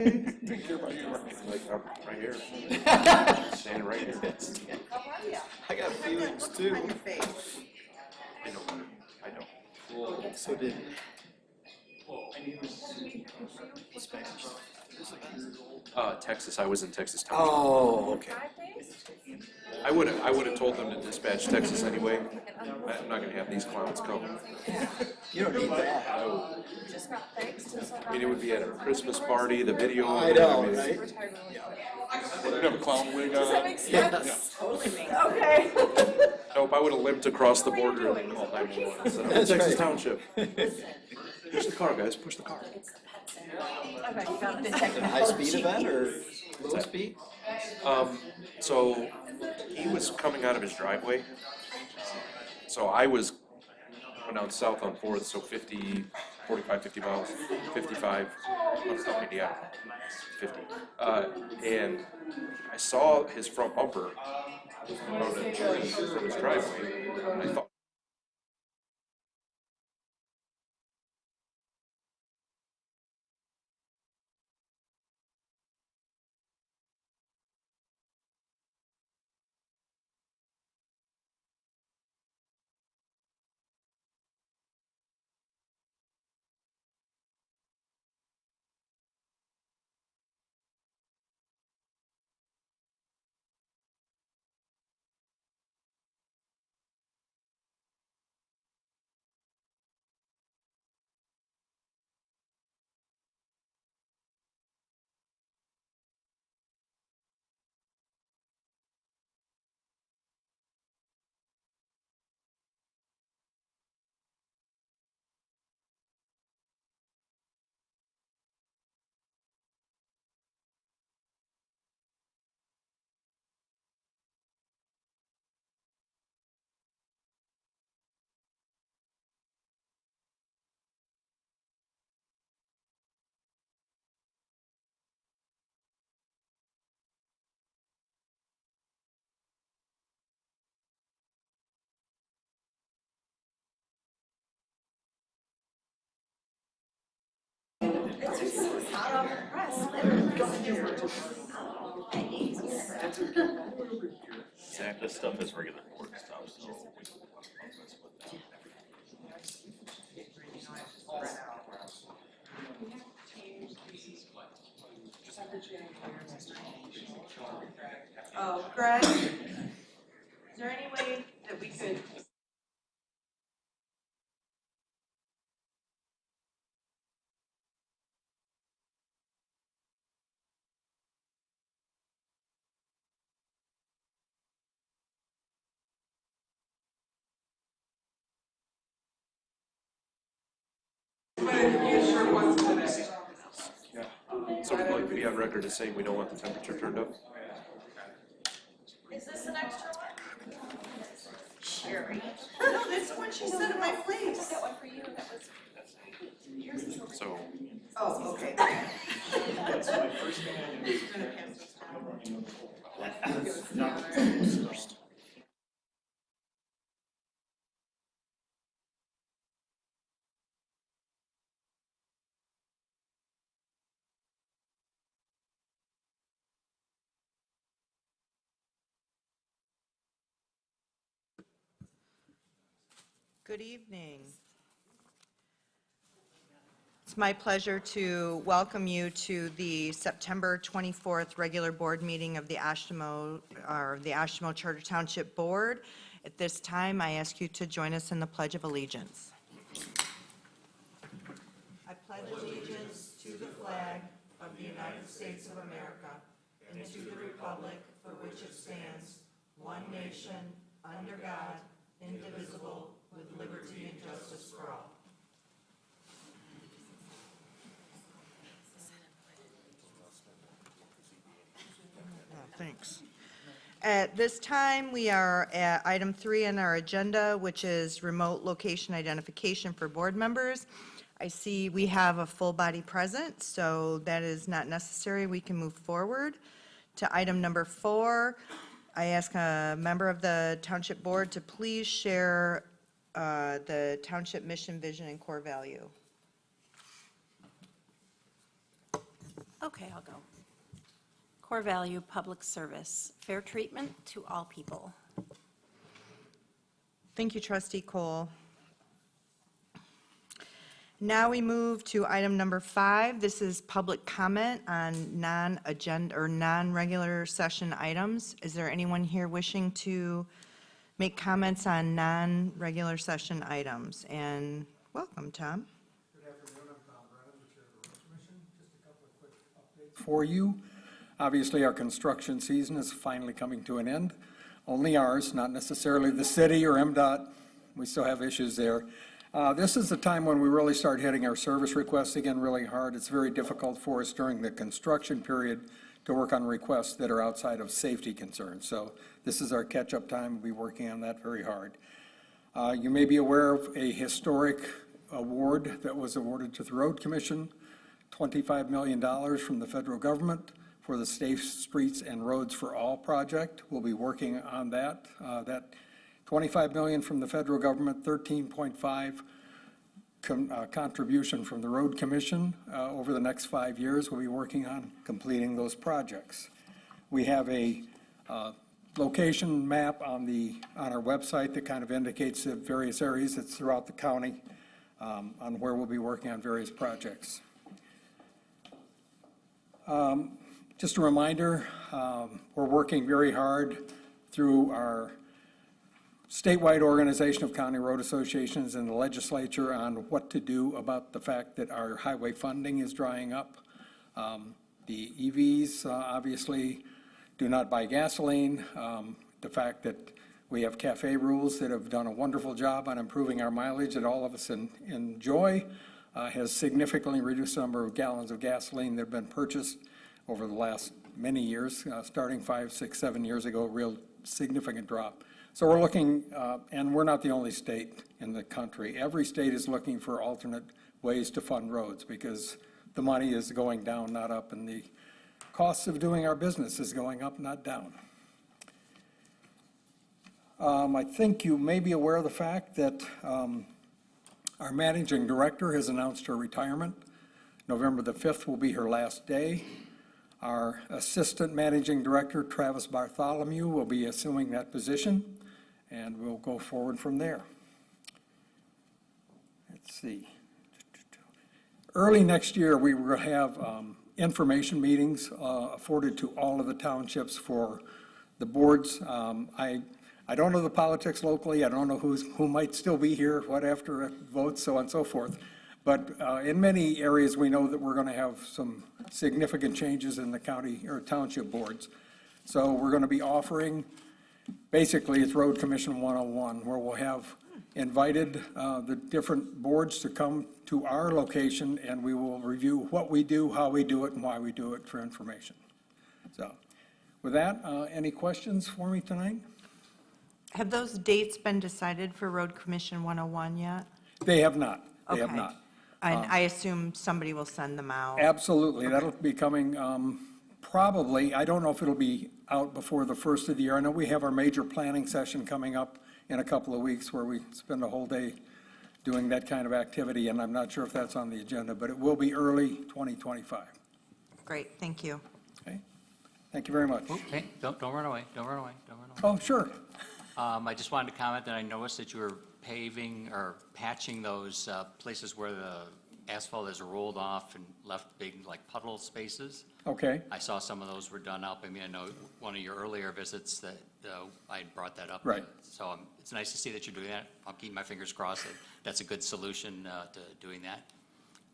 Take care about you. Like, I'm right here. Standing right here. How are you? I got feelings Look too. on your face. I know better. I know. So did Texas. I was in Texas Township. Oh, okay. 5 days? I would have told them to dispatch Texas anyway. I'm not gonna have these clowns come. You don't need that. Just got thanks to someone. I mean, it would be at a Christmas party, the video. I know, mean, right? We'd have a clown wig Does that on. make sense? Totally makes sense. Okay. Nope, I would have limped across the What are you border doing? and called 911 and said, I'm in That's Texas right. Township. Push the car, guys. Push the car. Okay, you found it. Is it a high-speed event or low speed? So he was coming out of his driveway. So I was going down south on 4th, so 50, 45, 50 miles, 55, maybe 50. And I saw his front bumper around a tree from his driveway, and I thought, It's hot off the press. Zach, this stuff is regular court stuff, so. Oh, Greg, is there any way that we could? so we'd like to be on record as saying we don't want the temperature turned up. Is this an extra one? Sherry. No, that's the one she said in my place. That one for you, that was. So, Oh, okay. Good evening. It's my pleasure to welcome you to the September 24th regular board meeting of the Oshtemo Charter Township Board. At this time, I ask you to join us in the Pledge of Allegiance. I pledge allegiance to the flag of the United States of America and to the republic for which it stands, one nation, under God, indivisible, with liberty and justice for all. Thanks. At this time, we are at item 3 on our agenda, which is remote location identification for board members. I see we have a full body present, so that is not necessary. We can move forward to item number 4. I ask a member of the Township Board to please share the township mission, vision, and core value. Okay, I'll go. Core value, public service, fair treatment to all people. Thank you, trustee Cole. Now we move to item number 5. This is public comment on non-agenda or non-regular session items. Is there anyone here wishing to make comments on non-regular session items? And welcome, Tom. Good afternoon, I'm Tom Brennan, the Chair of the Road Commission. Just a couple of quick updates for you. Obviously, our construction season is finally coming to an end. Only ours, not necessarily the city or MDOT. We still have issues there. This is the time when we really start hitting our service requests again really hard. It's very difficult for us during the construction period to work on requests that are outside of safety concerns. So this is our catch-up time. We'll be working on that very hard. You may be aware of a historic award that was awarded to the Road Commission, $25 million from the federal government for the Safe Streets and Roads for All project. We'll be working on that. That $25 million from the federal government, 13.5 contribution from the Road Commission. Over the next 5 years, we'll be working on completing those projects. We have a location map on our website that kind of indicates the various areas that's throughout the county on where we'll be working on various projects. Just a reminder, we're working very hard through our statewide organization of county road associations and the legislature on what to do about the fact that our highway funding is drying up. The EVs obviously do not buy gasoline. The fact that we have CAFE rules that have done a wonderful job on improving our mileage that all of us enjoy has significantly reduced the number of gallons of gasoline that have been purchased over the last many years, starting 5, 6, 7 years ago, a real significant drop. So we're looking, and we're not the only state in the country. Every state is looking for alternate ways to fund roads because the money is going down, not up, and the cost of doing our business is going up, not down. I think you may be aware of the fact that our managing director has announced her retirement. November the 5th will be her last day. Our assistant managing director, Travis Bartholomew, will be assuming that position, and we'll go forward from there. Let's see. Early next year, we will have information meetings afforded to all of the townships for the boards. I don't know the politics locally. I don't know who might still be here, what after votes, so on and so forth. But in many areas, we know that we're going to have some significant changes in the county or township boards. So we're going to be offering, basically, it's Road Commission 101, where we'll have invited the different boards to come to our location, and we will review what we do, how we do it, and why we do it for information. So with that, any questions for me tonight? Have those dates been decided for Road Commission 101 yet? They have not. They have Okay. not. And I assume somebody will send them out. Absolutely. That'll be coming probably, I don't know if it'll be out before the first of the year. I know we have our major planning session coming up in a couple of weeks where we spend a whole day doing that kind of activity, and I'm not sure if that's on the agenda, but it will be early 2025. Great, thank you. Okay? Thank you very much. Hey, don't run away, don't run away, don't run away. Oh, sure. I just wanted to comment that I noticed that you were paving or patching those places where the asphalt is rolled off and left big like puddle spaces. Okay. I saw some of those were done up. I mean, I know one of your earlier visits that I brought that up. Right. So it's nice to see that you're doing that. I'll keep my fingers crossed that that's a good solution to doing that.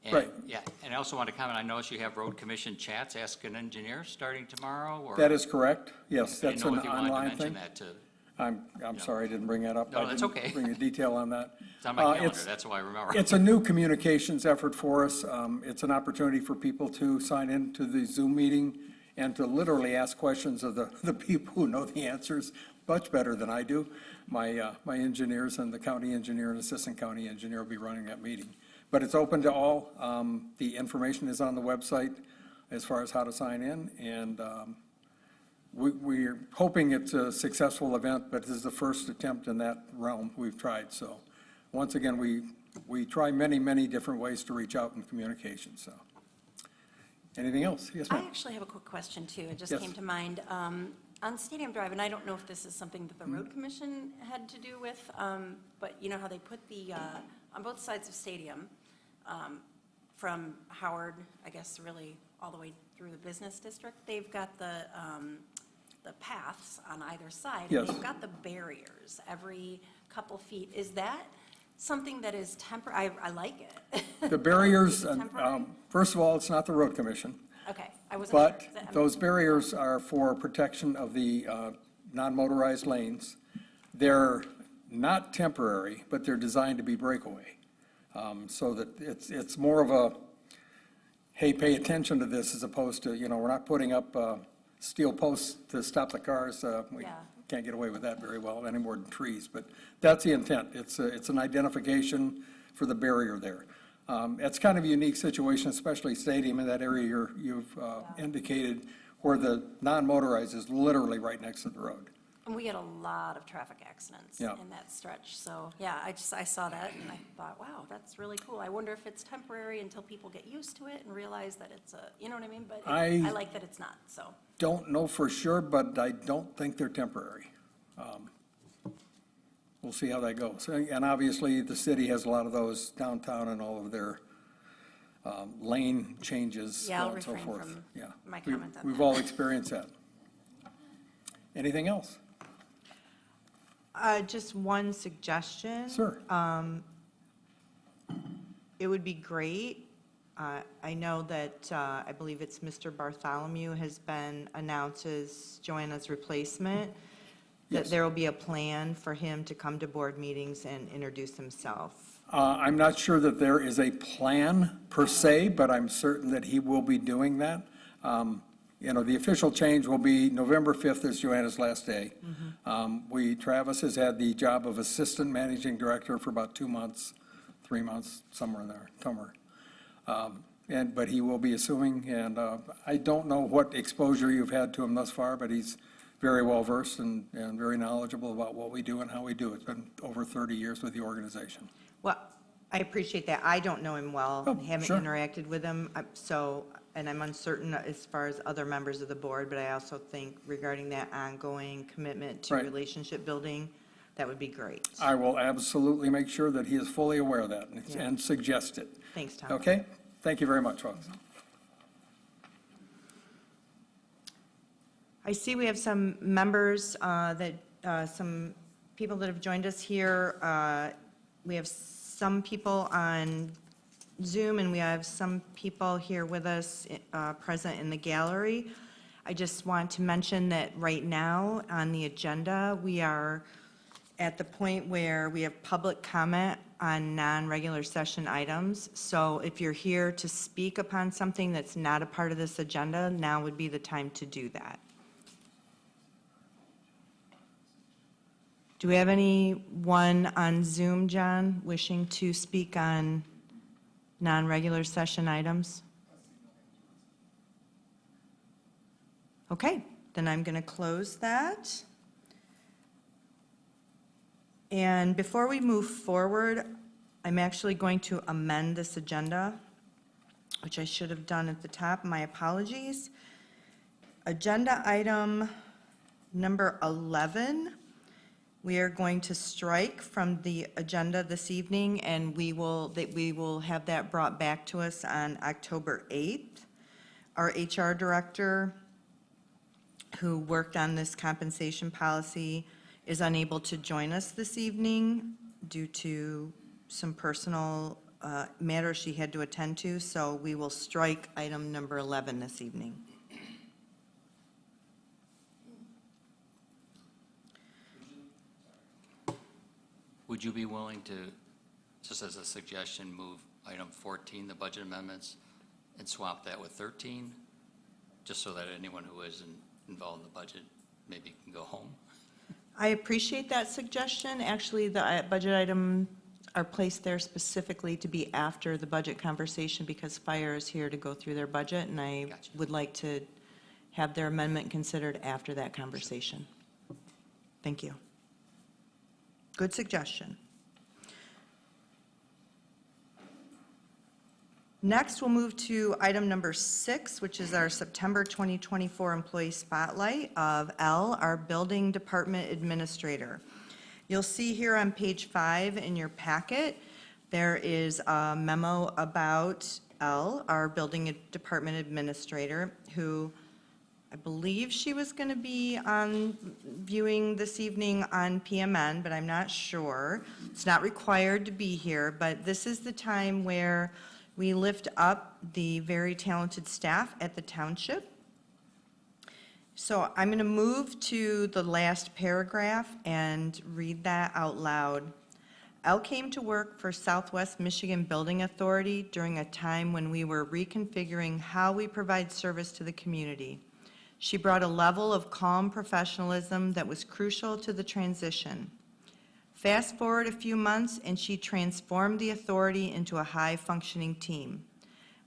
And, Right. Yeah, and I also want to comment, I noticed you have Road Commission chats, Ask an Engineer, starting tomorrow, or? That is correct. Yes, I that's didn't know an if you wanted to online mention thing. that too. I'm sorry I didn't bring that up. No, I that's didn't okay. bring a detail on that. It's on my calendar, it's- that's why I remember. It's a new communications effort for us. It's an opportunity for people to sign in to the Zoom meeting and to literally ask questions of the people who know the answers much better than I do. My engineers and the county engineer and assistant county engineer will be running that meeting. But it's open to all. The information is on the website as far as how to sign in, and we're hoping it's a successful event, but this is the first attempt in that realm we've tried. So once again, we try many, many different ways to reach out in communication, so. Anything else? Yes, I ma'am. actually have a quick question, too. It just Yes. came to mind. On Stadium Drive, and I don't know if this is something that the road commission had to do with, but you know how they put the, on both sides of Stadium, from Howard, I guess, really all the way through the business district, they've got the paths on either side. Yes. And they've got the barriers every couple feet. Is that something that is temporary? I like it. The barriers, Temporary? first of all, it's not the road commission, Okay, I wasn't sure. but 'Cause I'm- those barriers are for protection of the non-motorized lanes. They're not temporary, but they're designed to be breakaway. So that it's more of a, hey, pay attention to this, as opposed to, we're not putting up steel posts to stop the cars. We Yeah. can't get away with that very well any more than trees, but that's the intent. It's an identification for the barrier there. It's kind of a unique situation, especially Stadium in that area you've indicated, where the non-motorized is literally right next to the road. And we had a lot of traffic accidents Yeah. in that stretch, so, yeah, I saw that and I thought, wow, that's really cool. I wonder if it's temporary until people get used to it and realize that it's you know what I mean? But I like that it's not, so. Don't know for sure, but I don't think they're temporary. We'll see how that goes. And obviously, the city has a lot of those downtown and all of their lane changes, Yeah, I'll and so refrain forth. from Yeah. my comment on We've that. all experienced that. Anything else? Just one suggestion. Sir? It would be great. I know that, I believe it's Mr. Bartholomew has been announced as Joanna's replacement. That Yes. there will be a plan for him to come to board meetings and introduce himself. I'm not sure that there is a plan per se, but I'm certain that he will be doing that. The official change will be November 5th is Joanna's last day. Travis has had the job of assistant managing director for about 2 months, 3 months, somewhere in there, somewhere. But he will be assuming, and I don't know what exposure you've had to him thus far, but he's very well-versed and very knowledgeable about what we do and how we do it. It's been over 30 years with the organization. Well, I appreciate that. I don't know him well, Oh, haven't sure. interacted with him, and I'm uncertain as far as other members of the board, but I also think regarding that ongoing commitment to Right. relationship building, that would be great. I will absolutely make sure that he is fully aware of that Yeah. and suggest it. Thanks, Tom. Okay? Thank you very much, folks. I see we have some members some people that have joined us here. We have some people on Zoom, and we have some people here with us present in the gallery. I just want to mention that right now on the agenda, we are at the point where we have public comment on non-regular session items. So if you're here to speak upon something that's not a part of this agenda, now would be the time to do that. Do we have anyone on Zoom, John, wishing to speak on non-regular session items? Okay, then I'm going to close that. And before we move forward, I'm actually going to amend this agenda, which I should have done at the top. My apologies. Agenda item number 11. We are going to strike from the agenda this evening, and we will have that brought back to us on October 8th. Our HR director, who worked on this compensation policy, is unable to join us this evening due to some personal matters she had to attend to, so we will strike item number 11 this evening. Would you be willing to, just as a suggestion, move item 14, the budget amendments, and swap that with 13? Just so that anyone who isn't involved in the budget maybe can go home? I appreciate that suggestion. Actually, the budget items are placed there specifically to be after the budget conversation because fire is here to go through their budget, and I Gotcha. would like to have their amendment considered after that conversation. Thank you. Good suggestion. Next, we'll move to item number 6, which is our September 2024 Employee Spotlight of L, our Building Department Administrator. You'll see here on page 5 in your packet, there is a memo about L, our Building Department Administrator, who I believe she was going to be on viewing this evening on PMN, but I'm not sure. It's not required to be here, but this is the time where we lift up the very talented staff at the township. So I'm going to move to the last paragraph and read that out loud. Elle came to work for Southwest Michigan Building Authority during a time when we were reconfiguring how we provide service to the community. She brought a level of calm professionalism that was crucial to the transition. Fast forward a few months, and she transformed the authority into a high-functioning team.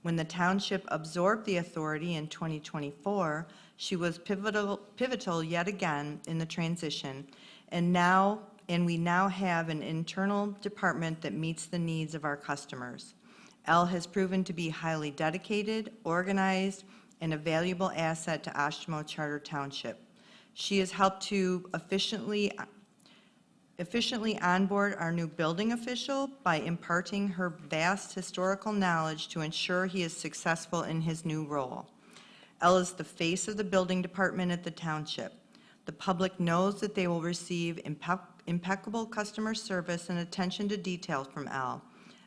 When the township absorbed the authority in 2024, she was pivotal yet again in the transition, and we now have an internal department that meets the needs of our customers. Elle has proven to be highly dedicated, organized, and a valuable asset to Oshtemo Charter Township. She has helped to efficiently onboard our new building official by imparting her vast historical knowledge to ensure he is successful in his new role. Elle is the face of the building department at the township. The public knows that they will receive impeccable customer service and attention to detail from Elle.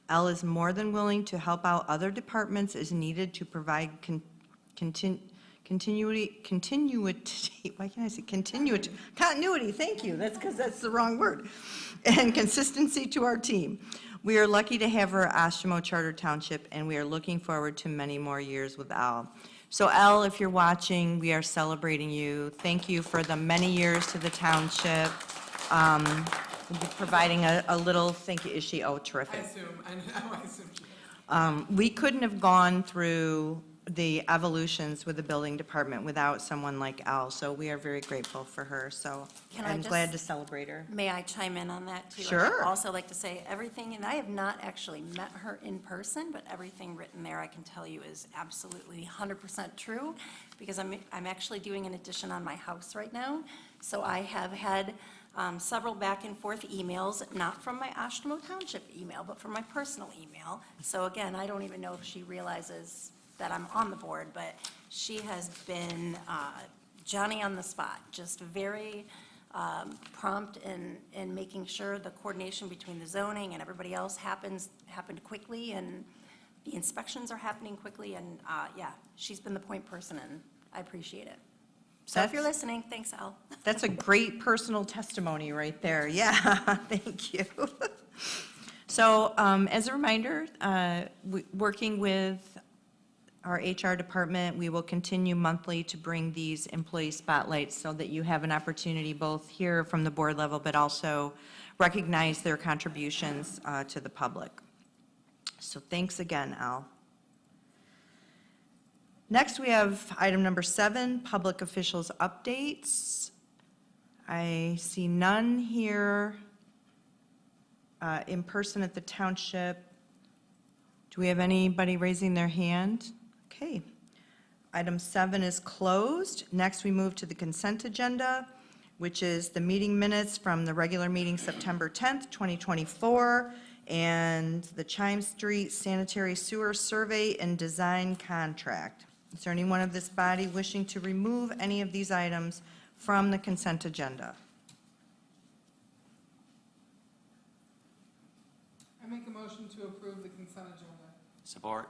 Elle is more than willing to help out other departments as needed to provide continuity, thank you, that's because that's the wrong word, and consistency to our team. We are lucky to have her at Oshtemo Charter Township, and we are looking forward to many more years with Elle. So Elle, if you're watching, we are celebrating you. Thank you for the many years to the township. We'll be providing a little thank you. Is she? Oh, terrific. I assume. We couldn't have gone through the evolutions with the building department without someone like Elle, so we are very grateful for her, so Can I I'm just- glad to celebrate her. May I chime in on that too? Sure. I'd also like to say everything, and I have not actually met her in person, but everything written there I can tell you is absolutely 100% true, because I'm actually doing an addition on my house right now. So I have had several back and forth emails, not from my Oshtemo Township email, but from my personal email. So again, I don't even know if she realizes that I'm on the board, but she has been Johnny on the spot, just very prompt in making sure the coordination between the zoning and everybody else happened quickly, and the inspections are happening quickly, and yeah, she's been the point person, and I appreciate it. So if you're That's- listening, thanks, Al. That's a great personal testimony right there, yeah, thank you. So as a reminder, working with our HR department, we will continue monthly to bring these employee spotlights so that you have an opportunity both here from the board level, but also recognize their contributions to the public. So thanks again, Al. Next, we have item number 7, public officials updates. I see none here in person at the township. Do we have anybody raising their hand? Okay. Item 7 is closed. Next, we move to the consent agenda, which is the meeting minutes from the regular meeting September 10th, 2024, and the Chime Street Sanitary Sewer Survey and Design Contract. Is there anyone of this body wishing to remove any of these items from the consent agenda? I make a motion to approve the consent agenda. Support?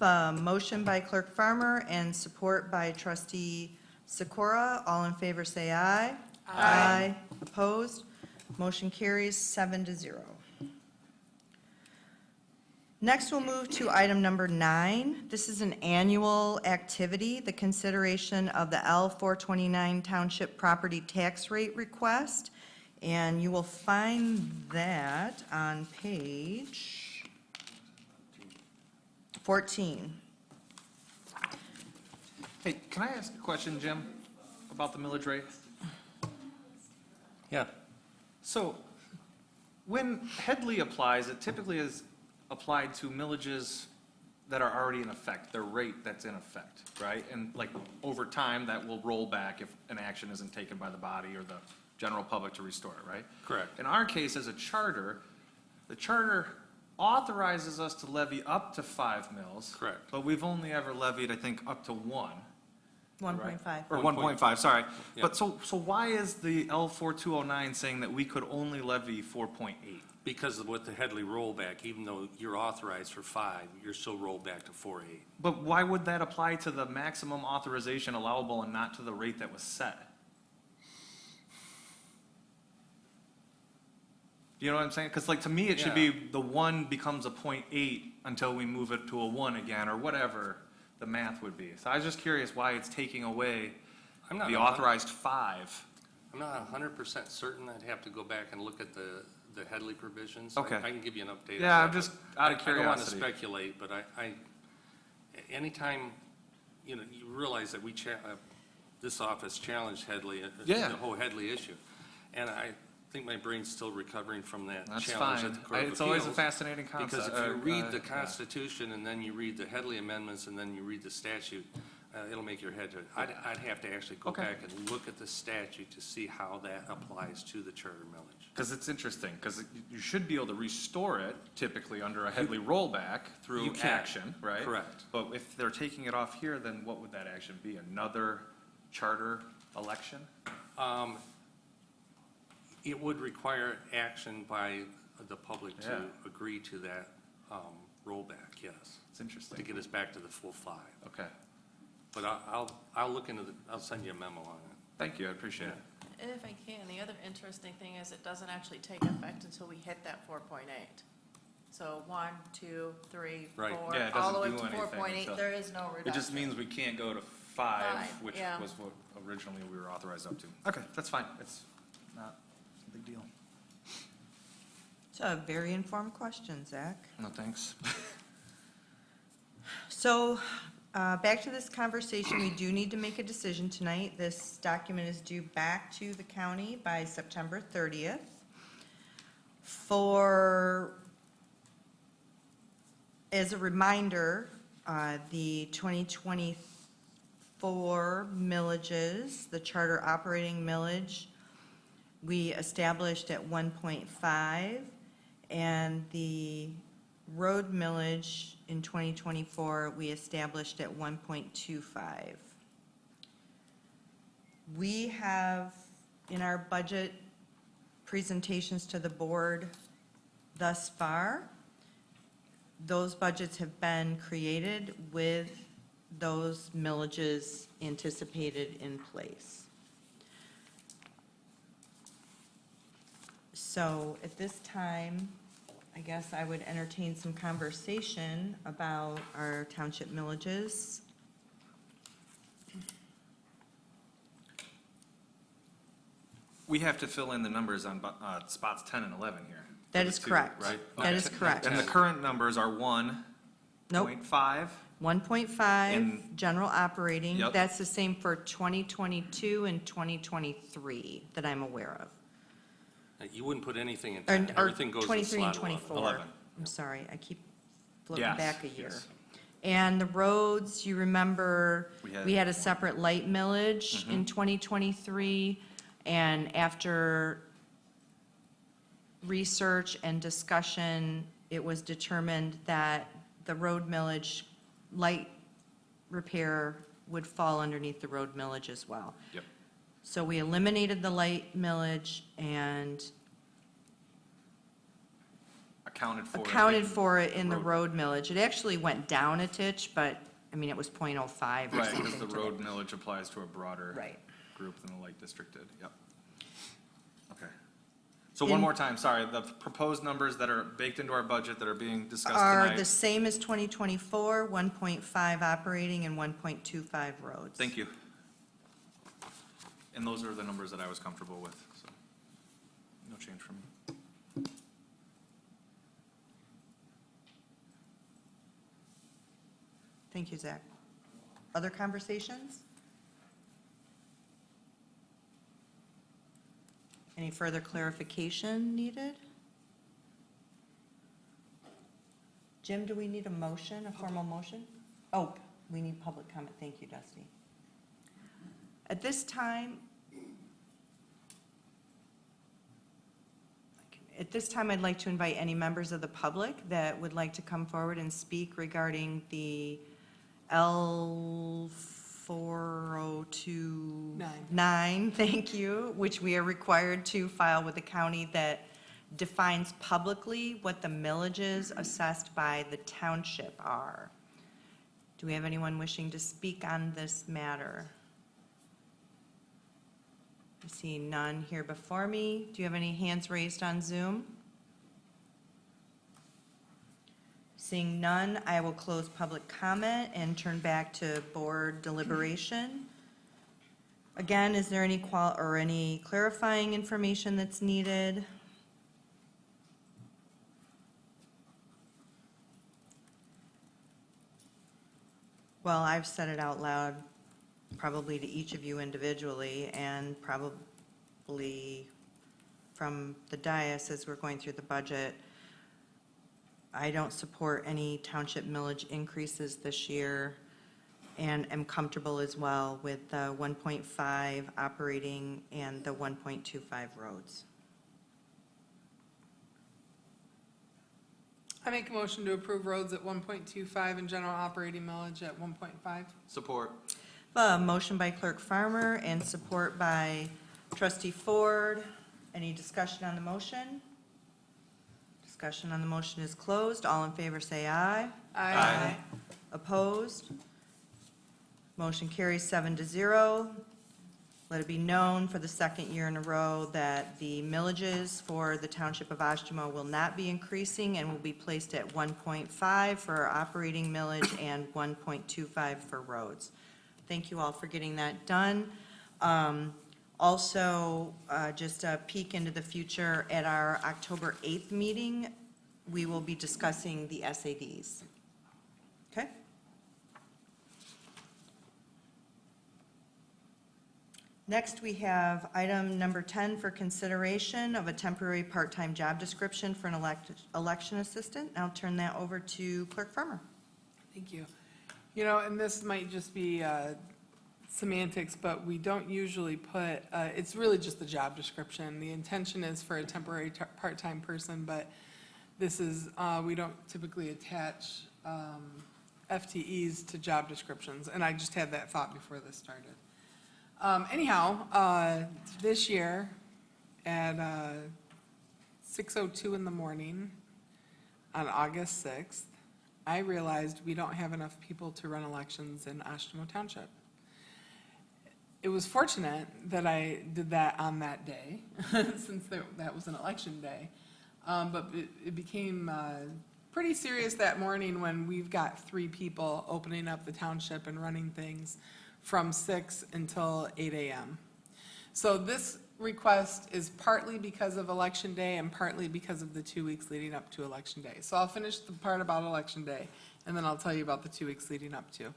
Motion by Clerk Farmer and support by Trustee Sikora. All in favor, say aye. Aye. Opposed? Motion carries 7-0. Next, we'll move to item number 9. This is an annual activity, the consideration of the L429 Township Property Tax Rate Request, and you will find that on page 14. Hey, can I ask a question, Jim, about the millage rate? Yeah. So, when Headley applies, it typically is applied to millages that are already in effect, their rate that's in effect, right? And like, over time, that will roll back if an action isn't taken by the body or the general public to restore it, right? Correct. In our case, as a charter, the charter authorizes us to levy up to 5 mills. Correct. But we've only ever levied, I think, up to 1. 1.5. Or 1.5, sorry. Yeah. But so why is the L 4209 saying that we could only levy 4.8? Because with the Headley rollback, even though you're authorized for 5, you're still rolled back to 4.8. But why would that apply to the maximum authorization allowable and not to the rate that was set? You know what I'm saying? Because like, to me, it should be the 1 becomes a 0.8 until we move it to a 1 again, or whatever the math would be. So I was just curious why it's taking away I'm not the a- authorized 5. I'm not 100% certain. I'd have to go back and look at the Headley provisions. Okay. I can give you an update. Yeah, on I'm that, just but out of I don't want to curiosity. speculate, but anytime, you realize that this office challenged Headley, Yeah. the whole Headley issue. And I think my brain's still recovering from that That's challenge fine. at the Court of It's always a Appeals. fascinating concept. Because if you read the yeah. Constitution and then you read the Headley amendments and then you read the statute, it'll make your head hurt. I'd have to actually go Okay. back and look at the statute to see how that applies to the charter millage. Because it's interesting, because you should be able to restore it typically under a Headley rollback You through can. action, right? Correct. But if they're taking it off here, then what would that action be? Another charter election? It would require action by the public to Yeah. agree to that rollback, yes, It's interesting. to get us back to the full 5. Okay. But I'll look into I'll send you a memo on it. Thank you, I appreciate it. And if I can, the other interesting thing is it doesn't actually take effect until we hit that 4.8. So 1, 2, 3, 4, Right. Yeah, it all the way doesn't to do anything 4.8, until- there is no reduction. It just means we can't go to 5, Five, which yeah. was what originally we were authorized up to. Okay, that's fine. It's not a big deal. So a very informed question, Zach. No, thanks. So, back to this conversation, we do need to make a decision tonight. This document is due back to the county by September 30th. As a reminder, the 2024 millages, the charter operating millage, we established at 1.5, and the road millage in 2024, we established at 1.25. We have, in our budget presentations to the board thus far, those budgets have been created with those millages anticipated in place. So at this time, I guess I would entertain some conversation about our township millages. We have to fill in the numbers on spots 10 and 11 here. That for is the two, correct. Right? That is Okay. correct. And the current numbers are 1.5. Nope. 1.5, And- general operating. Yep. That's the same for 2022 and 2023 that I'm aware of. You wouldn't put anything in Or 10. Everything goes in 23 and slot 11. 24. 11. I'm sorry, I keep flipping Yes, back a year. yes. And the roads, you remember, We we had- had a separate light millage in 2023, and after research and discussion, it was determined that the road millage, light repair would fall underneath the road millage as well. Yep. So we eliminated the light millage and Accounted for. accounted for it in the road millage. It actually went down a titch, but, I mean, it was .05 or Right, something. because the to road millage applies to a broader Right. group than the light district did, yep. Okay. So one In- more time, sorry, the proposed numbers that are baked into our budget that are being discussed Are the tonight. same as 2024, 1.5 operating and 1.25 roads. Thank you. And those are the numbers that I was comfortable with, so no change from me. Thank you, Zach. Other conversations? Any further clarification needed? Jim, do we need a motion, a formal motion? Oh, we need public comment. Thank you, Dusty. At this time, I'd like to invite any members of the public that would like to come forward and speak regarding the L4029, thank you, which we are required to file with the county that defines publicly what the millages assessed by the township are. Do we have anyone wishing to speak on this matter? I see none here before me. Do you have any hands raised on Zoom? Seeing none, I will close public comment and turn back to board deliberation. Again, is there any any clarifying information that's needed? Well, I've said it out loud, probably to each of you individually, and probably from the dais as we're going through the budget. I don't support any township millage increases this year, and am comfortable as well with the 1.5 operating and the 1.25 roads. I make a motion to approve roads at 1.25 and general operating millage at 1.5. Support. A motion by Clerk Farmer and support by Trustee Ford. Any discussion on the motion? Discussion on the motion is closed. All in favor say aye. Aye. Opposed? Motion carries 7-0. Let it be known for the second year in a row that the millages for the Township of Oshtemo will not be increasing and will be placed at 1.5 for our operating millage and 1.25 for roads. Thank you all for getting that done. Also, just a peek into the future, at our October 8th meeting, we will be discussing the SADs. Okay? Next, we have item number 10 for consideration of a temporary part-time job description for an election assistant. I'll turn that over to Clerk Farmer. Thank you. You know, and this might just be semantics, but we don't usually put, it's really just the job description. The intention is for a temporary part-time person, but this is, we don't typically attach FTEs to job descriptions, and I just had that thought before this started. Anyhow, this year at 6:02 in the morning on August 6th, I realized we don't have enough people to run elections in Oshtemo Township. It was fortunate that I did that on that day, since that was an election day. But it became pretty serious that morning when we've got 3 people opening up the township and running things from 6 until 8 a.m. So this request is partly because of Election Day and partly because of the 2 weeks leading up to Election Day. So I'll finish the part about Election Day, and then I'll tell you about the 2 weeks leading up to.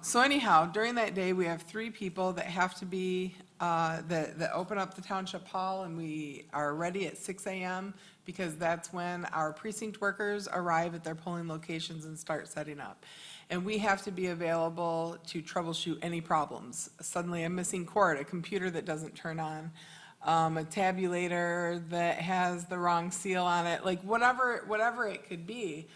So anyhow, during that day, we have 3 people that have to be, that open up the township hall, and we are ready at 6 a.m. because that's when our precinct workers arrive at their polling locations and start setting up. And we have to be available to troubleshoot any problems. Suddenly a missing cord, a computer that doesn't turn on, a tabulator that has the wrong seal on it, like whatever it could be.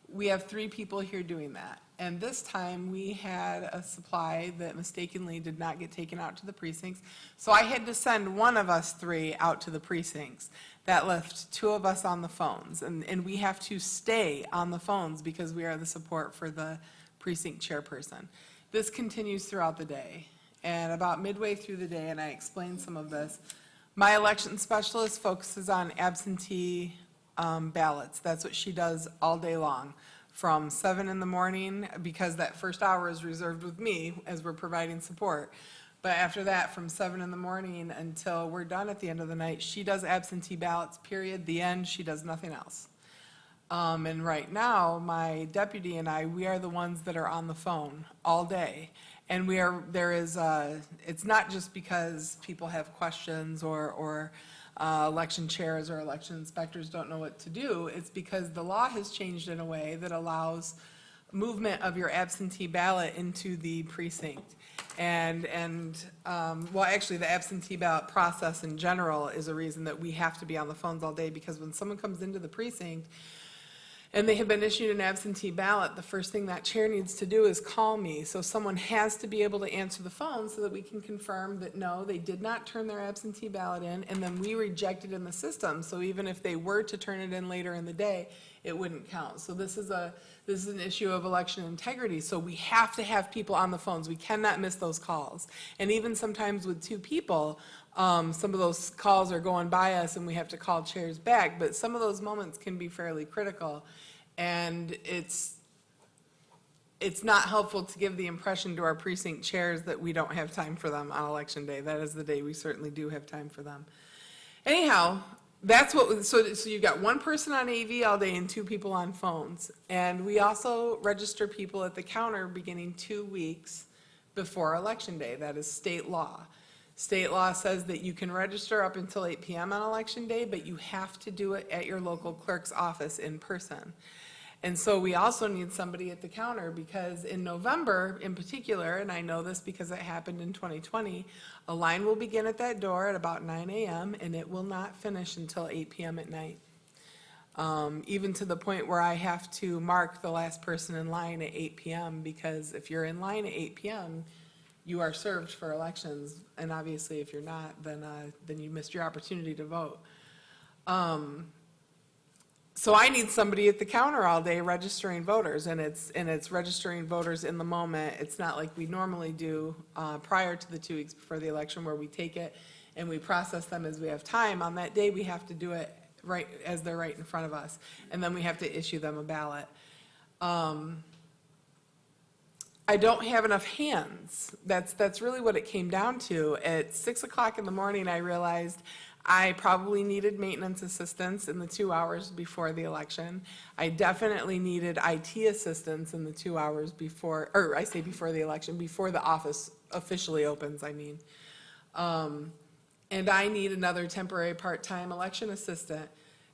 We have 3 people here doing that. And this time, we had a supply that mistakenly did not get taken out to the precincts. So I had to send one of us 3 out to the precincts. That left 2 of us on the phones. And we have to stay on the phones because we are the support for the precinct chairperson. This continues throughout the day. And about midway through the day, and I explained some of this, my election specialist focuses on absentee ballots. That's what she does all day long, from 7 in the morning, because that first hour is reserved with me as we're providing support. But after that, from 7 in the morning until we're done at the end of the night, she does absentee ballots, period, the end, she does nothing else. And right now, my deputy and I, we are the ones that are on the phone all day. And it's not just because people have questions or election chairs or election inspectors don't know what to do. It's because the law has changed in a way that allows movement of your absentee ballot into the precinct. Well, actually, the absentee ballot process in general is a reason that we have to be on the phones all day, because when someone comes into the precinct and they have been issued an absentee ballot, the first thing that chair needs to do is call me. So someone has to be able to answer the phone so that we can confirm that, no, they did not turn their absentee ballot in, and then we reject it in the system. So even if they were to turn it in later in the day, it wouldn't count. So this is an issue of election integrity. So we have to have people on the phones. We cannot miss those calls. And even sometimes with two people, some of those calls are going by us and we have to call chairs back. But some of those moments can be fairly critical. And it's not helpful to give the impression to our precinct chairs that we don't have time for them on election day. That is the day we certainly do have time for them. Anyhow, that's what, so you've got one person on AV all day and two people on phones. And we also register people at the counter beginning 2 weeks before election day. That is state law. State law says that you can register up until 8 p.m. on election day, but you have to do it at your local clerk's office in person. And so we also need somebody at the counter, because in November in particular, and I know this because it happened in 2020, a line will begin at that door at about 9 a.m. and it will not finish until 8 p.m. at night. Even to the point where I have to mark the last person in line at 8 p.m. because if you're in line at 8 p.m., you are served for elections, and obviously if you're not, then you missed your opportunity to vote. So I need somebody at the counter all day registering voters, and it's registering voters in the moment. It's not like we normally do prior to the 2 weeks before the election, where we take it and we process them as we have time. On that day, we have to do it right as they're right in front of us, and then we have to issue them a ballot. I don't have enough hands. That's really what it came down to. At 6 o'clock in the morning, I realized I probably needed maintenance assistance in the 2 hours before the election. I definitely needed IT assistance in the 2 hours before, or I say before the election, before the office officially opens, I mean. And I need another temporary part-time election assistant.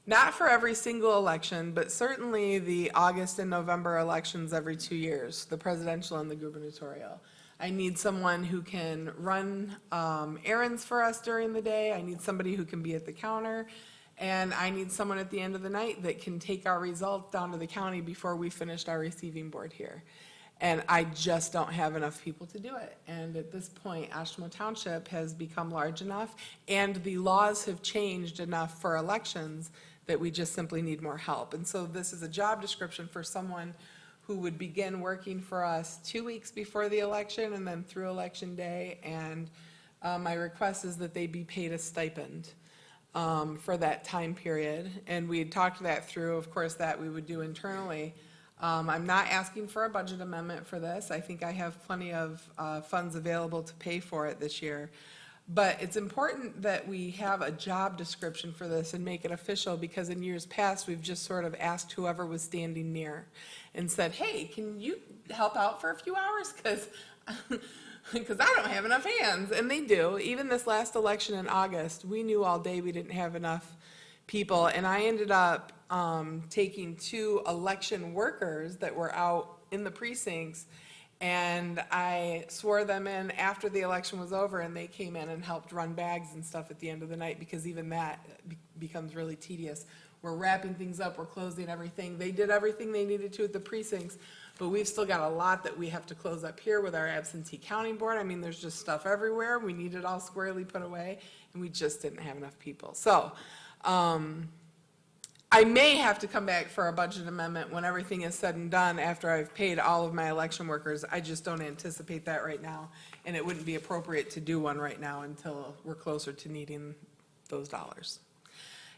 Not for every single election, but certainly the August and November elections every 2 years, the presidential and the gubernatorial. I need someone who can run errands for us during the day. I need somebody who can be at the counter. And I need someone at the end of the night that can take our results down to the county before we finished our receiving board here. And I just don't have enough people to do it. And at this point, Oshtemo Township has become large enough, and the laws have changed enough for elections that we just simply need more help. And so this is a job description for someone who would begin working for us 2 weeks before the election and then through election day. And my request is that they be paid a stipend for that time period. And we had talked that through, of course, that we would do internally. I'm not asking for a budget amendment for this. I think I have plenty of funds available to pay for it this year. But it's important that we have a job description for this and make it official, because in years past, we've just sort of asked whoever was standing near and said, hey, can you help out for a few hours? Because I don't have enough hands. And they do. Even this last election in August, we knew all day we didn't have enough people. And I ended up taking 2 election workers that were out in the precincts, and I swore them in after the election was over, and they came in and helped run bags and stuff at the end of the night, because even that becomes really tedious. We're wrapping things up, we're closing everything. They did everything they needed to at the precincts, but we've still got a lot that we have to close up here with our absentee counting board. I mean, there's just stuff everywhere. We need it all squarely put away, and we just didn't have enough people. So, I may have to come back for a budget amendment when everything is said and done after I've paid all of my election workers. I just don't anticipate that right now, and it wouldn't be appropriate to do one right now until we're closer to needing those dollars.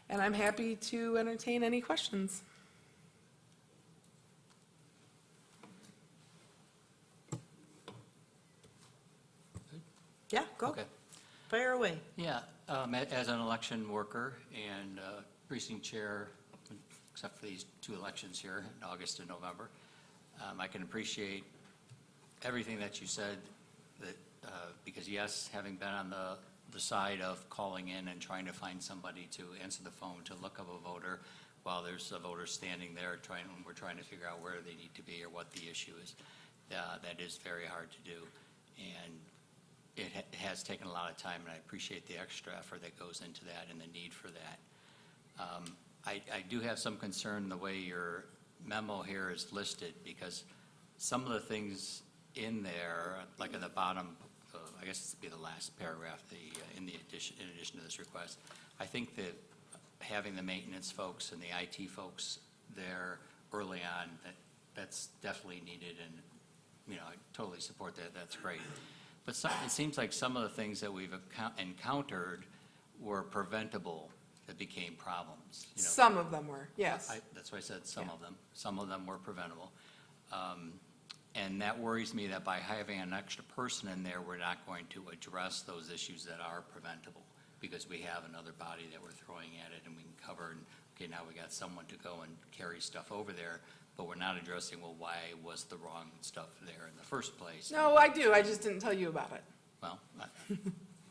And I'm happy to entertain any questions. Yeah, go. Okay. Fire away. Yeah, as an election worker and precinct chair, except for these 2 elections here in August and November, I can appreciate everything that you said, that because yes, having been on the the side of calling in and trying to find somebody to answer the phone to look up a voter while there's a voter standing there we're trying to figure out where they need to be or what the issue is. That is very hard to do. And it has taken a lot of time, and I appreciate the extra effort that goes into that and the need for that. I do have some concern the way your memo here is listed, because some of the things in there, like at the bottom, I guess it's be the last paragraph, in addition to this request, I think that having the maintenance folks and the IT folks there early on, that's definitely needed, and, you know, I totally support that, that's great. But it seems like some of the things that we've encountered were preventable that became problems, you know. Some of them were, yes. That's why I said some of them. Some of them were preventable. And that worries me that by having an extra person in there, we're not going to address those issues that are preventable, because we have another body that we're throwing at it and we can cover, and, okay, now we got someone to go and carry stuff over there, but we're not addressing, well, why was the wrong stuff there in the first place? No, I do, I just didn't tell you about it. Well,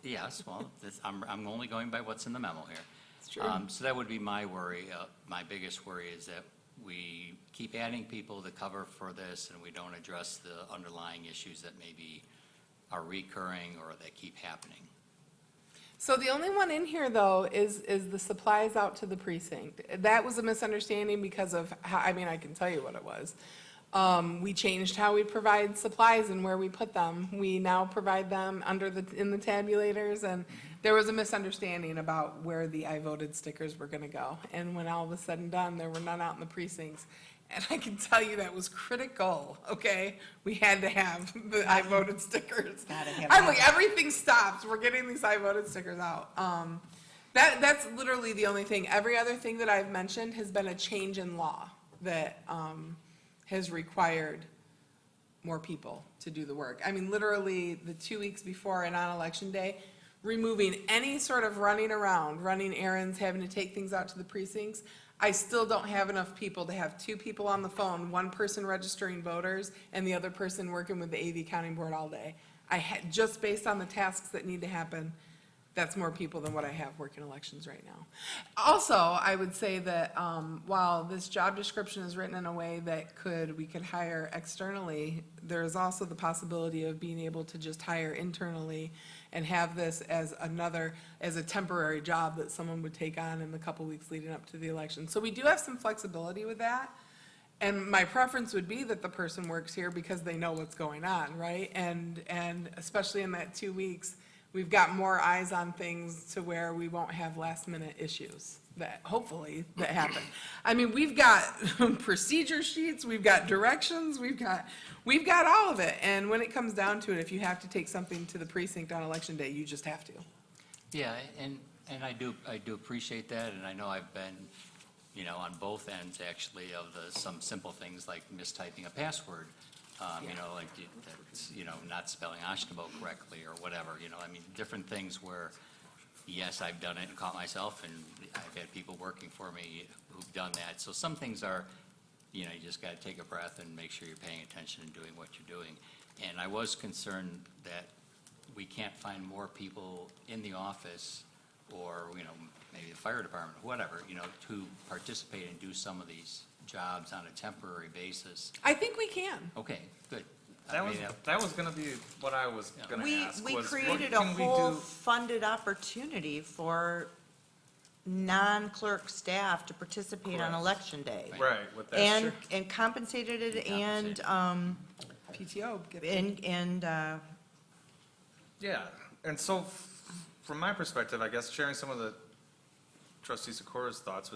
yes, well, I'm only going by what's in the memo here. It's true. So that would be my worry. My biggest worry is that we keep adding people to cover for this, and we don't address the underlying issues that maybe are recurring or that keep happening. So the only one in here, though, is the supplies out to the precinct. That was a misunderstanding because of how, I mean, I can tell you what it was. We changed how we provide supplies and where we put them. We now provide them in the tabulators, and there was a misunderstanding about where the I voted stickers were gonna go. And when all was said and done, there were none out in the precincts. And I can tell you that was critical, okay? We had to have the I voted stickers. Gotta have I'm that. like, everything stops, we're getting these I voted stickers out. That's literally the only thing. Every other thing that I've mentioned has been a change in law that, has required more people to do the work. I mean, literally, the 2 weeks before and on Election Day, removing any sort of running around, running errands, having to take things out to the precincts, I still don't have enough people to have 2 people on the phone, 1 person registering voters, and the other person working with the AV counting board all day. Just based on the tasks that need to happen, that's more people than what I have working elections right now. Also, I would say that while this job description is written in a way that we could hire externally, there is also the possibility of being able to just hire internally and have this as a temporary job that someone would take on in the couple weeks leading up to the election. So we do have some flexibility with that. And my preference would be that the person works here because they know what's going on, right? And especially in that 2 weeks, we've got more eyes on things to where we won't have last minute issues that hopefully that happen. I mean, we've got procedure sheets, we've got directions, we've got all of it. And when it comes down to it, if you have to take something to the precinct on Election Day, you just have to. Yeah, and I do appreciate that, and I know I've been, you know, on both ends actually of some simple things like mistyping a password. You know, like, that's, you know, not spelling Oshtemo correctly or whatever, you know, I mean, different things where, yes, I've done it and caught myself, and I've had people working for me who've done that. So some things are, you know, you just got to take a breath and make sure you're paying attention and doing what you're doing. And I was concerned that we can't find more people in the office or, you know, maybe the fire department, whatever, you know, to participate and do some of these jobs on a temporary basis. I think we can. Okay, good. That was gonna be what I was gonna ask. We was what created a can we whole do- funded opportunity for non-clerk staff to participate on Correct. Election Day. Right, with that. And compensated it and, PTO. Yeah, and so from my perspective, I guess sharing some of the trustee Sikora's thoughts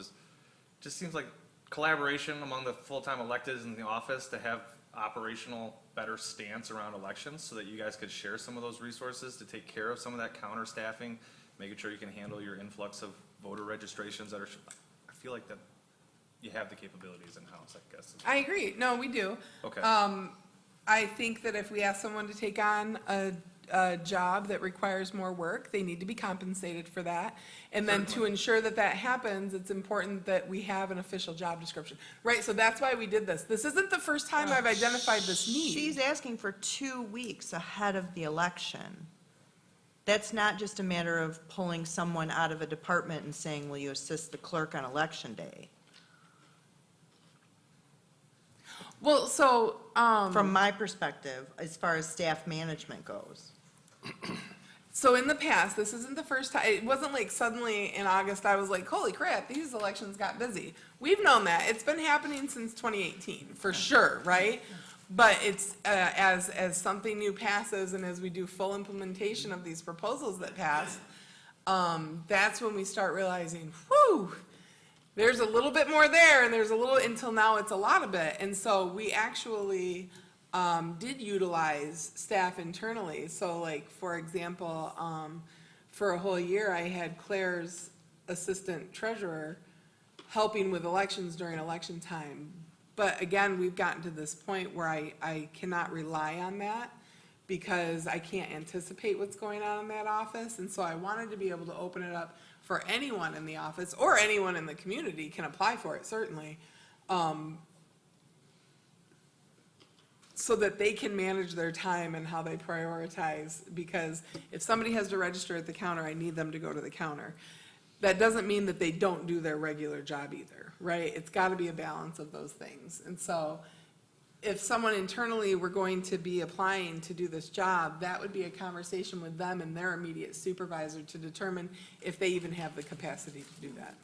just seems like collaboration among the full-time electeds in the office to have operational better stance around elections so that you guys could share some of those resources to take care of some of that counter staffing, making sure you can handle your influx of voter registrations that I feel like that you have the capabilities in-house, I guess. I agree. No, we do. Okay. I think that if we ask someone to take on a job that requires more work, they need to be compensated for that. And then to ensure that that happens, it's important that we have an official job description. Right, so that's why we did this. This isn't the first time I've identified this need. she's asking for 2 weeks ahead of the election. That's not just a matter of pulling someone out of a department and saying, will you assist the clerk on election day? Well, so, From my perspective, as far as staff management goes. so in the past, this isn't the first time, it wasn't like suddenly in August, I was like, holy crap, these elections got busy. We've known that. It's been happening since 2018, for sure, right? But it's, as something new passes and as we do full implementation of these proposals that pass, that's when we start realizing, whew, there's a little bit more there and there's a little, until now it's a lot of it. And so we actually did utilize staff internally. So like, for example, for a whole year, I had Claire's assistant treasurer helping with elections during election time. But again, we've gotten to this point where I cannot rely on that because I can't anticipate what's going on in that office. And so I wanted to be able to open it up for anyone in the office or anyone in the community can apply for it, certainly. So that they can manage their time and how they prioritize, because if somebody has to register at the counter, I need them to go to the counter. That doesn't mean that they don't do their regular job either, right? It's gotta be a balance of those things. And so if someone internally were going to be applying to do this job, that would be a conversation with them and their immediate supervisor to determine if they even have the capacity to do that.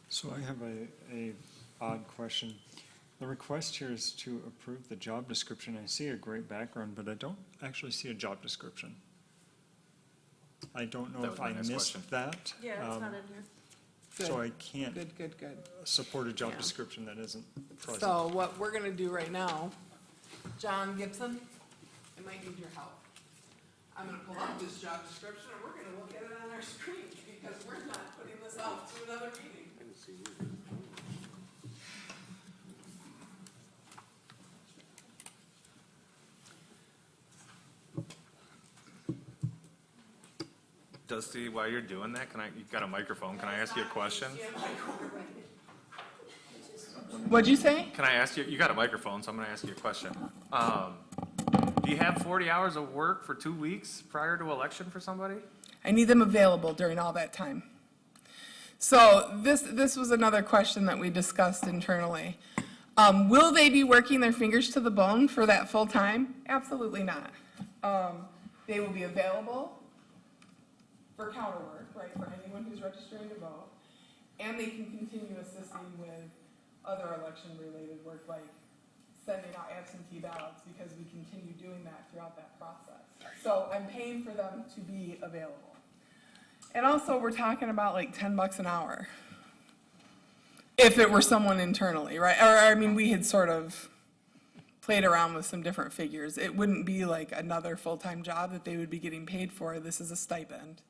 So I have a odd question. The request here is to approve the job description. I see a great background, but I don't actually see a job description. I don't know That if was my I next missed question. that. Yeah, it's not in here. So I can't Good. support a job Yeah. description that isn't present. So what we're gonna do right now, John Gibson, I might need your help. I'm gonna pull up this job description and we're gonna look at it on our screen because we're not putting this off to another meeting. Dusty, while you're doing that, you've got a microphone, can I ask you a question? What'd you say? Can I ask you, you got a microphone, so I'm gonna ask you a question. Do you have 40 hours of work for 2 weeks prior to election for somebody? I need them available during all that time. So this was another question that we discussed internally. Will they be working their fingers to the bone for that full time? Absolutely not. They will be available for counter work, right, for anyone who's registering to vote. And they can continue assisting with other election-related work, like sending out absentee ballots, because we continue doing that throughout that process. So I'm paying for them to be available. And also, we're talking about like $10 an hour. If it were someone internally, right? Or, I mean, we had sort of played around with some different figures. It wouldn't be like another full-time job that they would be getting paid for. This is a stipend,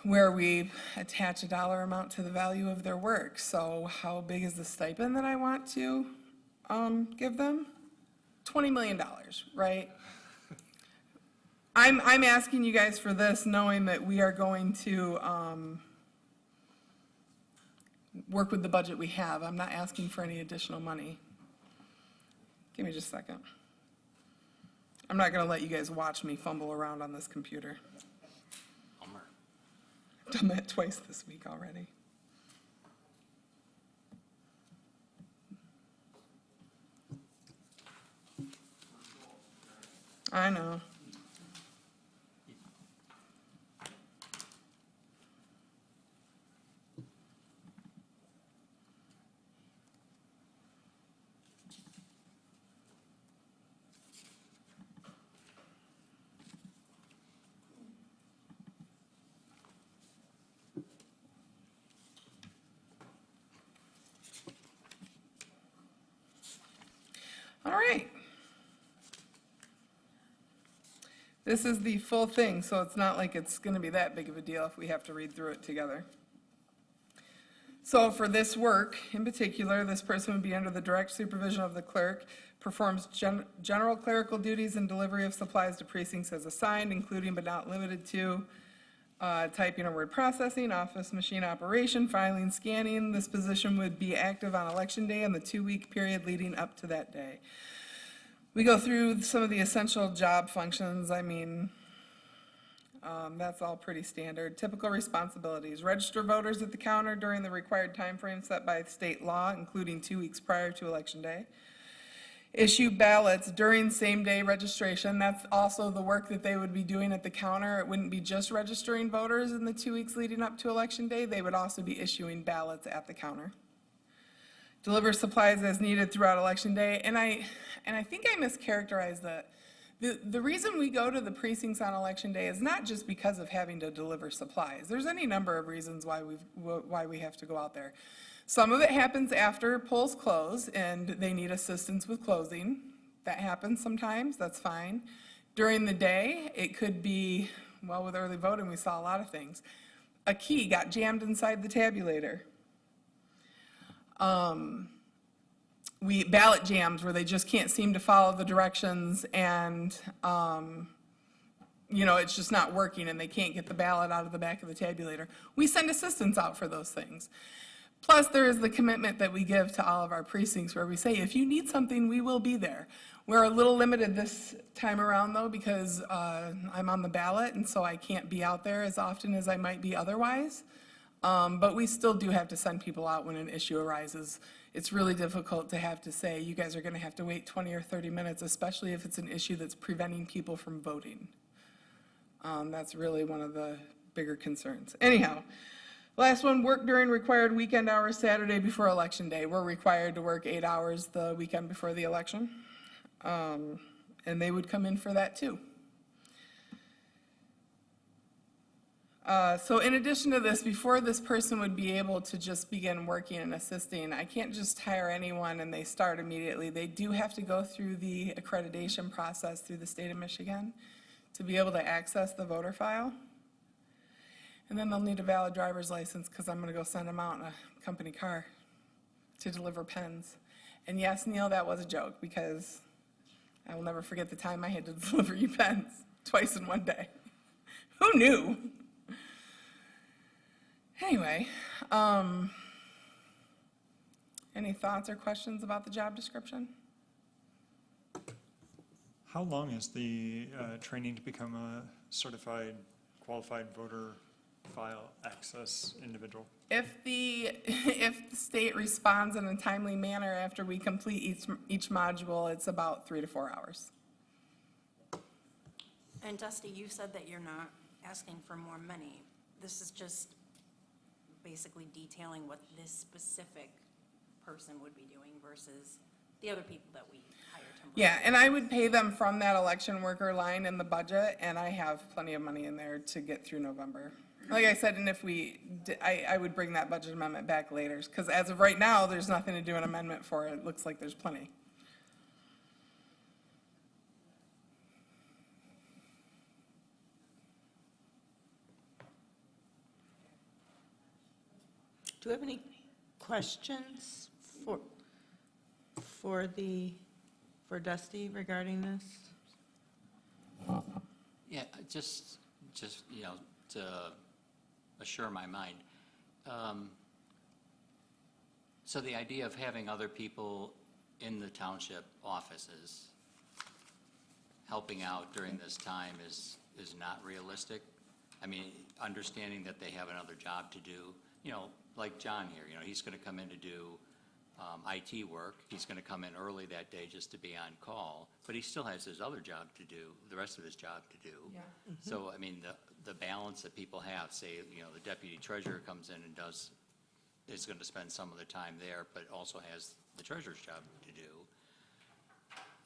where we attach a dollar amount to the value of their work. So how big is the stipend that I want to give them? $20 million, right? I'm asking you guys for this, knowing that we are going to work with the budget we have. I'm not asking for any additional money. Give me just a second. I'm not gonna let you guys watch me fumble around on this computer. Done that twice this week already. I know. All right. This is the full thing, so it's not like it's going to be that big of a deal if we have to read through it together. So for this work, in particular, this person would be under the direct supervision of the clerk, performs general clerical duties and delivery of supplies to precincts as assigned, including but not limited to typing or word processing, office machine operation, filing, scanning. This position would be active on election day and the 2-week period leading up to that day. We go through some of the essential job functions. I mean, That's all pretty standard. Typical responsibilities: register voters at the counter during the required timeframe set by state law, including 2 weeks prior to Election Day. Issue ballots during same-day registration. That's also the work that they would be doing at the counter. It wouldn't be just registering voters in the 2 weeks leading up to Election Day. They would also be issuing ballots at the counter. Deliver supplies as needed throughout Election Day. And I think I mischaracterized that. The reason we go to the precincts on Election Day is not just because of having to deliver supplies. There's any number of reasons why we have to go out there. Some of it happens after polls close and they need assistance with closing. That happens sometimes, that's fine. During the day, it could be, well, with early voting, we saw a lot of things. A key got jammed inside the tabulator. Ballot jams where they just can't seem to follow the directions and, it's just not working and they can't get the ballot out of the back of the tabulator. We send assistance out for those things. Plus, there is the commitment that we give to all of our precincts where we say, if you need something, we will be there. We're a little limited this time around, though, because I'm on the ballot, and so I can't be out there as often as I might be otherwise. But we still do have to send people out when an issue arises. It's really difficult to have to say, you guys are going to have to wait 20 or 30 minutes, especially if it's an issue that's preventing people from voting. That's really one of the bigger concerns. Anyhow. Last one, work during required weekend hours Saturday before Election Day. We're required to work 8 hours the weekend before the election. And they would come in for that too. So in addition to this, before this person would be able to just begin working and assisting, I can't just hire anyone and they start immediately. They do have to go through the accreditation process through the state of Michigan to be able to access the voter file. And then they'll need a valid driver's license because I'm going to go send them out in a company car to deliver pens. And yes, Neil, that was a joke because I will never forget the time I had to deliver you pens twice in one day. Who knew? Anyway, any thoughts or questions about the job description? How long is the training to become a certified, qualified voter file access individual? If the state responds in a timely manner after we complete each module, it's about 3 to 4 hours. And Dusty, you said that you're not asking for more money. This is just basically detailing what this specific person would be doing versus the other people that we hire temporarily. Yeah, and I would pay them from that election worker line in the budget, and I have plenty of money in there to get through November. Like I said, and if I would bring that budget amendment back later, because as of right now, there's nothing to do an amendment for. It looks like there's plenty. Do we have any questions for Dusty regarding this? Yeah, just, to assure my mind. So the idea of having other people in the township offices helping out during this time is not realistic. I mean, understanding that they have another job to do, like John here, he's going to come in to do IT work. He's going to come in early that day just to be on call, but he still has his other job to do, the rest of his job to do. Yeah. So, I mean, the balance that people have, say, the deputy treasurer comes in and is going to spend some of the time there, but also has the treasurer's job to do.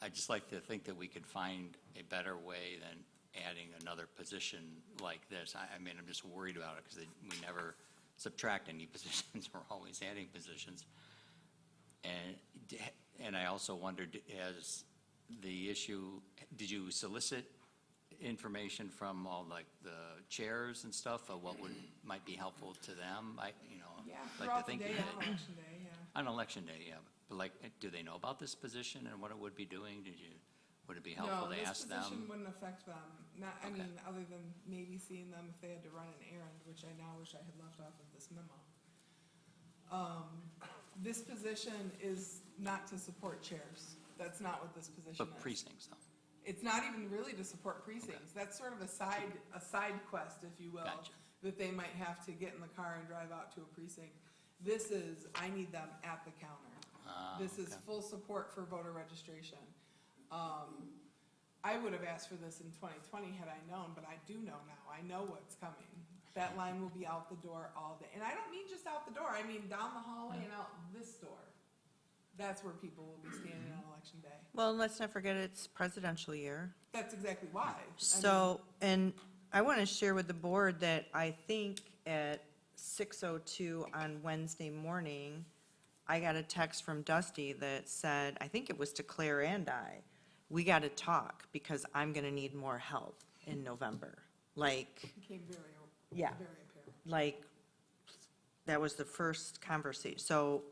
I'd just like to think that we could find a better way than adding another position like this. I mean, I'm just worried about it because we never subtract any positions. We're always adding positions. And I also wondered, as the issue, did you solicit information from all like the chairs and stuff of what might be helpful to them? Yeah, like throughout to think the day that on election day, yeah. on election day, yeah. But like, do they know about this position and what it would be doing? Would it be helpful to ask No, this position them? wouldn't affect them. I Okay. mean, other than maybe seeing them if they had to run an errand, which I now wish I had left off of this memo. This position is not to support chairs. That's not what this position is. But precincts though. It's not even really to support precincts. That's sort of a side quest, if you will, Gotcha. that they might have to get in the car and drive out to a precinct. This is, I need them at the counter. This is full support for voter registration. I would have asked for this in 2020 had I known, but I do know now. I know what's coming. That line will be out the door all day. And I don't mean just out the door, I mean down the hallway and out this door. That's where people will be standing on election day. Well, let's not forget it's presidential year. That's exactly why. So, and I want to share with the board that I think at 6:02 on Wednesday morning, I got a text from Dusty that said, I think it was to Claire and I, we got to talk because I'm going to need more help in November. Like, Became very yeah, apparent. like, that was the first conversation. So,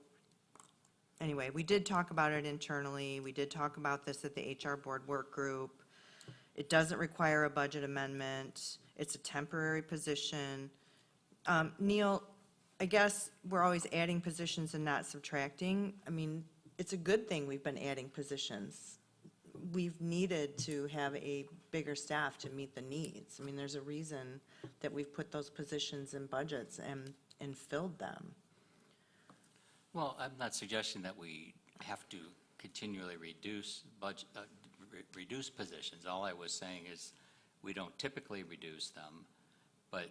anyway, we did talk about it internally. We did talk about this at the HR board work group. It doesn't require a budget amendment. It's a temporary position. Neil, I guess we're always adding positions and not subtracting. I mean, it's a good thing we've been adding positions. We've needed to have a bigger staff to meet the needs. I mean, there's a reason that we've put those positions in budgets and filled them. Well, I'm not suggesting that we have to continually reduce budget, reduce positions. All I was saying is, we don't typically reduce them, but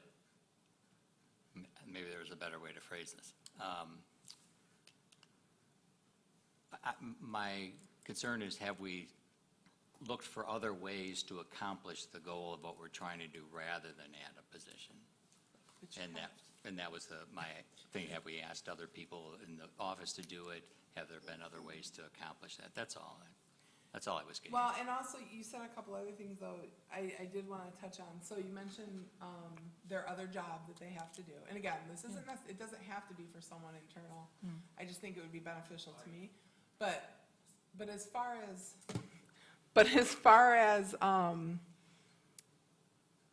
maybe there's a better way to phrase this. My concern is, have we looked for other ways to accomplish the goal of what we're trying to do rather than add a position? And that was my thing. Have we asked other people in the office to do it? Have there been other ways to accomplish that? That's all I was getting. Well, and also you said a couple other things though, I did want to touch on. So you mentioned their other job that they have to do. And again, this isn't, it doesn't have to be for someone internal. I just think it would be beneficial to me. But as far as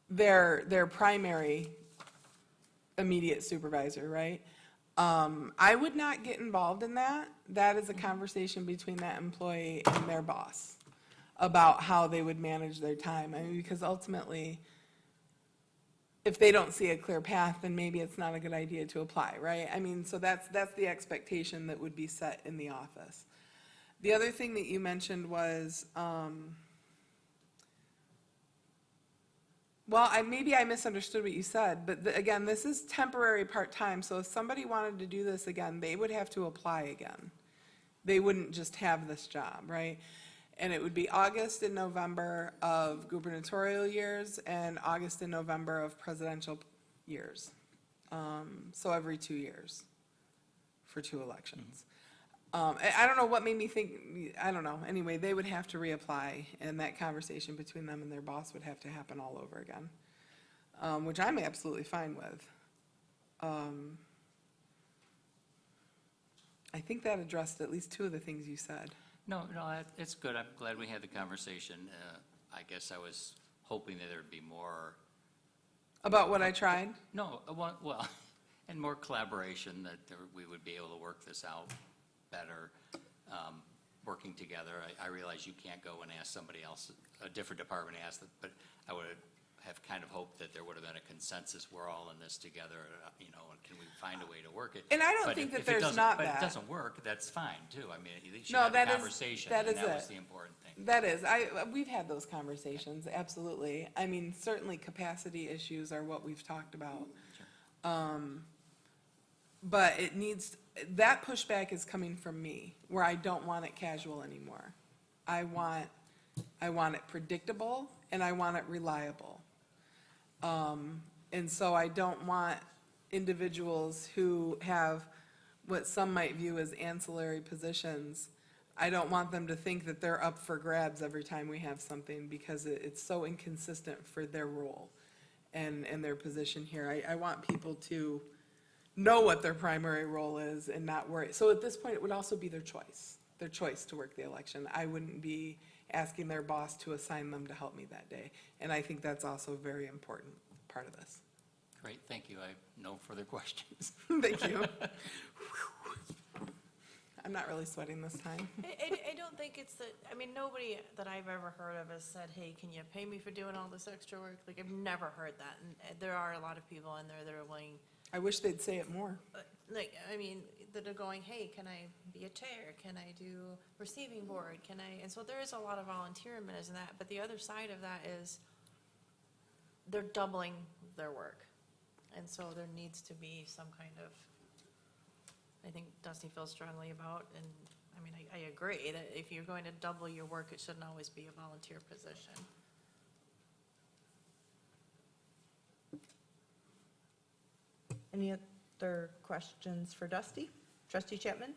their primary immediate supervisor, right? I would not get involved in that. That is a conversation between that employee and their boss about how they would manage their time. I mean, because ultimately, if they don't see a clear path, then maybe it's not a good idea to apply, right? I mean, so that's the expectation that would be set in the office. The other thing that you mentioned was, well, maybe I misunderstood what you said, but again, this is temporary part-time, so if somebody wanted to do this again, they would have to apply again. They wouldn't just have this job, right? And it would be August and November of gubernatorial years and August and November of presidential years. So every 2 years for 2 elections. I don't know what made me think, I don't know. Anyway, they would have to reapply, and that conversation between them and their boss would have to happen all over again, which I'm absolutely fine with. I think that addressed at least 2 of the things you said. No, it's good. I'm glad we had the conversation. I guess I was hoping that there'd be more. About what I tried? No, well, and more collaboration, that we would be able to work this out better, working together. I realize you can't go and ask somebody else, a different department ask them, but I would have kind of hoped that there would have been a consensus. We're all in this together, and can we find a way to work it? And I don't But think that if it there's doesn't- not But that. if it doesn't work, that's fine too. I mean, you should No, have a that is- conversation, that and is that was it. the important thing. That is, we've had those conversations, absolutely. I mean, certainly capacity issues are what we've talked about. But it needs, that pushback is coming from me, where I don't want it casual anymore. I want it predictable, and I want it reliable. And so I don't want individuals who have what some might view as ancillary positions. I don't want them to think that they're up for grabs every time we have something, because it's so inconsistent for their role and their position here. I want people to know what their primary role is and not worry. So at this point, it would also be their choice to work the election. I wouldn't be asking their boss to assign them to help me that day. And I think that's also a very important part of this. Great, thank you. I have no further questions. Thank you. I'm not really sweating this time. I don't think it's that, I mean, nobody that I've ever heard of has said, hey, can you pay me for doing all this extra work? Like, I've never heard that, and there are a lot of people in there that are willing, I wish they'd say it more. like, I mean, that are going, hey, can I be a chair? Can I do receiving board? Can I, and so there is a lot of volunteer minutes in that, but the other side of that is they're doubling their work. And so there needs to be some kind of, I think Dusty feels strongly about, and, I mean, I agree, that if you're going to double your work, it shouldn't always be a volunteer position. Any other questions for Dusty? Trustee Chapman?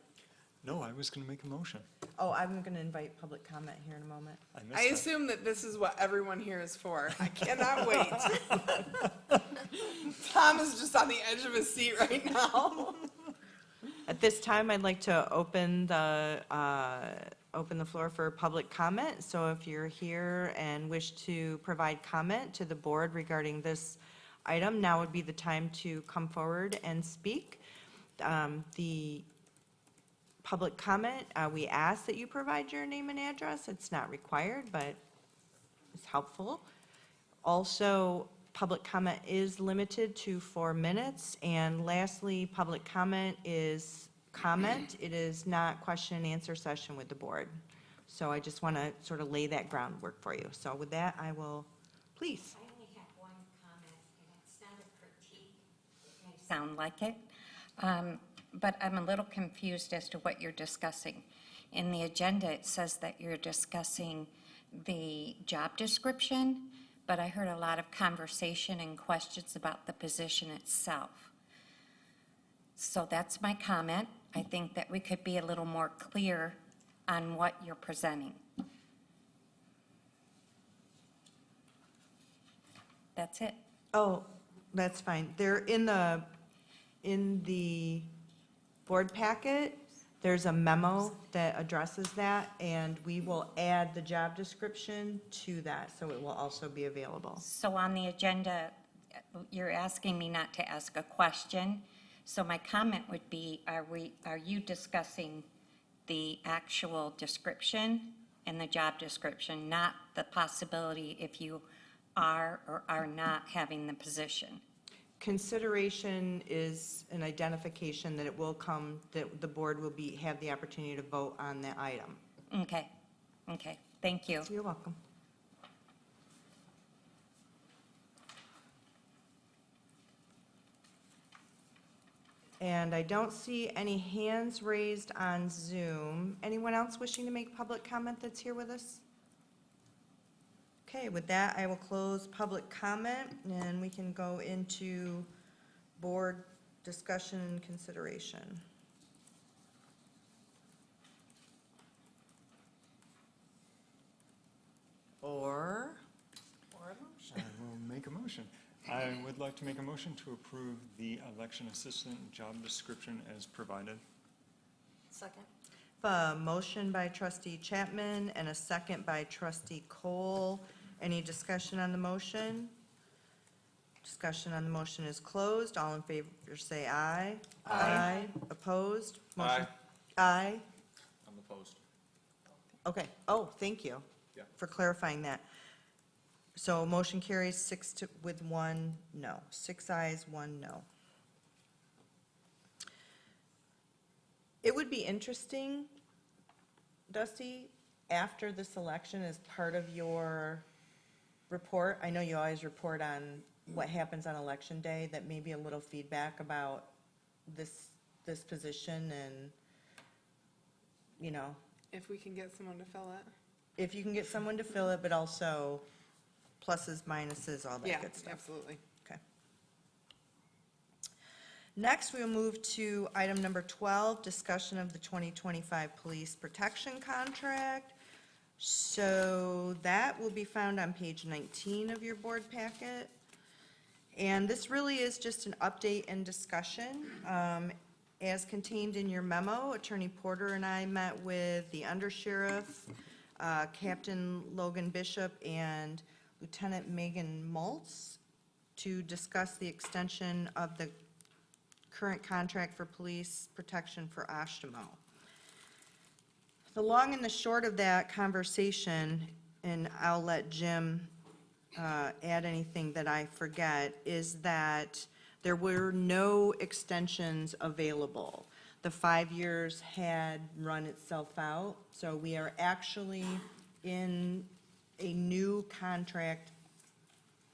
No, I was going to make a motion. Oh, I'm going to invite public comment here in a moment. I I missed that. assume that this is what everyone here is for. I cannot wait. Tom is just on the edge of his seat right now. At this time, I'd like to open the floor for public comment. So if you're here and wish to provide comment to the board regarding this item, now would be the time to come forward and speak. The public comment, we ask that you provide your name and address. It's not required, but it's helpful. Also, public comment is limited to 4 minutes. And lastly, public comment is comment. It is not question and answer session with the board. So I just want to sort of lay that groundwork for you. So with that, I will, please. I only have one comment, and it's not a critique. It may sound like it, but I'm a little confused as to what you're discussing. In the agenda, it says that you're discussing the job description, but I heard a lot of conversation and questions about the position itself. So that's my comment. I think that we could be a little more clear on what you're presenting. That's it. Oh, that's fine. They're in the board packet. There's a memo that addresses that, and we will add the job description to that, so it will also be available. So on the agenda, you're asking me not to ask a question. So my comment would be, are you discussing the actual description and the job description, not the possibility if you are or are not having the position? Consideration is an identification that it will come, that the board will have the opportunity to vote on the item. Okay, thank you. You're welcome. And I don't see any hands raised on Zoom. Anyone else wishing to make public comment that's here with us? Okay, with that, I will close public comment, and we can go into board discussion and consideration. Or a motion. I will make a motion. I would like to make a motion to approve the election assistant job description as provided. Second. A motion by trustee Chapman and a second by trustee Cole. Any discussion on the motion? Discussion on the motion is closed. All in favor say aye. Aye. Opposed? Motion- Aye. I'm opposed. Okay. Oh, thank you Yeah. for clarifying that. So motion carries with 1 no. 6 ayes, 1 no. It would be interesting, Dusty, after this election, as part of your report, I know you always report on what happens on election day, that maybe a little feedback about this position and, you know, If we can get someone to fill it. if you can get someone to fill it, but also pluses, minuses, all that Yeah, good stuff. absolutely. Okay. Next, we'll move to item number 12, discussion of the 2025 police protection contract. So that will be found on page 19 of your board packet. And this really is just an update and discussion. As contained in your memo, Attorney Porter and I met with the undersheriff, Captain Logan Bishop, and Lieutenant Megan Maltz to discuss the extension of the current contract for police protection for Oshtemo. The long and the short of that conversation, and I'll let Jim add anything that I forget, is that there were no extensions available. The 5 years had run itself out, so we are actually in a new contract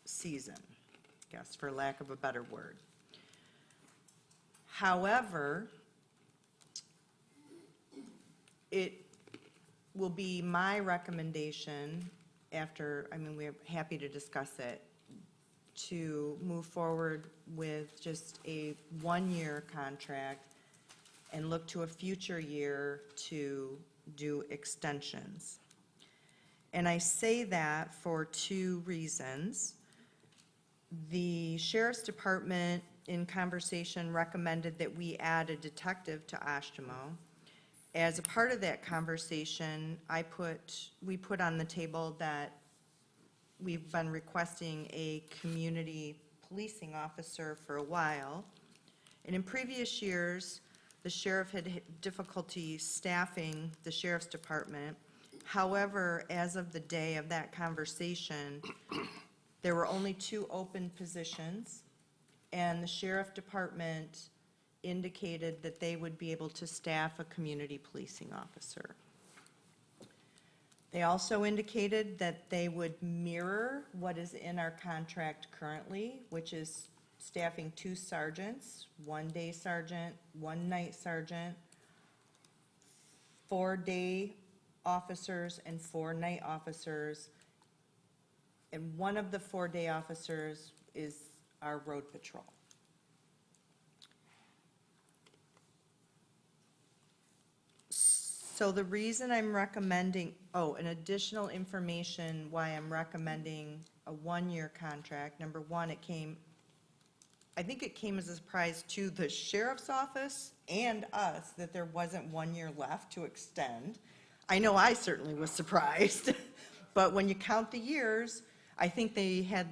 season, I guess, for lack of a better word. However, it will be my recommendation after, I mean, we're happy to discuss it, to move forward with just a one-year contract and look to a future year to do extensions. And I say that for two reasons. The Sheriff's Department, in conversation, recommended that we add a detective to Oshtemo. As a part of that conversation, we put on the table that we've been requesting a community policing officer for a while. And in previous years, the sheriff had difficulty staffing the Sheriff's Department. However, as of the day of that conversation, there were only 2 open positions, and the Sheriff Department indicated that they would be able to staff a community policing officer. They also indicated that they would mirror what is in our contract currently, which is staffing 2 sergeants, 1 day sergeant, 1 night sergeant, 4 day officers and 4 night officers. And one of the 4 day officers is our road patrol. So the reason I'm recommending, an additional information why I'm recommending a 1-year contract, number one, I think it came as a surprise to the sheriff's office and us that there wasn't 1 year left to extend. I know I certainly was surprised, but when you count the years, I think they had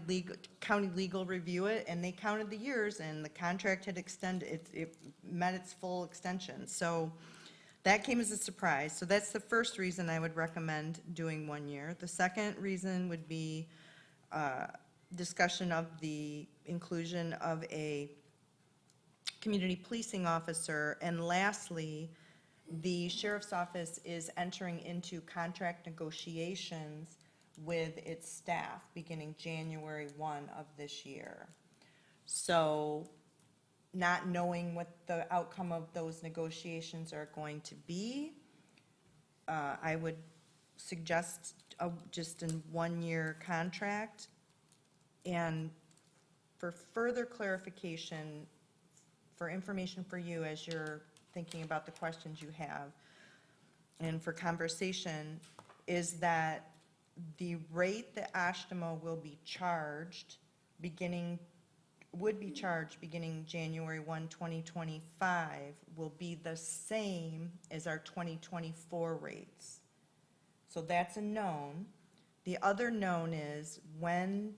county legal review it, and they counted the years, and the contract had extended, it met its full extension. So that came as a surprise. So that's the first reason I would recommend doing 1 year. The second reason would be discussion of the inclusion of a community policing officer. And lastly, the sheriff's office is entering into contract negotiations with its staff beginning January 1 of this year. So not knowing what the outcome of those negotiations are going to be, I would suggest just a 1 year contract. And for further clarification, for information for you as you're thinking about the questions you have, and for conversation, is that the rate that Oshtemo would be charged beginning January 1, 2025, will be the same as our 2024 rates. So that's a known. The other known is when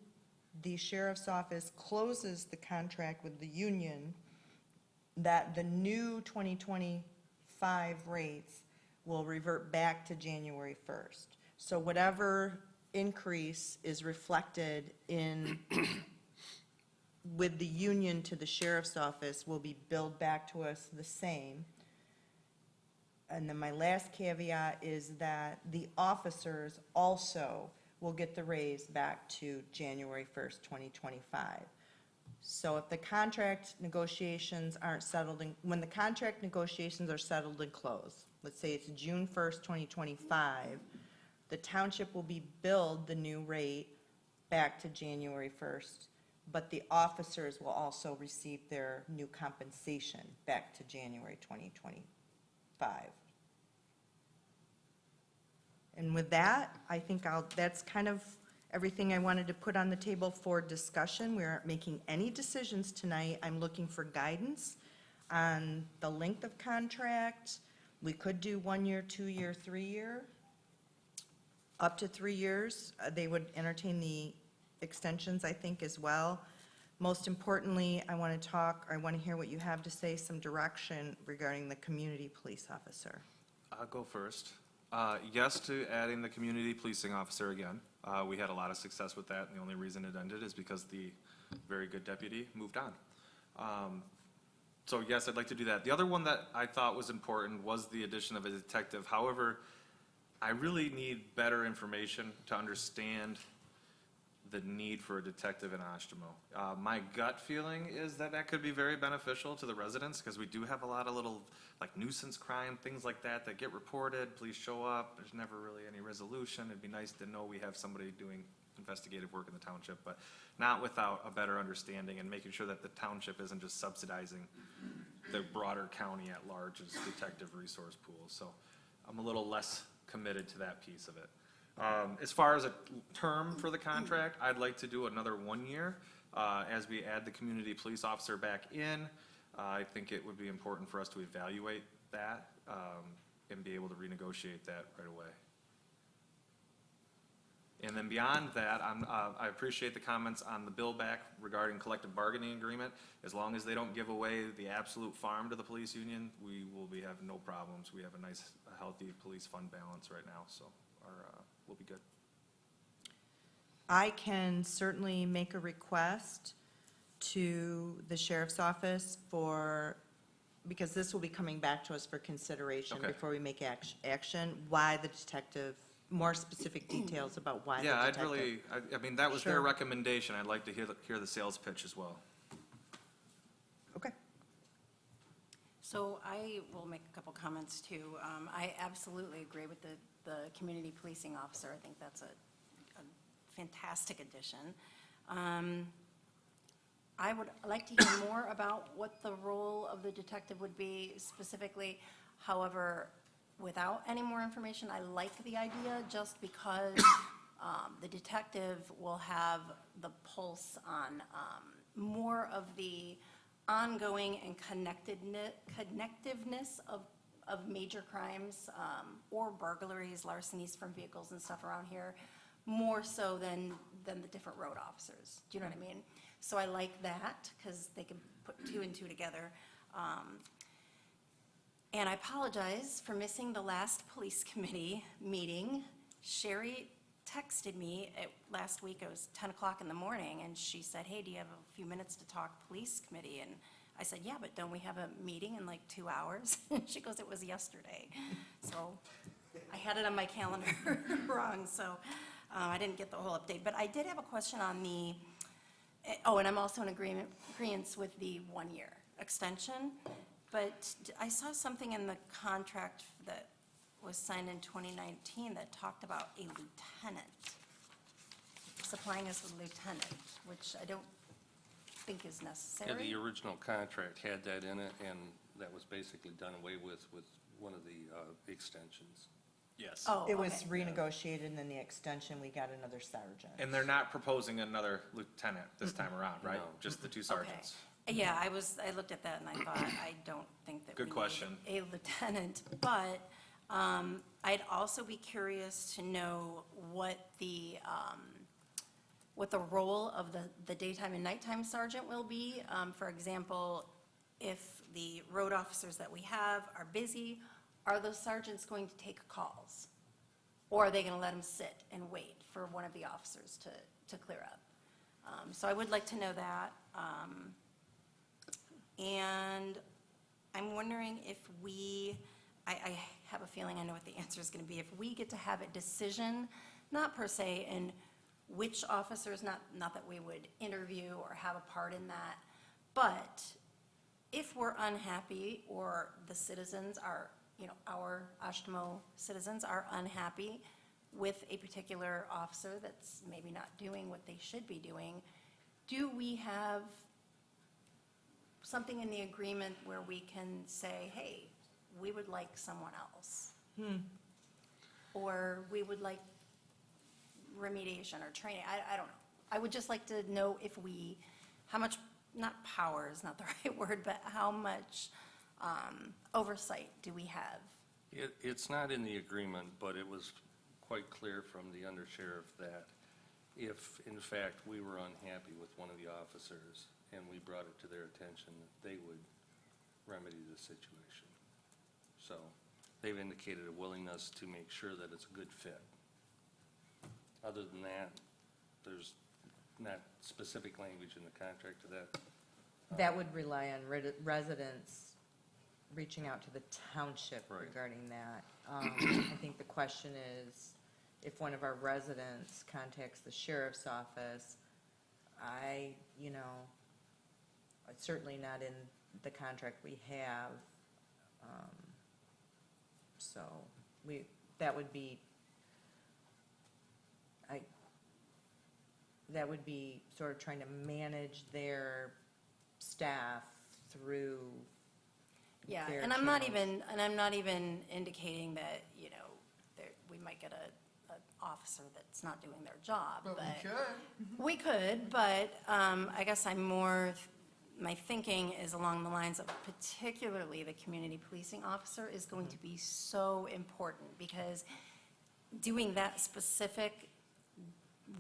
the sheriff's office closes the contract with the union, that the new 2025 rates will revert back to January 1st. So whatever increase is reflected in with the union to the sheriff's office will be billed back to us the same. And then my last caveat is that the officers also will get the raise back to January 1st, 2025. So if the contract negotiations aren't settled, when the contract negotiations are settled and closed, let's say it's June 1st, 2025, the township will be billed the new rate back to January 1st, but the officers will also receive their new compensation back to January 2025. And with that, I think that's kind of everything I wanted to put on the table for discussion. We aren't making any decisions tonight. I'm looking for guidance on the length of contract. We could do 1 year, 2 year, 3 year, up to 3 years. They would entertain the extensions, I think, as well. Most importantly, I want to hear what you have to say, some direction regarding the community police officer. I'll go first. Yes to adding the community policing officer again. We had a lot of success with that, and the only reason it ended is because the very good deputy moved on. So yes, I'd like to do that. The other one that I thought was important was the addition of a detective. However, I really need better information to understand the need for a detective in Oshtemo. My gut feeling is that that could be very beneficial to the residents, because we do have a lot of little, like nuisance crime, things like that that get reported, police show up, there's never really any resolution. It'd be nice to know we have somebody doing investigative work in the township, but not without a better understanding and making sure that the township isn't just subsidizing the broader county at large's detective resource pool. So I'm a little less committed to that piece of it. As far as a term for the contract, I'd like to do another 1 year. As we add the community police officer back in, I think it would be important for us to evaluate that and be able to renegotiate that right away. And then beyond that, I appreciate the comments on the bill back regarding collective bargaining agreement. As long as they don't give away the absolute farm to the police union, we will have no problems. We have a nice, healthy police fund balance right now, so we'll be good. I can certainly make a request to the sheriff's office because this will be coming back to us for consideration Okay. before we make action, why the detective, more specific details about why the Yeah, detective. I mean, that was their Sure. recommendation. I'd like to hear the sales pitch as well. Okay. So I will make a couple comments too. I absolutely agree with the community policing officer. I think that's a fantastic addition. I would like to hear more about what the role of the detective would be specifically. However, without any more information, I like the idea just because the detective will have the pulse on more of the ongoing and connectiveness of major crimes or burglaries, larcenies from vehicles and stuff around here, more so than the different road officers. Do you know what I mean? So I like that because they can put two and two together. And I apologize for missing the last police committee meeting. Sherry texted me last week, it was 10 o'clock in the morning, and she said, hey, do you have a few minutes to talk police committee? And I said, yeah, but don't we have a meeting in like 2 hours? She goes, it was yesterday. So I had it on my calendar wrong, so I didn't get the whole update. But I did have a question on and I'm also in agreement with the 1 year extension. But I saw something in the contract that was signed in 2019 that talked about a lieutenant, supplying us with a lieutenant, which I don't think is Yeah, necessary. the original contract had that in it, and that was basically done away with one of the extensions. Yes. Oh, It was okay. renegotiated, and then the extension, we got another sergeant. And they're not proposing another lieutenant this time around, right? No. Just the two Okay. sergeants. Yeah, I looked at that and I thought, I don't think that we Good need question. a lieutenant, but I'd also be curious to know what the role of the daytime and nighttime sergeant will be. For example, if the road officers that we have are busy, are those sergeants going to take calls? Or are they going to let them sit and wait for one of the officers to clear up? So I would like to know that. And I'm wondering if I have a feeling I know what the answer is going to be. If we get to have a decision, not per se in which officers, not that we would interview or have a part in that, but if we're unhappy or the citizens are, our Oshtemo citizens are unhappy with a particular officer that's maybe not doing what they should be doing, do we have something in the agreement where we can say, hey, we would like someone else? Or we would like remediation or training, I don't know. I would just like to know how much, not power is not the right word, but how much oversight do we have? It's not in the agreement, but it was quite clear from the undersheriff that if, in fact, we were unhappy with one of the officers and we brought it to their attention, that they would remedy the situation. So they've indicated a willingness to make sure that it's a good fit. Other than that, there's not specific language in the contract to that. That would rely on residents reaching out to the township Right. regarding that. I think the question is, if one of our residents contacts the sheriff's office, it's certainly not in the contract we have. So that would be sort of trying to manage their staff through Yeah, their and I'm not channels. even indicating that, we might get an officer that's not doing their job, but. We could, but I guess my thinking is along the lines of particularly the community policing officer is going to be so important, because doing that specific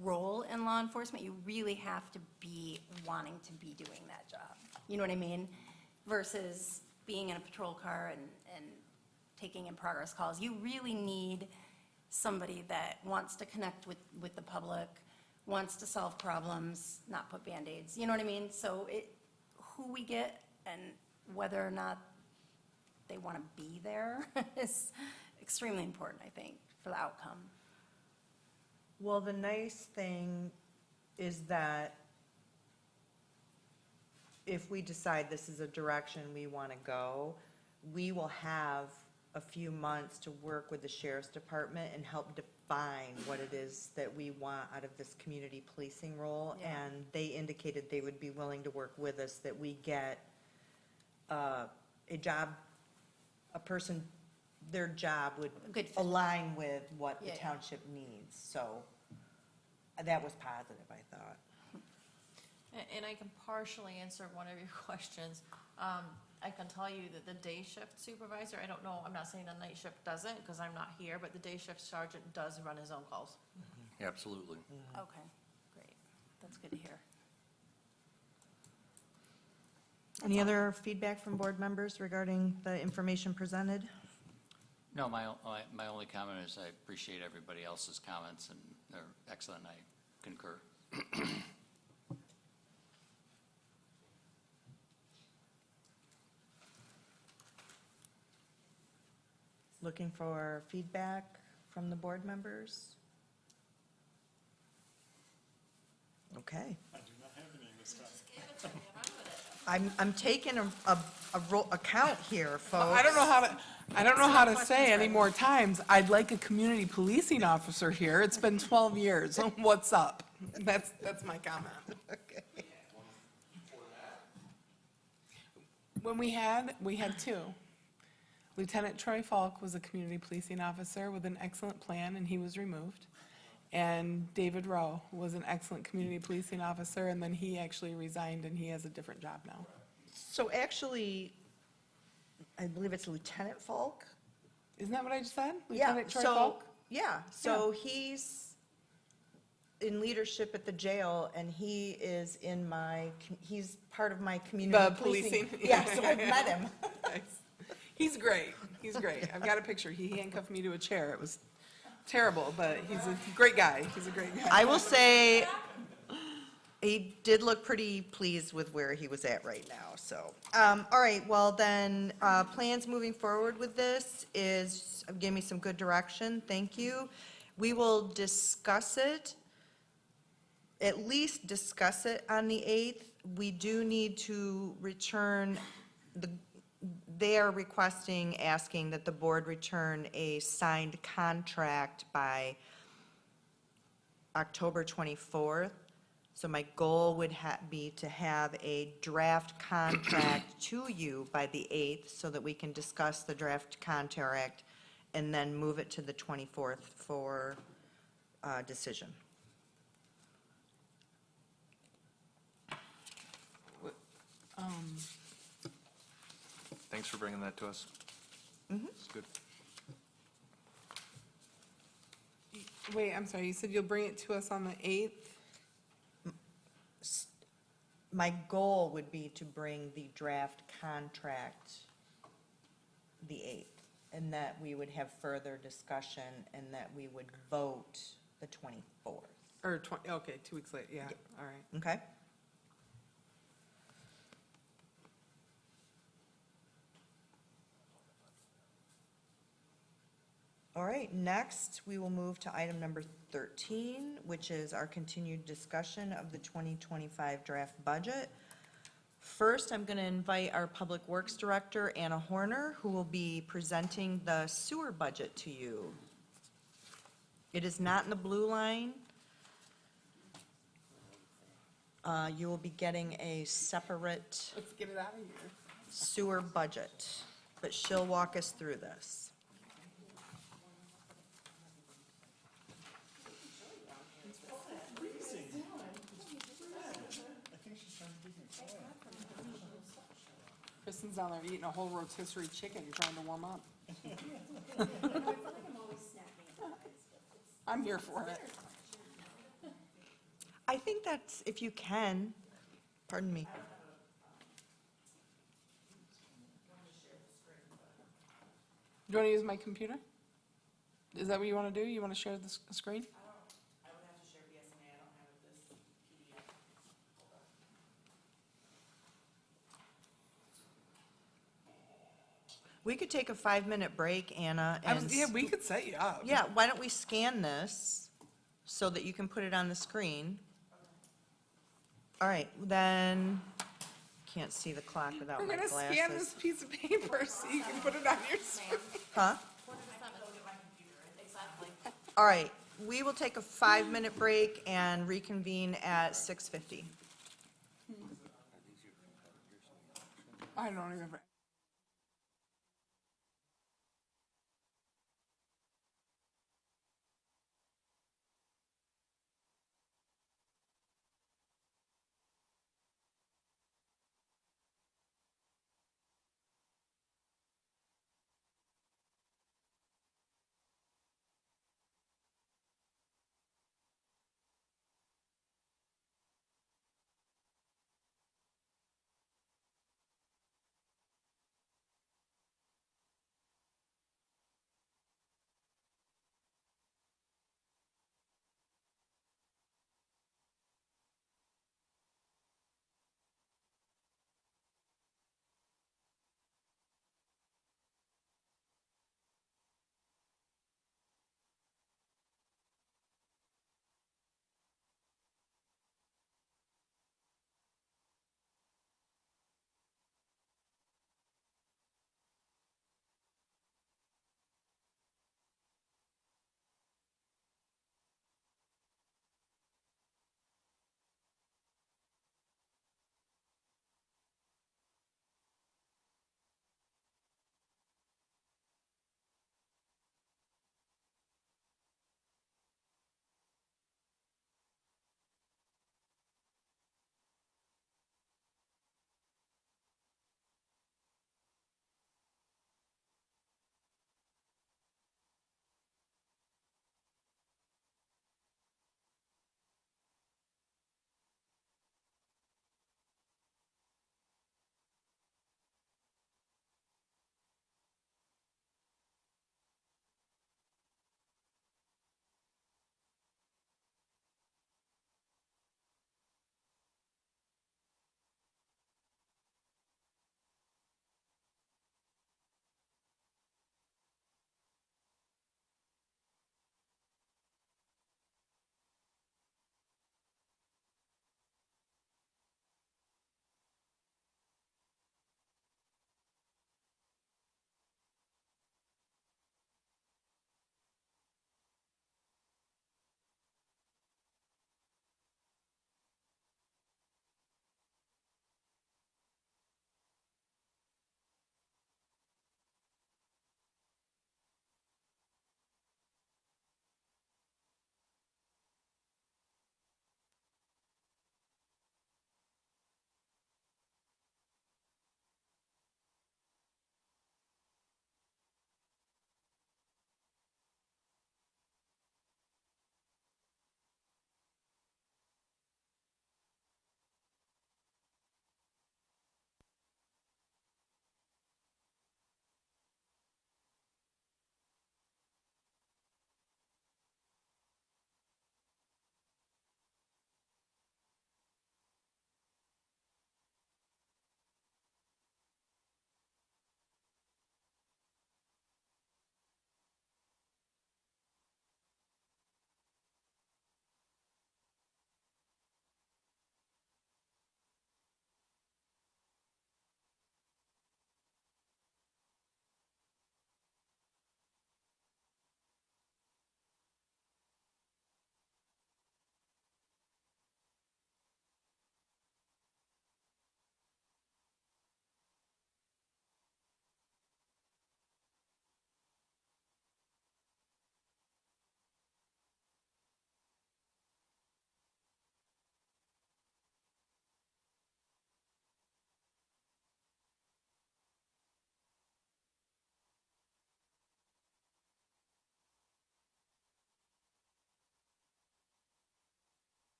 role in law enforcement, you really have to be wanting to be doing that job. You know what I mean? Versus being in a patrol car and taking in progress calls. You really need somebody that wants to connect with the public, wants to solve problems, not put Band-Aids. You know what I mean? So who we get and whether or not they want to be there is extremely important, I think, for the outcome. Well, the nice thing is that if we decide this is a direction we want to go, we will have a few months to work with the sheriff's department and help define what it is that we want out of this community policing role. Yeah. And they indicated they would be willing to work with us, that we get a person, their job would Good fit. align with what the Yeah. township needs. So that was positive, I thought. And I can partially answer one of your questions. I can tell you that the day shift supervisor, I don't know, I'm not saying the night shift doesn't, because I'm not here, but the day shift sergeant does run his own calls. Absolutely. Okay, great. That's good to hear. Any other feedback from board members regarding the information presented? No, my only comment is I appreciate everybody else's comments, and they're excellent. I concur. Looking for feedback from the board members? Okay. I do not have any this time. I'm taking a count here, folks. I don't know how to say any more times, I'd like a community policing officer here. It's been 12 years. What's up? That's my comment. Okay. When we had two. Lieutenant Troy Falk was a community policing officer with an excellent plan, and he was removed. And David Rowe was an excellent community policing officer, and then he actually resigned, and he has a different job now. So actually, I believe it's Lieutenant Falk? Isn't that what I just said? Yeah, Lieutenant Troy so, Falk? so he's in leadership at the jail, and he is he's part of my community The policing. policing? Yeah, so I've met him. Nice. He's great. He's great. I've got a picture. He handcuffed me to a chair. It was terrible, but he's a great guy. He's a great guy. I will say, he did look pretty pleased with where he was at right now, so. All right, well then, plans moving forward with this is, give me some good direction, thank you. We will discuss it, at least discuss it on the 8th. We do need to return, they are asking that the board return a signed contract by October 24th. So my goal would be to have a draft contract to you by the 8th so that we can discuss the draft contract and then move it to the 24th for decision. Thanks for bringing that to us. It's good. Wait, I'm sorry. You said you'll bring it to us on the 8th? My goal would be to bring the draft contract the 8th. and that we would have further discussion, and that we would vote the 24th. Or okay, 2 weeks later, yeah, all right. Okay? All right, next, we will move to item number 13, which is our continued discussion of the 2025 draft budget. First, I'm going to invite our Public Works Director, Anna Horner, who will be presenting the sewer budget to you. It is not in the blue line. You will be getting a separate Let's get it out of here. sewer budget, but she'll walk us through this. Kristen's down there eating a whole rotisserie chicken, trying to warm up. I'm here for it. I think that's, if you can, pardon me. Do you want to use my computer? Is that what you want to do? You want to share the screen? We could take a 5-minute break, Anna, and. Yeah, we could set you up. Yeah, why don't we scan this so that you can put it on the screen? All right, then, can't see the clock without We're my gonna scan this glasses. piece of paper so you can put it on your screen. Huh? All right, we will take a 5-minute break and reconvene at 6:50. I don't remember.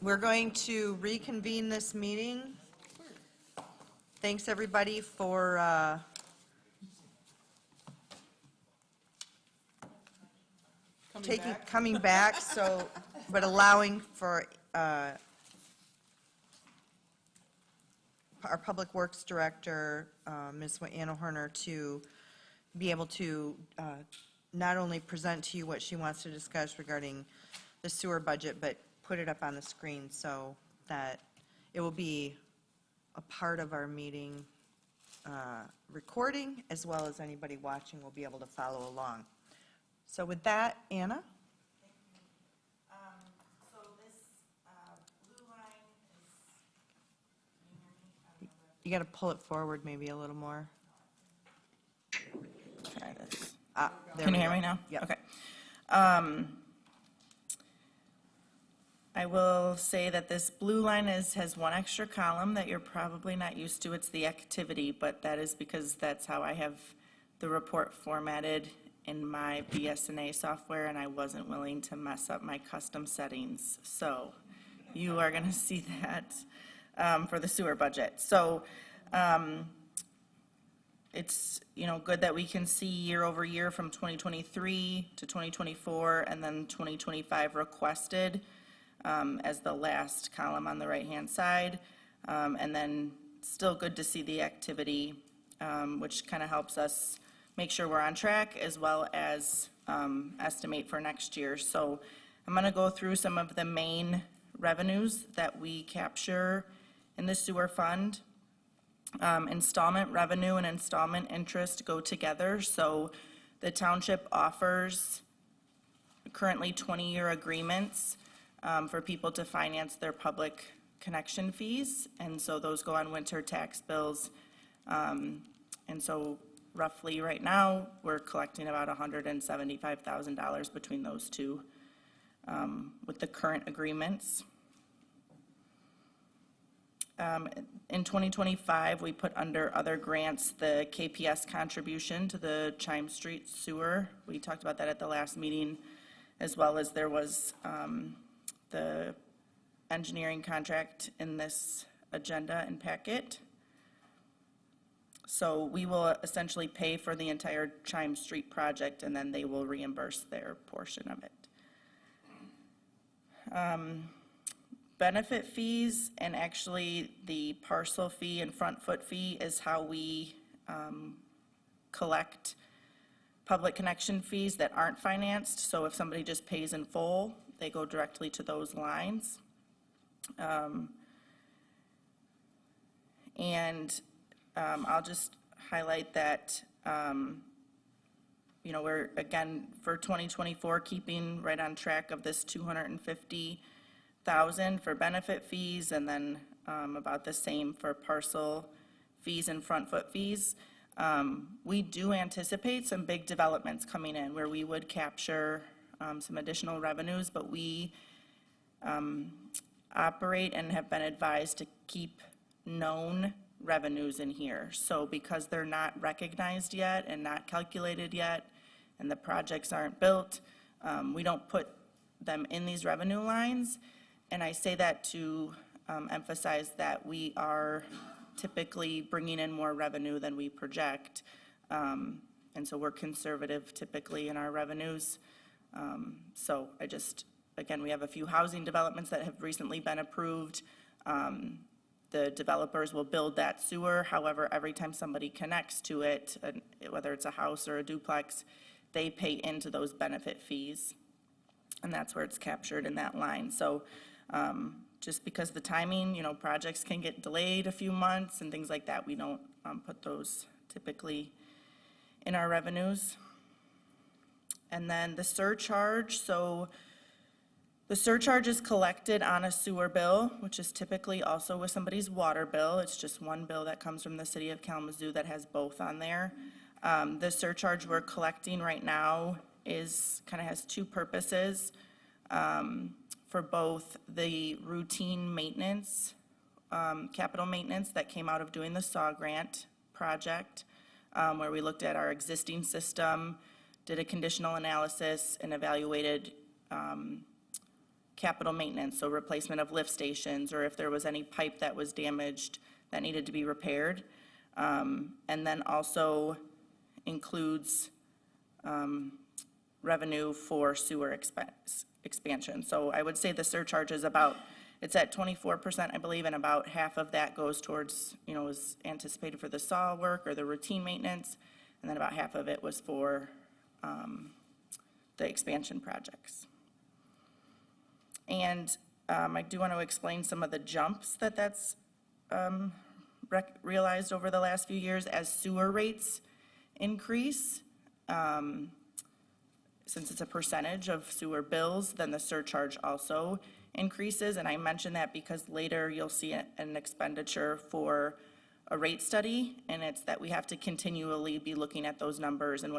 we're going to reconvene this meeting. Thanks, everybody, for coming back, so, but allowing for our Public Works Director, Ms. Anna Horner, to be able to not only present to you what she wants to discuss regarding the sewer budget, but put it up on the screen so that it will be a part of our meeting recording, as well as anybody watching will be able to follow along. So with that, Anna? So this blue line is. You got to pull it forward maybe a little more. Try this. There Can we you hear go. me now? Yep. Okay. I will say that this blue line has one extra column that you're probably not used to. It's the activity, but that is because that's how I have the report formatted in my BSNA software, and I wasn't willing to mess up my custom settings. So you are going to see that for the sewer budget. So it's, good that we can see year over year from 2023 to 2024, and then 2025 requested as the last column on the right-hand side. And then still good to see the activity, which kind of helps us make sure we're on track, as well as estimate for next year. So I'm going to go through some of the main revenues that we capture in the sewer fund. Installment revenue and installment interest go together. So the township offers currently 20-year agreements for people to finance their public connection fees. And so those go on winter tax bills. And so roughly right now, we're collecting about $175,000 between those two with the current agreements. In 2025, we put under other grants the KPS contribution to the Chime Street sewer. We talked about that at the last meeting, as well as there was the engineering contract in this agenda and packet. So we will essentially pay for the entire Chime Street project, and then they will reimburse their portion of it. Benefit fees, and actually the parcel fee and front foot fee is how we collect public connection fees that aren't financed. So if somebody just pays in full, they go directly to those lines. I'll just highlight that, we're, again, for 2024, keeping right on track of this $250,000 for benefit fees, and then about the same for parcel fees and front foot fees. We do anticipate some big developments coming in where we would capture some additional revenues, but we operate and have been advised to keep known revenues in here. So because they're not recognized yet and not calculated yet, and the projects aren't built, we don't put them in these revenue lines. And I say that to emphasize that we are typically bringing in more revenue than we project. And so we're conservative typically in our revenues. So again, we have a few housing developments that have recently been approved. The developers will build that sewer. However, every time somebody connects to it, whether it's a house or a duplex, they pay into those benefit fees. And that's where it's captured in that line. So just because the timing, projects can get delayed a few months and things like that, we don't put those typically in our revenues. And then the surcharge, so the surcharge is collected on a sewer bill, which is typically also with somebody's water bill. It's just one bill that comes from the city of Kalamazoo that has both on there. The surcharge we're collecting right now has two purposes. For both the routine maintenance, capital maintenance that came out of doing the SAW grant project, where we looked at our existing system, did a conditional analysis, and evaluated capital maintenance, so replacement of lift stations, or if there was any pipe that was damaged that needed to be repaired. And then also includes revenue for sewer expansion. So I would say the surcharge is it's at 24%, I believe, and about half of that goes towards, was anticipated for the saw work or the routine maintenance, and then about half of it was for the expansion projects. And I do want to explain some of the jumps that's realized over the last few years as sewer rates increase. Since it's a percentage of sewer bills, then the surcharge also increases. And I mention that because later you'll see an expenditure for a rate study, and it's that we have to continually be looking at those numbers and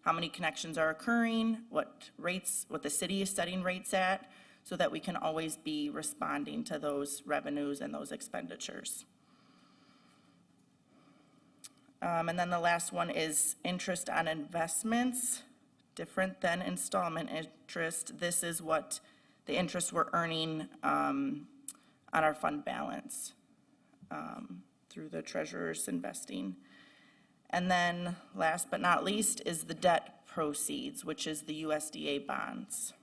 how many connections are occurring, what the city is setting rates at, so that we can always be responding to those revenues and those expenditures. And then the last one is interest on investments, different than installment interest. This is what the interest we're earning on our fund balance through the treasurer's investing. And then last but not least is the debt proceeds, which is the USDA bonds.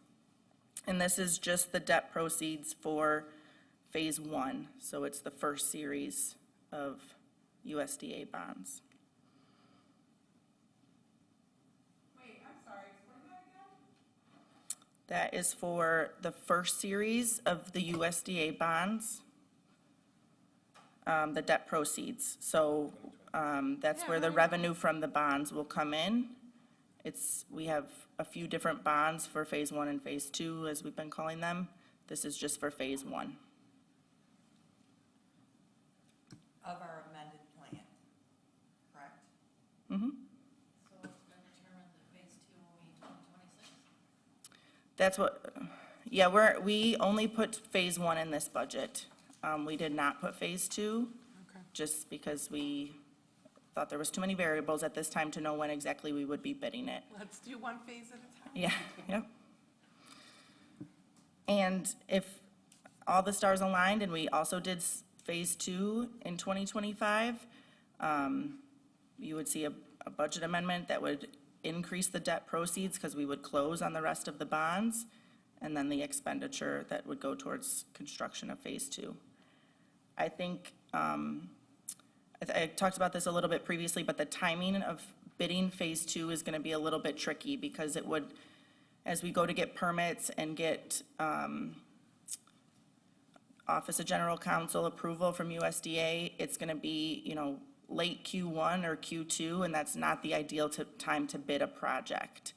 And this is just the debt proceeds for phase 1. So it's the first series of USDA bonds. Wait, I'm sorry, explain that again? That is for the first series of the USDA bonds, the debt proceeds. So that's where the revenue from the bonds will come in. We have a few different bonds for phase 1 and phase 2, as we've been calling them. This is just for phase 1. Of our amended plan, correct? Mm-hmm. So it's been determined that phase 2 will be 2026? That's we only put phase 1 in this budget. We did not put phase 2, Okay. just because we thought there was too many variables at this time to know when exactly we would be bidding it. Let's do one phase at a time. Yeah, yep. And if all the stars aligned and we also did phase 2 in 2025, you would see a budget amendment that would increase the debt proceeds because we would close on the rest of the bonds, and then the expenditure that would go towards construction of phase 2. I think, I talked about this a little bit previously, but the timing of bidding phase 2 is going to be a little bit tricky because it would, as we go to get permits and get Office of General Counsel approval from USDA, it's going to be, late Q1 or Q2, and that's not the ideal time to bid a project.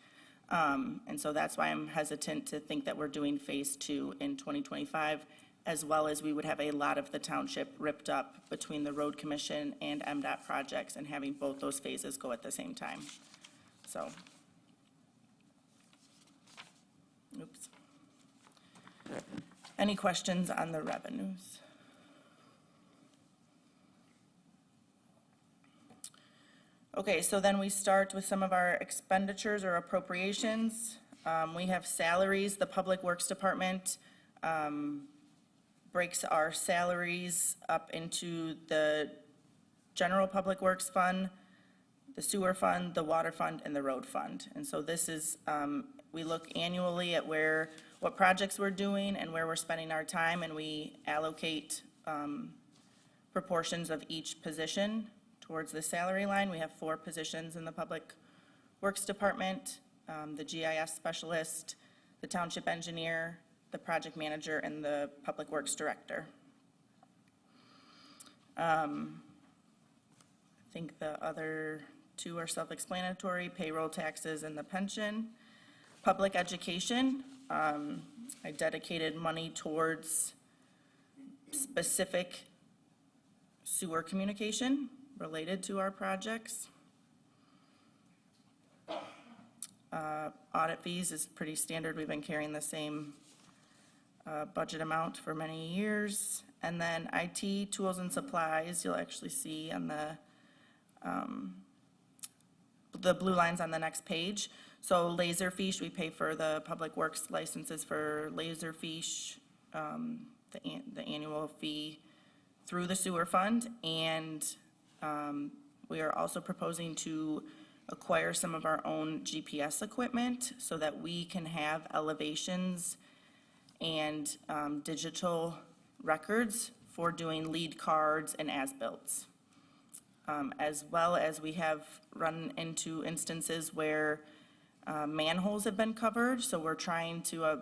And so that's why I'm hesitant to think that we're doing phase 2 in 2025, as well as we would have a lot of the township ripped up between the road commission and MDOT projects and having both those phases go at the same time. So, oops. Any questions on the revenues? Okay, so then we start with some of our expenditures or appropriations. We have salaries. The Public Works Department breaks our salaries up into the General Public Works Fund, the Sewer Fund, the Water Fund, and the Road Fund. And so this is, we look annually at what projects we're doing and where we're spending our time, and we allocate proportions of each position towards the salary line. We have 4 positions in the Public Works Department, the GIS specialist, the township engineer, the project manager, and the Public Works Director. I think the other 2 are self-explanatory, payroll, taxes, and the pension. Public education, I dedicated money towards specific sewer communication related to our projects. Audit fees is pretty standard. We've been carrying the same budget amount for many years. And then IT, tools and supplies, you'll actually see on the the blue lines on the next page. So Laserfish, we pay for the public works licenses for Laserfish, the annual fee through the sewer fund. And we are also proposing to acquire some of our own GPS equipment so that we can have elevations and digital records for doing lead cards and as-bills. As well as we have run into instances where manholes have been covered, so we're trying to,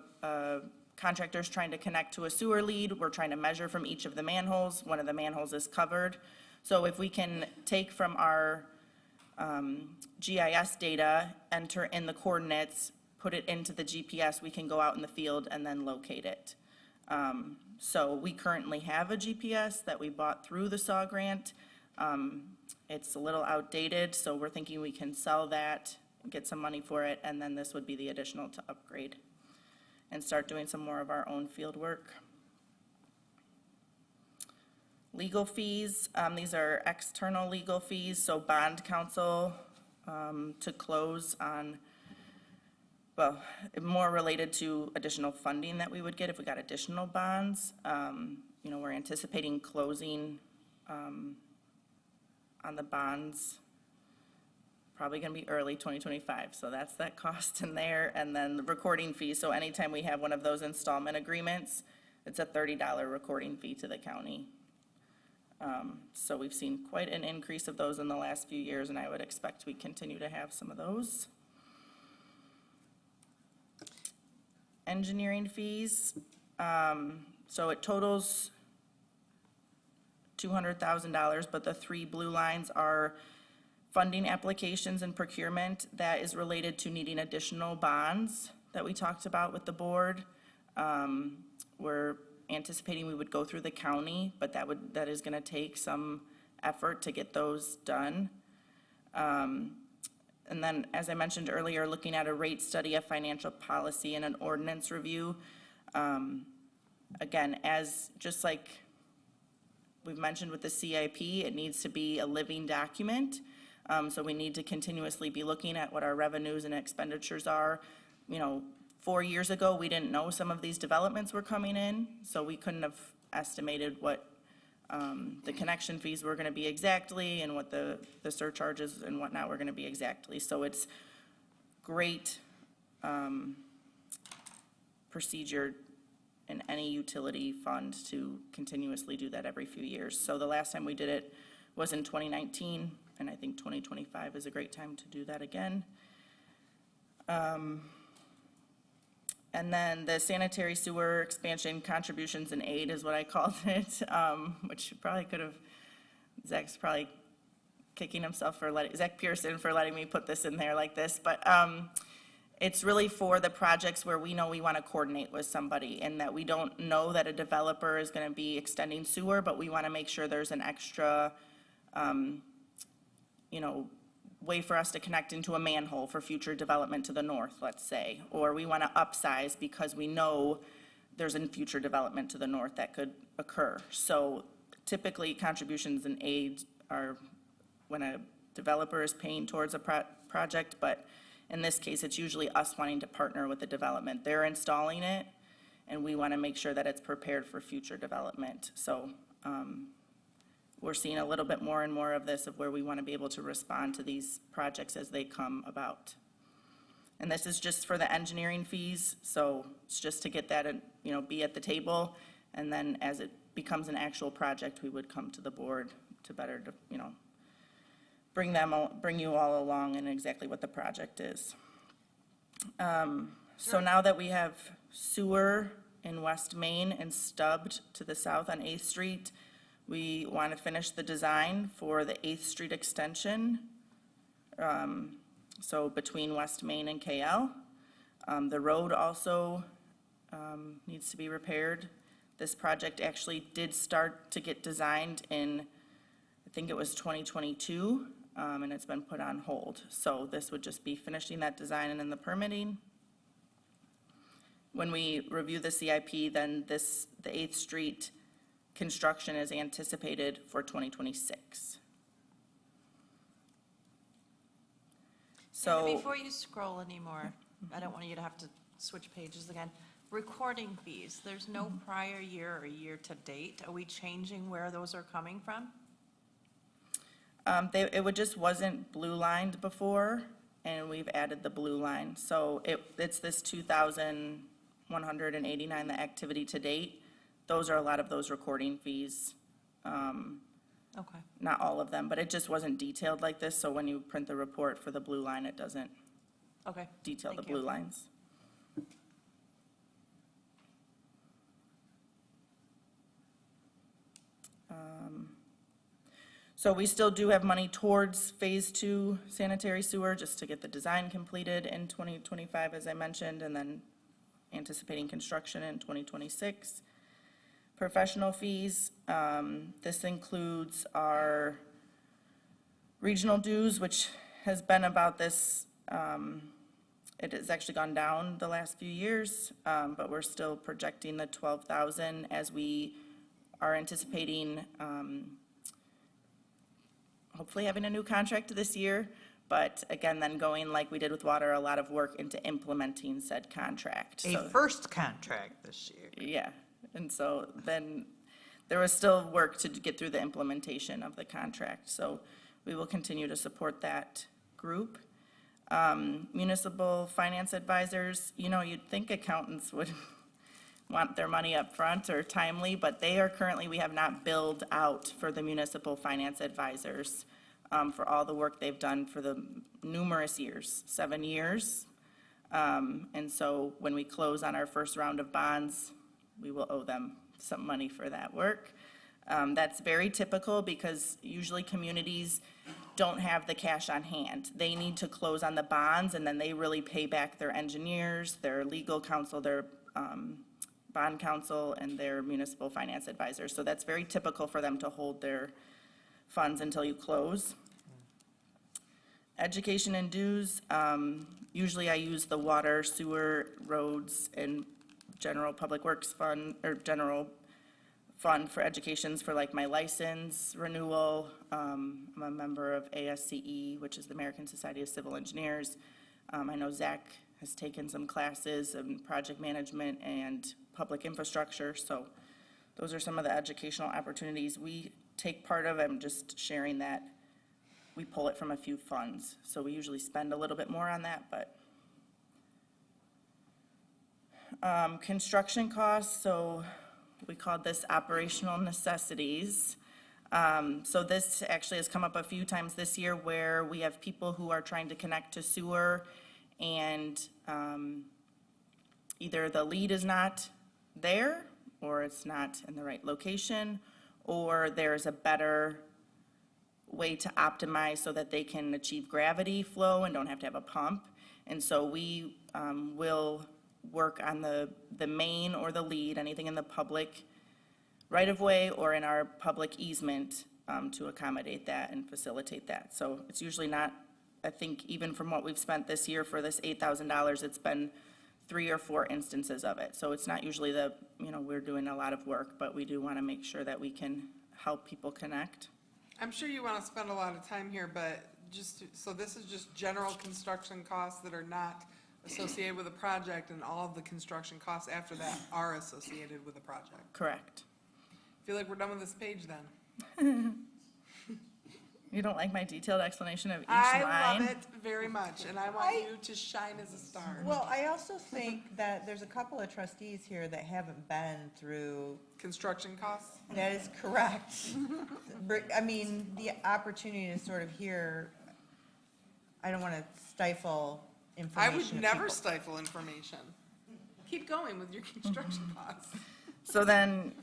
contractors trying to connect to a sewer lead, we're trying to measure from each of the manholes, one of the manholes is covered. So if we can take from our GIS data, enter in the coordinates, put it into the GPS, we can go out in the field and then locate it. So we currently have a GPS that we bought through the SAW grant. It's a little outdated, so we're thinking we can sell that, get some money for it, and then this would be the additional to upgrade and start doing some more of our own field work. Legal fees, these are external legal fees, so bond counsel to close on, well, more related to additional funding that we would get if we got additional bonds. You know, we're anticipating closing on the bonds, probably gonna be early 2025, so that's that cost in there. And then the recording fee, so anytime we have one of those installment agreements, it's a $30 recording fee to the county. So we've seen quite an increase of those in the last few years, and I would expect we continue to have some of those. Engineering fees, so it totals $200,000, but the three blue lines are funding applications and procurement. That is related to needing additional bonds that we talked about with the board. We're anticipating we would go through the county, but that is gonna take some effort to get those done. And then, as I mentioned earlier, looking at a rate study, a financial policy, and an ordinance review. Again, just like we've mentioned with the CIP, it needs to be a living document. So we need to continuously be looking at what our revenues and expenditures are. You know, 4 years ago, we didn't know some of these developments were coming in, so we couldn't have estimated what the connection fees were gonna be exactly and what the surcharges and whatnot were gonna be exactly. So it's great procedure in any utility fund to continuously do that every few years. So the last time we did it was in 2019, and I think 2025 is a great time to do that again. And then the sanitary sewer expansion contributions and aid is what I called it, which probably could have, Zach's probably kicking himself for Zach Pearson for letting me put this in there like this, but it's really for the projects where we know we want to coordinate with somebody and that we don't know that a developer is going to be extending sewer, but we want to make sure there's an extra, you know, way for us to connect into a manhole for future development to the north, let's say. Or we want to upsize because we know there's a future development to the north that could occur. So typically contributions and aid are when a developer is paying towards a project, but in this case, it's usually us wanting to partner with the development. They're installing it, and we want to make sure that it's prepared for future development. So we're seeing a little bit more and more of this, of where we want to be able to respond to these projects as they come about. And this is just for the engineering fees, so it's just to get that, you know, be at the table, and then as it becomes an actual project, we would come to the board to better, you know, bring you all along in exactly what the project is. So now that we have sewer in West Main and stubbed to the south on 8th Street, we want to finish the design for the 8th Street extension, so between West Main and KL. The road also needs to be repaired. This project actually did start to get designed in, I think it was 2022, and it's been put on hold. So this would just be finishing that design and then the permitting. When we review the CIP, then the 8th Street construction is anticipated for 2026. So. Before you scroll anymore, I don't want you to have to switch pages again. Recording fees, there's no prior year or year to date. Are we changing where those are coming from? It just wasn't blue lined before, and we've added the blue line. So it's this 2,189, the activity to date. Those are a lot of those recording fees. Okay. Not all of them, but it just wasn't detailed like this, so when you print the report for the blue line, it doesn't Okay. detail the Thank you. blue lines. So we still do have money towards Phase 2 sanitary sewer, just to get the design completed in 2025, as I mentioned, and then anticipating construction in 2026. Professional fees, this includes our regional dues, which has been about this, it has actually gone down the last few years, but we're still projecting the 12,000 as we are anticipating, hopefully having a new contract this year, but again, then going like we did with water, a lot of work into implementing said contract. A So- first contract this year. Yeah, and so then there was still work to get through the implementation of the contract, so we will continue to support that group. Municipal finance advisors, you'd think accountants would want their money up front or timely, but they are currently, we have not billed out for the municipal finance advisors for all the work they've done for the numerous years, 7 years. And so when we close on our first round of bonds, we will owe them some money for that work. That's very typical because usually communities don't have the cash on hand. They need to close on the bonds and then they really pay back their engineers, their legal counsel, their bond counsel, and their municipal finance advisors. So that's very typical for them to hold their funds until you close. Education and dues, usually I use the water, sewer, roads, and general public works fund, or general fund for educations for like my license renewal. I'm a member of ASCE, which is the American Society of Civil Engineers. I know Zach has taken some classes in project management and public infrastructure, so those are some of the educational opportunities we take part of. I'm just sharing that we pull it from a few funds, so we usually spend a little bit more on that, but. Construction costs, so we called this operational necessities. So this actually has come up a few times this year where we have people who are trying to connect to sewer and either the lead is not there or it's not in the right location, or there's a better way to optimize so that they can achieve gravity flow and don't have to have a pump. And so we will work on the main or the lead, anything in the public right-of-way or in our public easement to accommodate that and facilitate that. So it's usually not, I think even from what we've spent this year for this $8,000, it's been 3 or 4 instances of it. So it's not usually we're doing a lot of work, but we do want to make sure that we can help people connect. I'm sure you want to spend a lot of time here, but so this is just general construction costs that are not associated with a project, and all of the construction costs after that are associated with a project. Correct. Feel like we're done with this page then. You don't like my detailed explanation of each I line? love it very much, and I want you to shine as a star. Well, I also think that there's a couple of trustees here that haven't been through. Construction costs? That is correct. I mean, the opportunity to sort of hear, I don't want to stifle I information. would of never people. stifle information. Keep going with your construction costs. So then,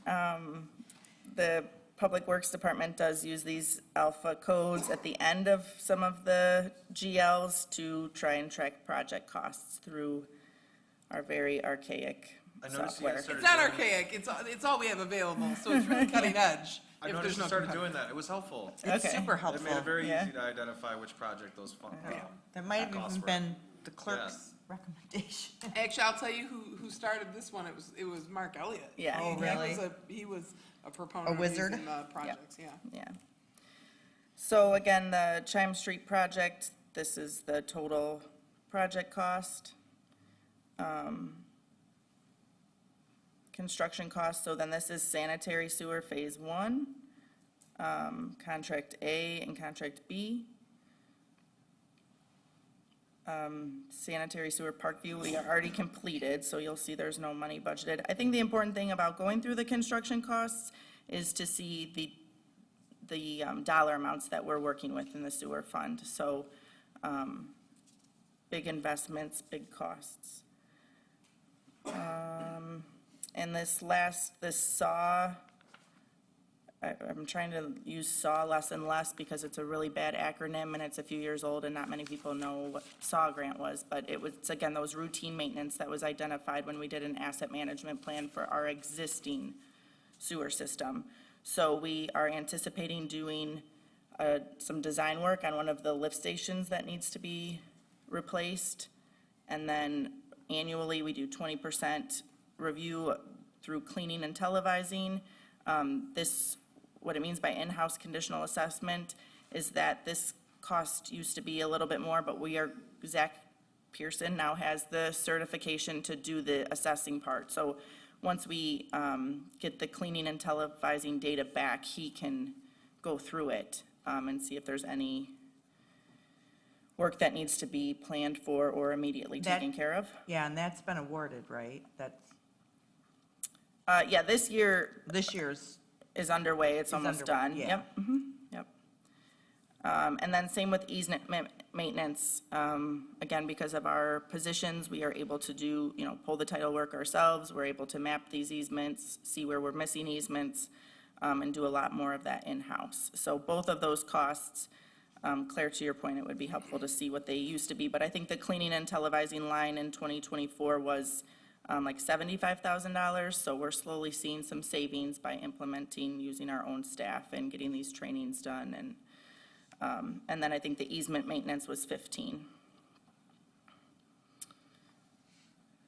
the Public Works Department does use these alpha codes at the end of some of the GLs to try and track project costs through our very archaic I noticed you software. guys started It's not doing- archaic, it's all we have available, so it's really cutting edge. I if noticed there's you no started competitor. doing that. It was helpful. It's Okay. super It helpful. made it very Yeah. easy to identify which project those funds. That might have Costs even were. been the clerk's recommendation. Actually, I'll tell you who started this one, it was Mark Elliott. Yeah. Oh, really? He was a proponent A of wizard? using the projects, yeah. Yeah. So again, the Chime Street project, This is the total project cost. Construction cost, so then this is sanitary sewer phase 1, contract A and contract B. Sanitary sewer Parkview, we are already completed, so you'll see there's no money budgeted. I think the important thing about going through the construction costs is to see the dollar amounts that we're working with in the sewer fund. So, big investments, big costs. And this SAW, I'm trying to use SAW less and less because it's a really bad acronym and it's a few years old and not many people know what SAW grant was. But it was, again, those routine maintenance that was identified when we did an asset management plan for our existing sewer system. So we are anticipating doing some design work on one of the lift stations that needs to be replaced. And then annually, we do 20% review through cleaning and televising. What it means by in-house conditional assessment is that this cost used to be a little bit more, but Zach Pearson now has the certification to do the assessing part. So once we get the cleaning and televising data back, he can go through it and see if there's any work that needs to be planned for or immediately taken care of. Yeah, and that's been awarded, right? That's, Yeah, this year's, is underway, it's almost underway, done. yeah. Yep, yep. And then same with easement maintenance. Again, because of our positions, we are able to do, pull the title work ourselves. We're able to map these easements, see where we're missing easements, and do a lot more of that in-house. So both of those costs, Claire, to your point, it would be helpful to see what they used to be. But I think the cleaning and televising line in 2024 was like $75,000. So we're slowly seeing some savings by implementing, using our own staff and getting these trainings done. And then I think the easement maintenance was 15.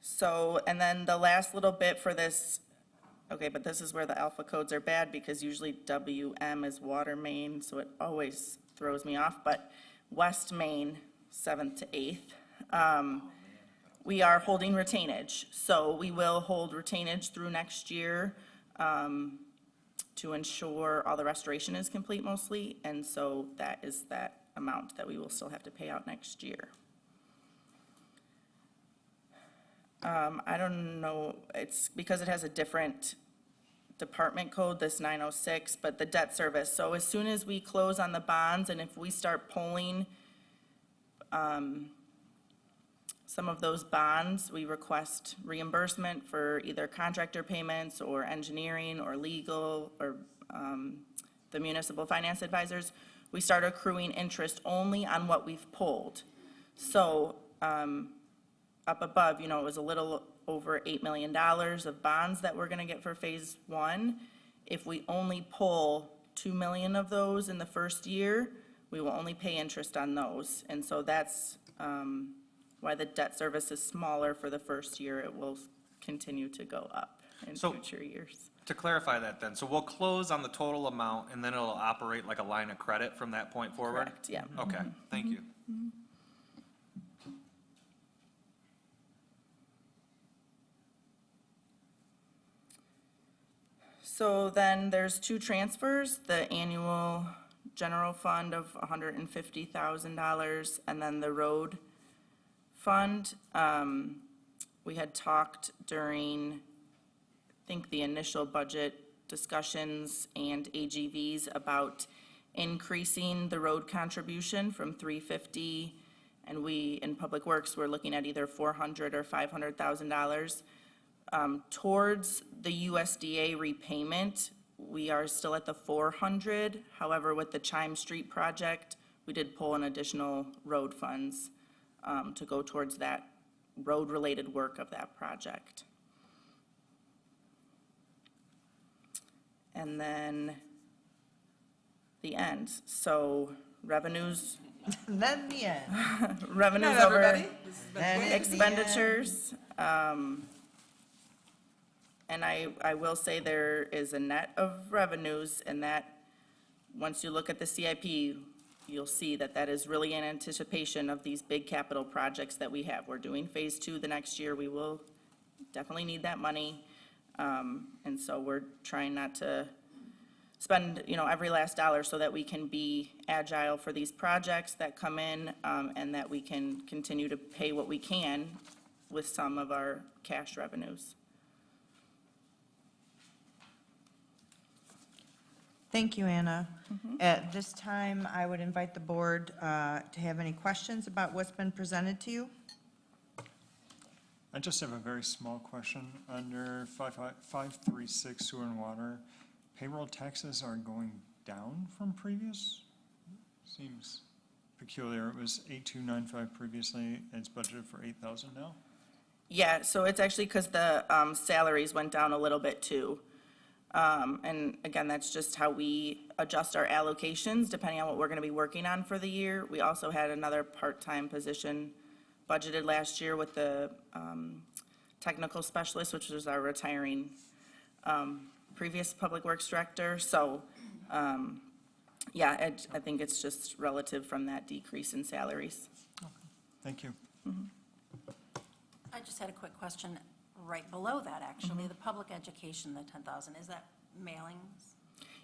So, and then the last little bit for this, okay, but this is where the alpha codes are bad because usually WM is water main, so it always throws me off. But West Main, 7th to 8th, we are holding retainage. So we will hold retainage through next year to ensure all the restoration is complete mostly. And so that is that amount that we will still have to pay out next year. I don't know, it's because it has a different department code, this 906, but the debt service. So as soon as we close on the bonds and if we start pulling some of those bonds, we request reimbursement for either contractor payments or engineering or legal or the municipal finance advisors. We start accruing interest only on what we've pulled. So up above, it was a little over $8 million of bonds that we're gonna get for phase 1. If we only pull 2 million of those in the first year, we will only pay interest on those. And so that's why the debt service is smaller for the first year. It will continue to go up in future years. To clarify that then, so we'll close on the total amount and then it'll operate like a line of credit from that point forward? Correct, yeah. Okay, thank you. So then there's 2 transfers, the annual general fund of $150,000 and then the road fund. We had talked during, I think, the initial budget discussions and AGVs about increasing the road contribution from $350, and we, in Public Works, we're looking at either $400,000 or $500,000. Towards the USDA repayment, we are still at the 400. However, with the Chime Street project, we did pull in additional road funds to go towards that road-related work of that project. And then the end. So revenues. and then the end. Revenues Not over everybody. This has been Then quick. expenditures. And I will say there is a net of revenues, and that, once you look at the CIP, you'll see that that is really in anticipation of these big capital projects that we have. We're doing phase 2 the next year. We will definitely need that money. And so we're trying not to spend, every last dollar so that we can be agile for these projects that come in, and that we can continue to pay what we can with some of our cash revenues. Thank you, Anna. At this time, I would invite the board to have any questions about what's been presented to you. I just have a very small question. Under 536 sewer and water, payroll taxes are going down from previous? Seems peculiar. It was 8295 previously, it's budgeted for 8,000 now? Yeah, so it's actually because the salaries went down a little bit too. And again, that's just how we adjust our allocations depending on what we're gonna be working on for the year. We also had another part-time position budgeted last year with the technical specialist, which was our retiring previous public works director. So, yeah, I think it's just relative from that decrease in salaries. Thank you. I just had a quick question right below that, actually. The public education, the 10,000, is that mailings?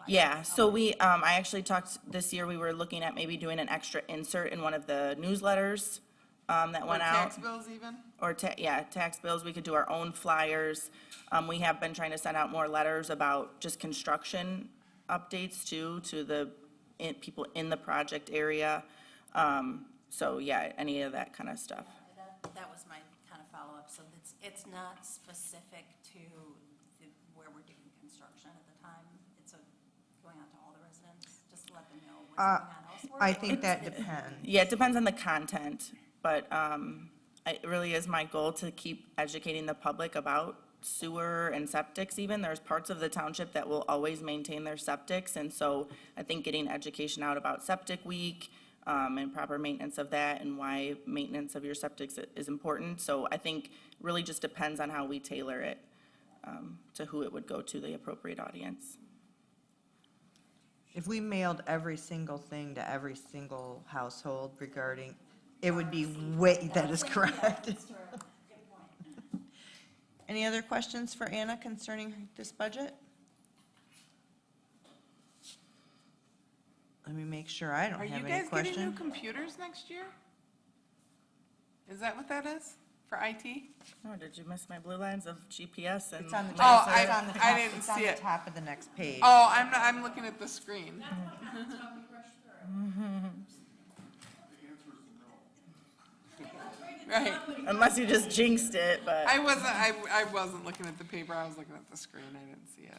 Yeah, so I actually talked this year, we were looking at maybe doing an extra insert in one of the newsletters that went out. Tax bills even? Or, tax bills, we could do our own flyers. We have been trying to send out more letters about just construction updates too, to the people in the project area. So, yeah, any of that kind of stuff. That was my kind of follow-up, so it's not specific to where we're doing construction at the time? It's going out to all the residents, just to let them know what's going on elsewhere? I think that depends. Yeah, it depends on the content, but it really is my goal to keep educating the public about sewer and septics even. There's parts of the township that will always maintain their septics, and so I think getting education out about Septic Week and proper maintenance of that and why maintenance of your septics is important. So I think really just depends on how we tailor it to who it would go to, the appropriate audience. If we mailed every single thing to every single household regarding, it would be that is correct. Any other questions for Anna concerning this budget? Let me make sure I don't Are you have any guys getting new questions. computers next year? Is that what that is for IT? Oh, did you miss my blue lines of GPS and? It's on the Oh, top, I- it's on the I top, didn't it's on see the it. top of the next page. Oh, I'm looking at the screen. Right. Unless you just jinxed it, but. I wasn't looking at the paper, I was looking at the screen, I didn't see it.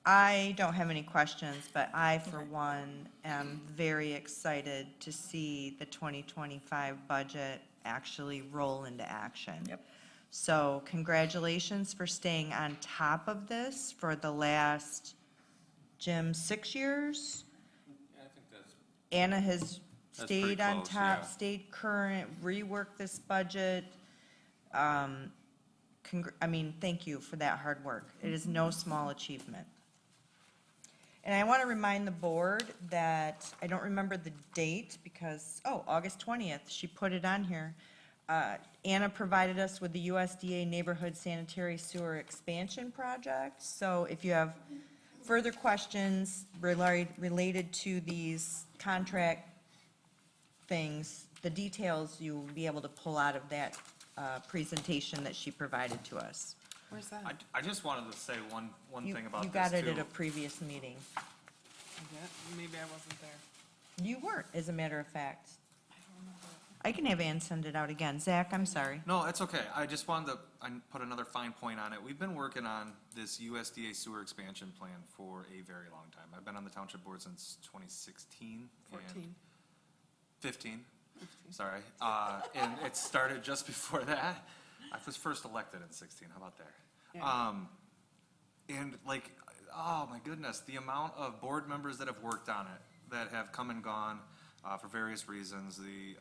I don't have any questions, but I, for one, am very excited to see the 2025 budget actually roll into action. Yep. So congratulations for staying on top of this for the last, Jim, 6 years? Yeah, I think that's Anna has That's pretty stayed on close, top, yeah. stayed current, reworked this budget. Thank you for that hard work. It is no small achievement. And I want to remind the board that, I don't remember the date because, August 20th, she put it on here. Anna provided us with the USDA Neighborhood Sanitary Sewer Expansion Project. So if you have further questions related to these contract things, the details you will be able to pull out of that presentation that she provided to us. Where's that? I just wanted to say one You thing about you this got it too. at a previous meeting. Maybe I wasn't there. You weren't, as a matter of fact. I can have Ann send it out again. Zach, I'm sorry. No, it's okay. I just wanted to put another fine point on it. We've been working on this USDA sewer expansion plan for a very long time. I've been on the township board since 2016. 14. 15, sorry. And it started just before that. I was first elected in 16, how about there? Yeah. And like, oh my goodness, the amount of board members that have worked on it, that have come and gone for various reasons, the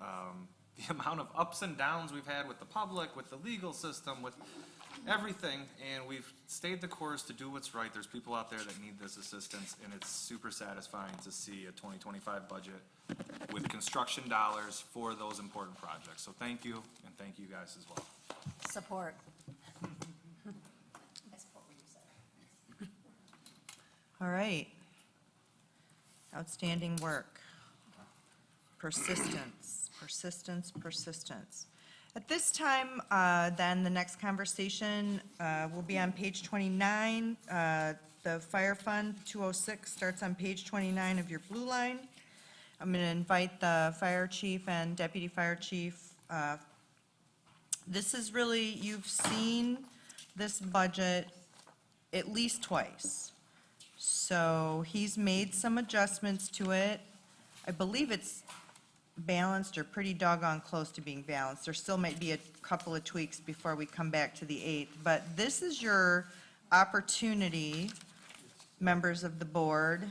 amount of ups and downs we've had with the public, with the legal system, with everything, and we've stayed the course to do what's right. There's people out there that need this assistance, and it's super satisfying to see a 2025 budget with construction dollars for those important projects. So thank you, and thank you guys as well. Support. All right. Outstanding work. Persistence, persistence, persistence. At this time, then, the next conversation will be on page 29. The Fire Fund 206 starts on page 29 of your blue line. I'm going to invite the fire chief and deputy fire chief. This is really, you've seen this budget at least twice. So he's made some adjustments to it. I believe it's balanced or pretty doggone close to being balanced. There still might be a couple of tweaks before we come back to the 8th. But this is your opportunity, members of the board.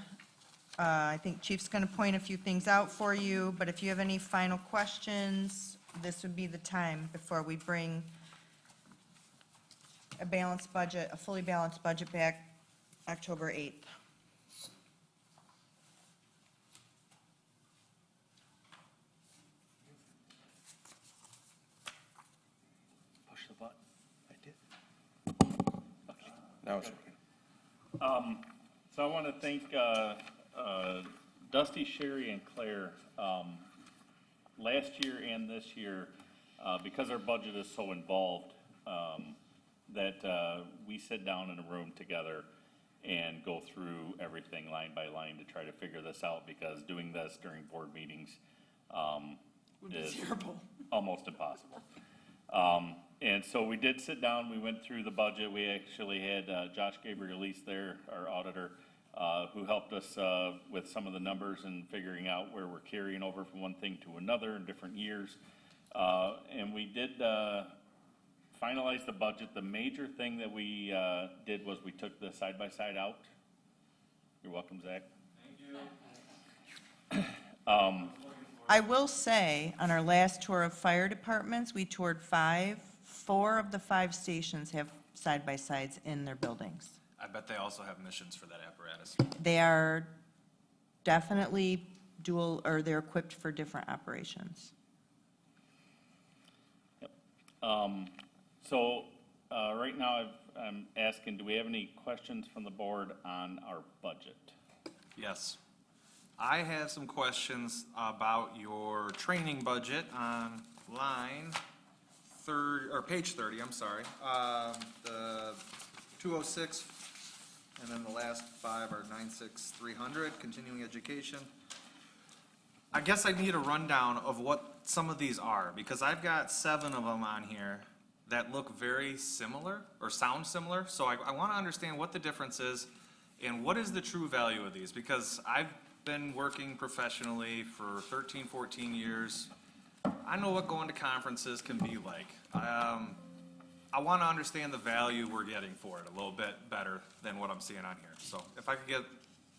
I think Chief's going to point a few things out for you, but if you have any final questions, this would be the time before we bring a balanced budget, a fully balanced budget back October 8th. Push the button. I did. Now it's working. So I want to thank Dusty, Sherry, and Claire. Last year and this year, because our budget is so involved, that we sit down in a room together and go through everything line by line to try to figure this out, because doing this during board meetings is almost impossible. And so we did sit down, we went through the budget. We actually had Josh Gabrielise there, our auditor, who helped us with some of the numbers and figuring out where we're carrying over from one thing to another in different years. And we did finalize the budget. The major thing that we did was we took the side-by-side out. You're welcome, Zach. Thank you. I will say, on our last tour of fire departments, we toured 5. 4 of the 5 stations have side-by-sides in their buildings. I bet they also have missions for that apparatus. They are definitely dual, or they're equipped for different operations. Yep. So right now I'm asking, do we have any questions from the board on our budget? Yes. I have some questions about your training budget on line 30, or page 30, I'm sorry. The 206, and then the last 5 are 96300, continuing education. I guess I need a rundown of what some of these are, because I've got 7 of them on here that look very similar, or sound similar. So I want to understand what the difference is, and what is the true value of these, because I've been working professionally for 13, 14 years. I know what going to conferences can be like. I want to understand the value we're getting for it a little bit better than what I'm seeing on here. So if I could get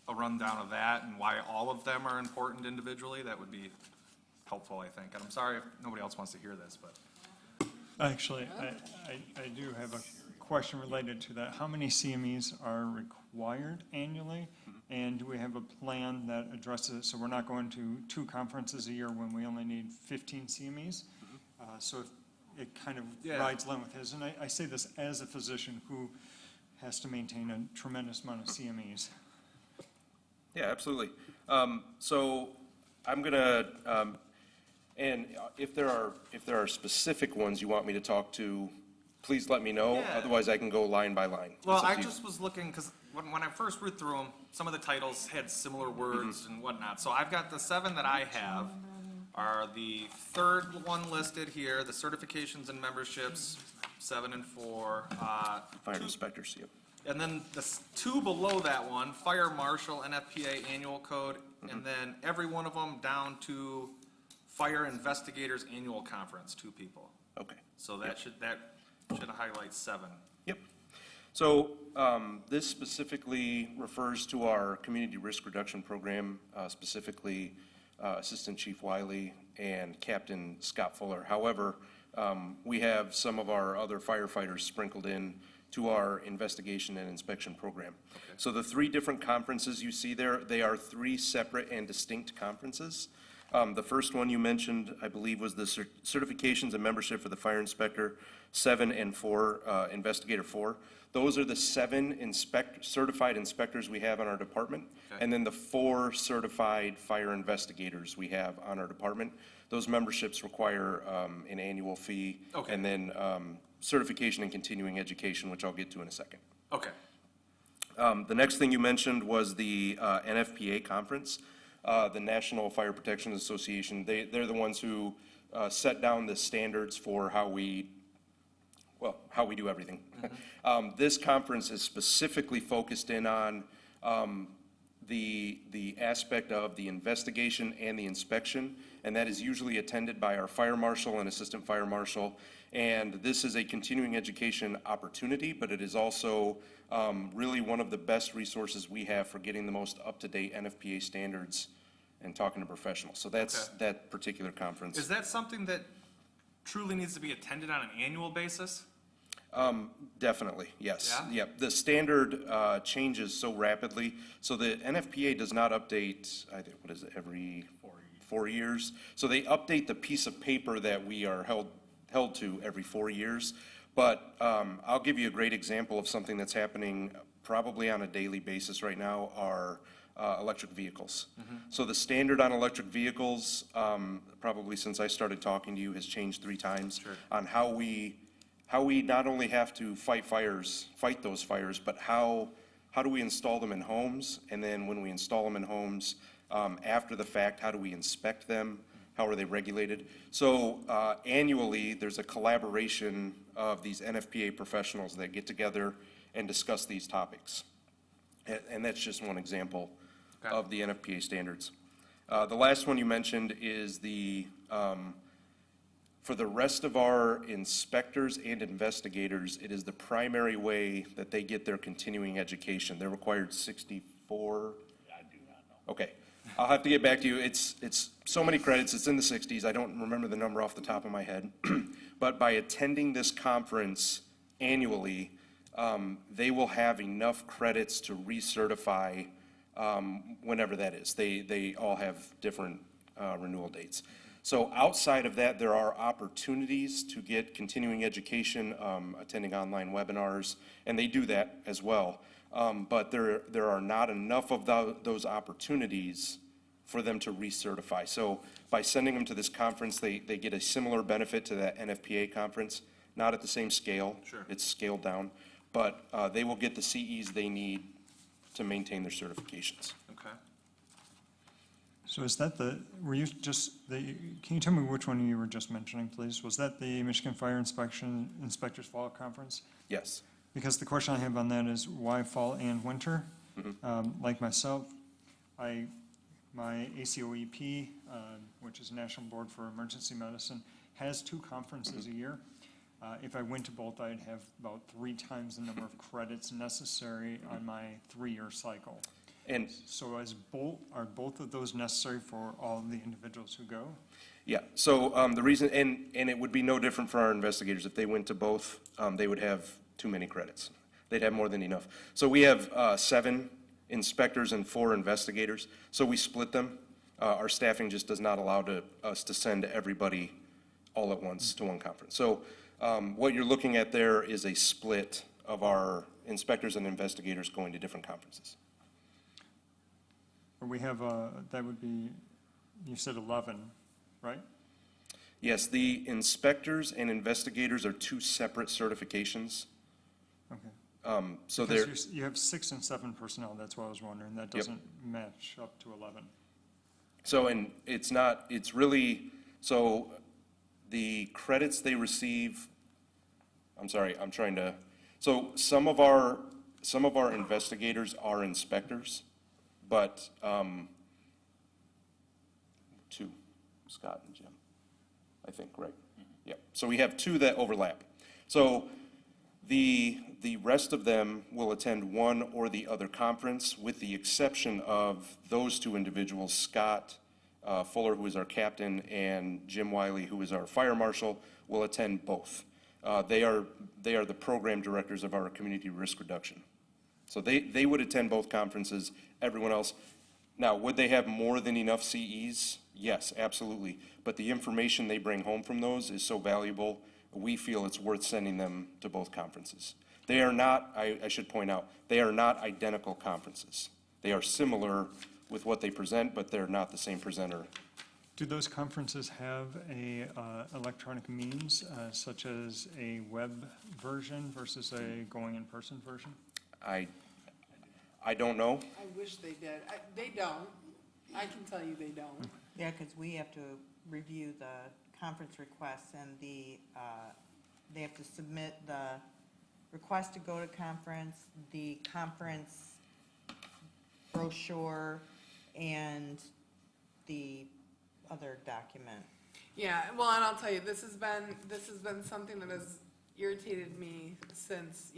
a rundown of that and why all of them are important individually, that would be helpful, I think. And I'm sorry if nobody else wants to hear this, but. Actually, I do have a question related to that. How many CMEs are required annually? And do we have a plan that addresses it, so we're not going to 2 conferences a year when we only need 15 CMEs? So if it kind of rides along with his, and I say this as a physician who has to maintain a tremendous amount of CMEs. Yeah, absolutely. So I'm gonna, and if there are specific ones you want me to talk to, please let me know. Yeah. Otherwise, I can go line by line. Well, It's up I to you. just was looking, because when I first read through them, some of the titles had similar words and whatnot. So I've got the 7 that I have are the 3rd one listed here, the certifications and memberships, 7 and 4. Fire inspectors, yep. And then the 2 below that one, fire marshal, NFPA annual code, and then every one of them down to fire investigators annual conference, 2 people. Okay. So that should highlight 7. Yep. So this specifically refers to our community risk reduction program, specifically Assistant Chief Wiley and Captain Scott Fuller. However, we have some of our other firefighters sprinkled in to our investigation and inspection program. So the 3 different conferences you see there, they are 3 separate and distinct conferences. The first one you mentioned, I believe, was the certifications and membership for the fire inspector, 7 and 4, investigator 4. Those are the 7 certified inspectors we have on our department, and then the 4 certified fire investigators we have on our department. Those memberships require an annual fee. Okay. And then certification and continuing education, which I'll get to in a second. Okay. The next thing you mentioned was the NFPA conference, the National Fire Protection Association. They're the ones who set down the standards for how we do everything. This conference is specifically focused in on the aspect of the investigation and the inspection, and that is usually attended by our fire marshal and assistant fire marshal. And this is a continuing education opportunity, but it is also really one of the best resources we have for getting the most up-to-date NFPA standards and talking to professionals. So that's that particular conference. Is that something that truly needs to be attended on an annual basis? Definitely, yes. Yeah? Yep. The standard changes so rapidly. So the NFPA does not update, I think, what is it, every 4 years? So they update the piece of paper that we are held to every 4 years. But I'll give you a great example of something that's happening probably on a daily basis right now are electric vehicles. So the standard on electric vehicles, probably since I started talking to you, has changed 3 times on how we not only have to fight those fires, but how do we install them in homes? And then when we install them in homes, after the fact, how do we inspect them? How are they regulated? So annually, there's a collaboration of these NFPA professionals that get together and discuss these topics. And that's just one example of the NFPA standards. The last one you mentioned is for the rest of our inspectors and investigators, it is the primary way that they get their continuing education. They're required 64. I do not know. Okay. I'll have to get back to you. It's so many credits. It's in the 60s. I don't remember the number off the top of my head. But by attending this conference annually, they will have enough credits to recertify whenever that is. They all have different renewal dates. So outside of that, there are opportunities to get continuing education, attending online webinars, and they do that as well. But there are not enough of those opportunities for them to recertify. So by sending them to this conference, they get a similar benefit to that NFPA conference, not at the same scale. Sure. It's scaled down, but they will get the CEs they need to maintain their certifications. Okay. So is that can you tell me which one you were just mentioning, please? Was that the Michigan Fire Inspectors Fall Conference? Yes. Because the question I have on that is why fall and winter? Like myself, my ACOEP, which is National Board for Emergency Medicine, has 2 conferences a year. If I went to both, I'd have about 3 times the number of credits necessary on my 3-year cycle. And so are both of those necessary for all of the individuals who go? yeah, so the reason, and it would be no different for our investigators. If they went to both, they would have too many credits. They'd have more than enough. So we have 7 inspectors and 4 investigators. So we split them. Our staffing just does not allow us to send everybody all at once to one conference. So what you're looking at there is a split of our inspectors and investigators going to different conferences. We have, that would be, you said 11, right? Yes, the inspectors and investigators are 2 separate certifications. Okay. So Because you have 6 and 7 personnel, that's why I was wondering. That doesn't match up to 11. So, and it's really, so the credits they receive, so some of our investigators are inspectors, but 2, Scott and Jim, I think, right? Yep. So we have 2 that overlap. So the rest of them will attend one or the other conference, with the exception of those 2 individuals, Scott Fuller, who is our captain, and Jim Wiley, who is our fire marshal, will attend both. They are the program directors of our community risk reduction. So they would attend both conferences. Everyone else, now, would they have more than enough CEs? yes, absolutely. But the information they bring home from those is so valuable, we feel it's worth sending them to both conferences. They are not, I should point out, they are not identical conferences. They are similar with what they present, but they're not the same presenter. Do those conferences have a electronic means, such as a web version versus a going in-person version? I don't know. I wish they did. They don't. I can tell you they don't. Yeah, because we have to review the conference requests and they have to submit the request to go to conference, the conference brochure, and the other document. Yeah, well, and I'll tell you, this has been something that has irritated me since,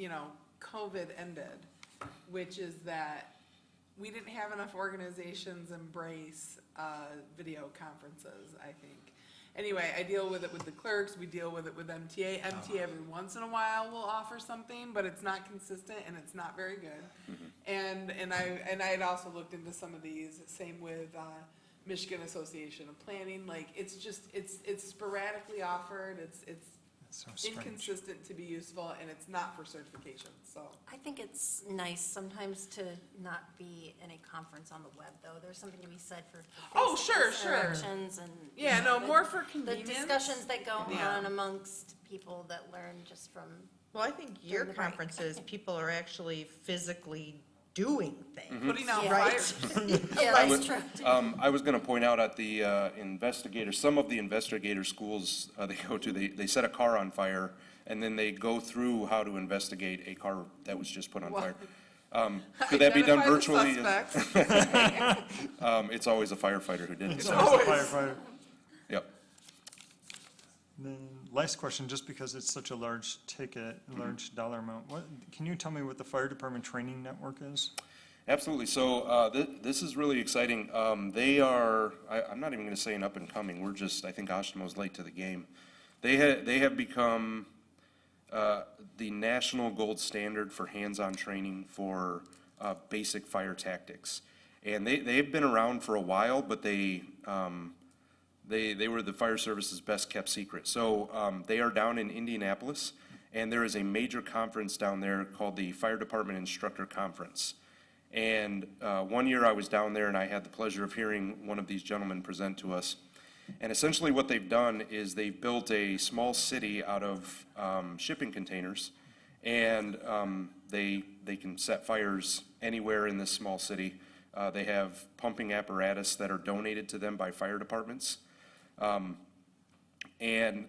COVID ended, which is that we didn't have enough organizations embrace video conferences, I think. Anyway, I deal with it with the clerks, we deal with it with MTA. MTA every once in a while will offer something, but it's not consistent and it's not very good. And I had also looked into some of these, same with Michigan Association of Planning, like, it's sporadically offered, it's So strange. inconsistent to be useful, and it's not for certification, so. I think it's nice sometimes to not be in a conference on the web, though. There's something to be said for Oh, face-to-face sure. interactions and. Yeah, no, more for The convenience. discussions that go Yeah. on amongst people that learn just from. Well, I think your During the break. conferences, people are actually physically doing things. Putting out Yeah. fires. Yeah, I that's would- true. I was gonna point out at the investigators, some of the investigator schools they go to, they set a car on fire, and then they go through how to investigate a car that was just put on fire. Could that be done virtually? Identify the suspect. It's always a firefighter who did it. It's always a firefighter. Yep. Then, last question, just because it's such a large ticket, large dollar amount, can you tell me what the fire department training network is? Absolutely. So this is really exciting. They are, I'm not even going to say an up and coming. We're just, I think Oshtemo's late to the game. They have become the national gold standard for hands-on training for basic fire tactics. And they've been around for a while, but they were the fire service's best kept secret. So they are down in Indianapolis, and there is a major conference down there called the Fire Department Instructor Conference. And one year I was down there and I had the pleasure of hearing one of these gentlemen present to us. And essentially what they've done is they've built a small city out of shipping containers, and they can set fires anywhere in this small city. They have pumping apparatus that are donated to them by fire departments. And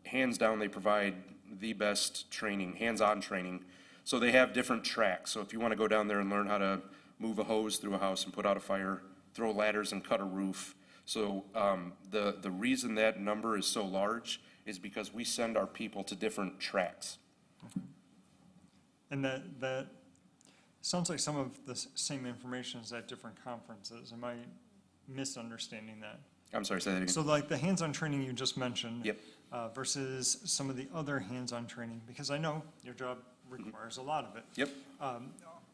hands down, they provide the best training, hands-on training. So they have different tracks. So if you want to go down there and learn how to move a hose through a house and put out a fire, throw ladders and cut a roof. So the reason that number is so large is because we send our people to different tracks. And that sounds like some of the same information is at different conferences. Am I misunderstanding that? I'm sorry, say that again. So like the hands-on training you just mentioned. Yep. Versus some of the other hands-on training, because I know your job requires a lot of it. Yep.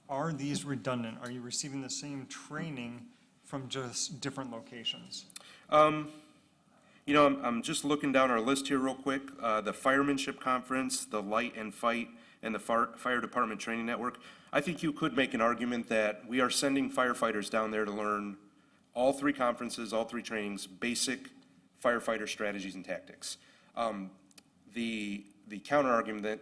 Are these redundant? Are you receiving the same training from just different locations? You know, I'm just looking down our list here real quick. The Firemanship Conference, the Light and Fight, and the Fire Department Training Network. I think you could make an argument that we are sending firefighters down there to learn all three conferences, all three trainings, basic firefighter strategies and tactics. The counter-argument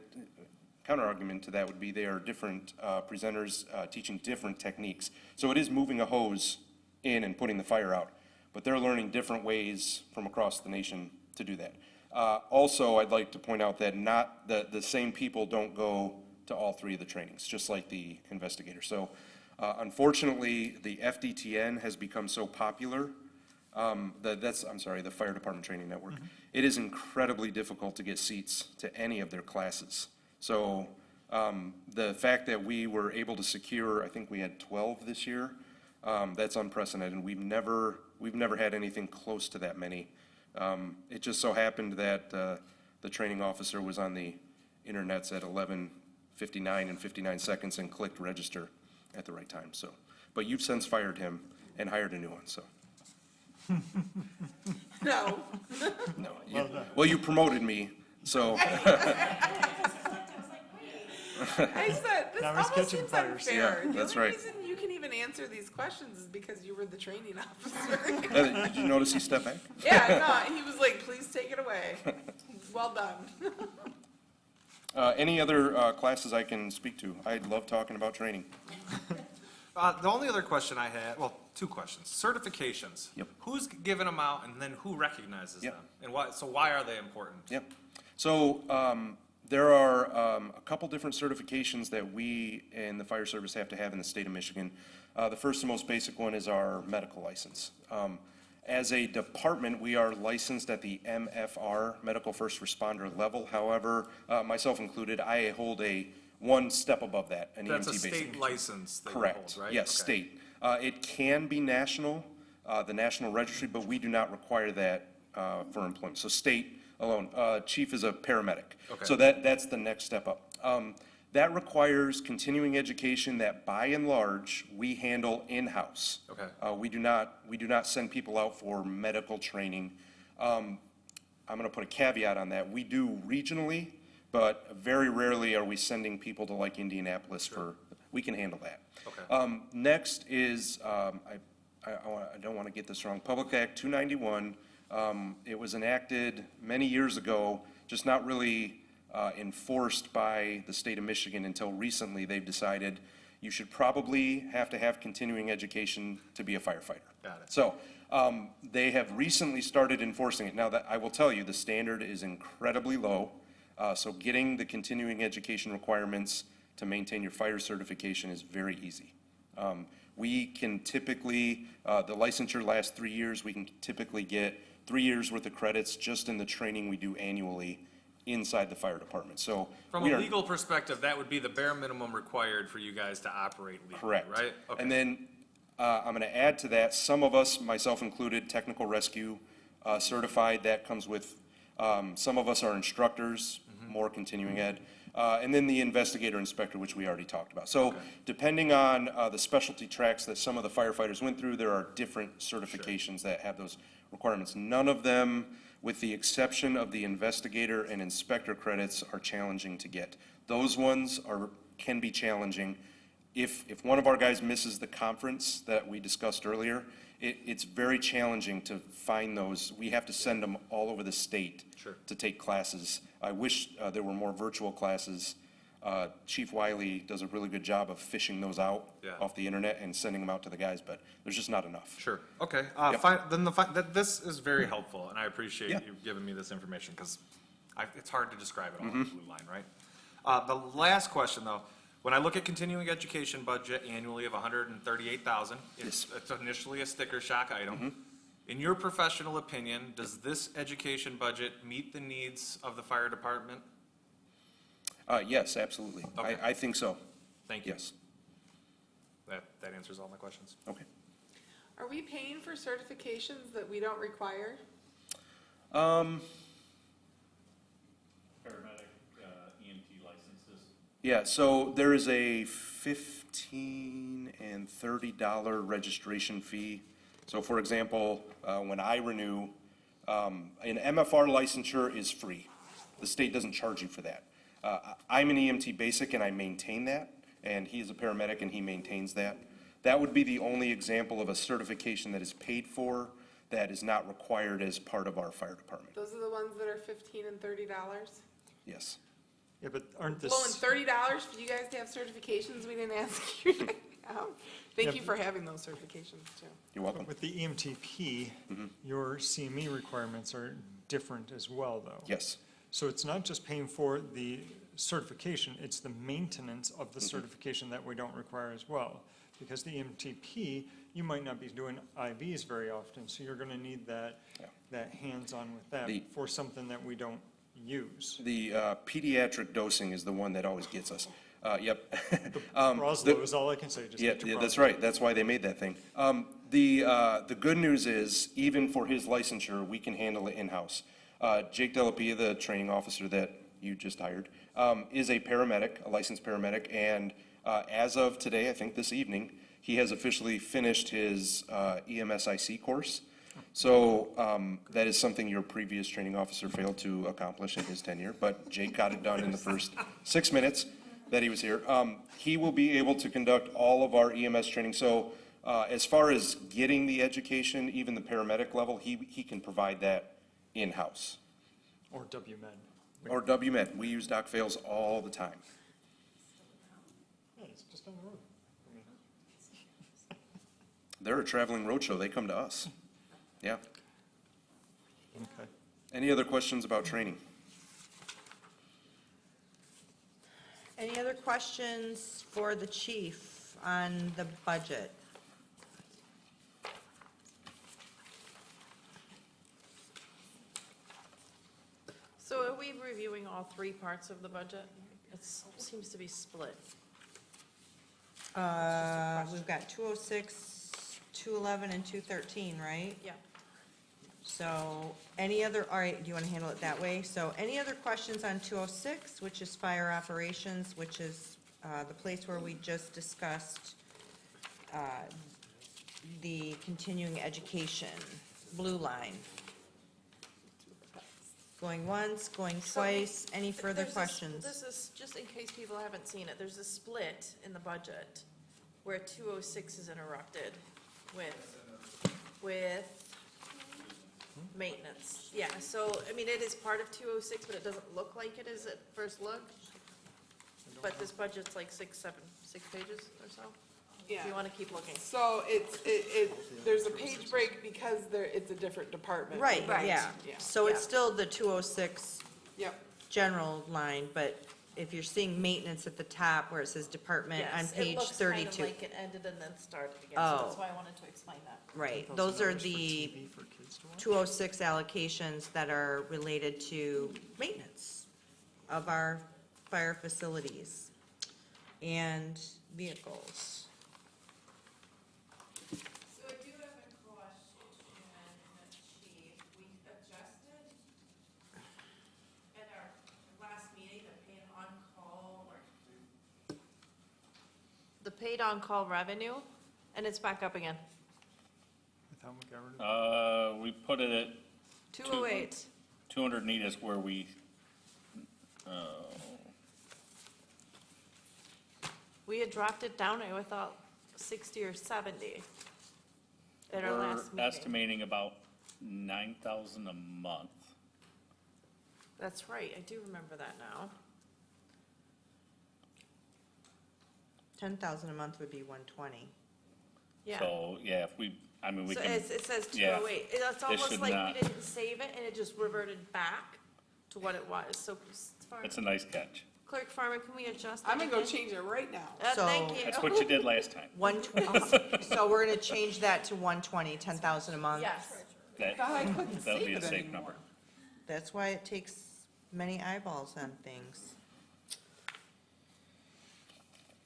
to that would be they are different presenters teaching different techniques. So it is moving a hose in and putting the fire out, but they're learning different ways from across the nation to do that. Also, I'd like to point out that not the same people don't go to all three of the trainings, just like the investigator. So unfortunately, the FDTN has become so popular. The Fire Department Training Network. Mm-hmm. It is incredibly difficult to get seats to any of their classes. So the fact that we were able to secure, I think we had 12 this year, that's unprecedented. We've never had anything close to that many. It just so happened that the training officer was on the internets at 11:59 and 59 seconds and clicked register at the right time. So, but you've since fired him and hired a new one. So. No. No. Well, you promoted me, so. I said, this Now he's almost catching seems fires. unfair. Yeah, that's The only right. reason you can even answer these questions is because you were the training officer. Did you notice he stepped back? Yeah, no, he was like, please take it away. Well done. Any other classes I can speak to? I love talking about training. The only other question I had, well, two questions. Certifications. Yep. Who's giving them out and then who recognizes Yep. them? And why, so why are they important? Yep. So there are a couple different certifications that we in the fire service have to have in the state of Michigan. The first and most basic one is our medical license. As a department, we are licensed at the MFR, Medical First Responder level. However, myself included, I hold one step above that, an That's EMT a basic. state license that you Correct. hold, right? Yes, Okay. state. It can be national, the national registry, but we do not require that for employment. So state alone. Chief is a paramedic. Okay. So that's the next step up. That requires continuing education that by and large, we handle in-house. Okay. We do not send people out for medical training. I'm gonna put a caveat on that. We do regionally, but very rarely are we sending people to like Indianapolis we can handle that. Okay. Next is, I don't want to get this wrong, Public Act 291. It was enacted many years ago, just not really enforced by the state of Michigan until recently. They've decided you should probably have to have continuing education to be a firefighter. Got it. So they have recently started enforcing it. Now, that I will tell you, the standard is incredibly low. So getting the continuing education requirements to maintain your fire certification is very easy. We can typically, the licensure lasts 3 years. We can typically get 3 years worth of credits just in the training we do annually inside the fire department. So From we a are legal perspective, that would be the bare minimum required for you guys to operate legally, correct. right? Okay. And then I'm going to add to that, some of us, myself included, technical rescue certified. That comes with, some of us are instructors, more continuing ed. And then the investigator inspector, which we already talked about. So depending on the specialty tracks that some of the firefighters went through, there are different certifications that have those requirements. None of them, with the exception of the investigator and inspector credits, are challenging to get. Those ones can be challenging. If one of our guys misses the conference that we discussed earlier, it's very challenging to find those. We have to send them all over the state to take classes. I wish there were more virtual classes. Chief Wiley does a really good job of fishing those out off the internet and sending them out to the guys, but there's just not enough. Sure, okay. Yep. Fine, then this is very helpful, and I appreciate you giving me this information, because it's hard to describe it all in blue line, right? The last question, though, when I look at continuing education budget annually of $138,000, it's initially a sticker shock item. In your professional opinion, does this education budget meet the needs of the fire department? Yes, absolutely. Okay. I think so. Thank you. Yes. That answers all my questions. Okay. Are we paying for certifications that we don't require? Paramedic, EMT licenses. Yeah, so there is a $15 and $30 registration fee. So for example, when I renew, an MFR licensure is free. The state doesn't charge you for that. I'm an EMT basic and I maintain that, and he is a paramedic and he maintains that. That would be the only example of a certification that is paid for, that is not required as part of our fire department. Those are the ones that are $15 and $30? Yes. Yeah, but aren't Well, and this, $30 for you guys to have certifications we didn't ask you to have? Thank Yeah, you for having those certifications, too. You're welcome. with the EMTP, your CME requirements are different as well, though. Yes. So it's not just paying for the certification, it's the maintenance of the certification that we don't require as well. Because the EMTP, you might not be doing IVs very often, so you're gonna need that hands-on with that The- for something that we don't use. The pediatric dosing is the one that always gets us. Yep. Roslo is all I can say, just Yeah, get your yeah, that's Roslo. right. That's why they made that thing. The good news is, even for his licensure, we can handle it in-house. Jake Delapia, the training officer that you just hired, is a paramedic, a licensed paramedic, and as of today, I think this evening, he has officially finished his EMSIC course. So that is something your previous training officer failed to accomplish in his tenure, but Jake got it done in the first 6 minutes that he was here. He will be able to conduct all of our EMS training. So as far as getting the education, even the paramedic level, he can provide that in-house. Or WMed. Or WMed. We use Doc Fails all the time. Yeah, it's just down the road. I mean, They're a traveling roadshow. They come to us. Yeah. okay. Any other questions about training? Any other questions for the chief on the budget? So are we reviewing all three parts of the budget? It seems to be split. We've got 206, 211, and 213, right? Yeah. So, any other, all right, do you want to handle it that way? So, any other questions on 206, which is fire operations, which is the place where we just discussed the continuing education, blue line? Going once, going twice, any further questions? This is, just in case people haven't seen it, there's a split in the budget where 206 is interrupted with maintenance. Yeah, so, I mean, it is part of 206, but it doesn't look like it is at first look. But this budget's like 6 pages or so. Yeah. If you want to keep looking. So there's a page break because it's a different department. Right, Right. yeah. Yeah. So it's still the 206 Yep. general line, but if you're seeing maintenance at the top where it says department on Yes, page it looks kind of 32. like it ended and then started again, Oh. so that's why I wanted to explain that. Right, those are the 206 allocations that are related to maintenance of our fire facilities and vehicles. So I do have a question, Chief. We adjusted at our last meeting, the paid on-call revenue, and it's back up again. I thought we got rid of it. We put it at 208. 200 need is where we, We had dropped it down, I thought 60 or 70 at our we're last meeting. estimating about 9,000 a month. That's right, I do remember that now. 10,000 a month would be 120. Yeah. So, yeah, if we, I mean, we So can. it says yeah, 208. It's it almost should like not- we didn't save it and it just reverted back to what it was. So It's a nice catch. Clerk Farmer, can we adjust that I'm gonna go again? change it right now. So- Thank you. That's what you did last time. 120, so we're gonna change that to 120, 10,000 a month? Yes. That, God, I couldn't that'll save be a it safe anymore. number. That's why it takes many eyeballs on things.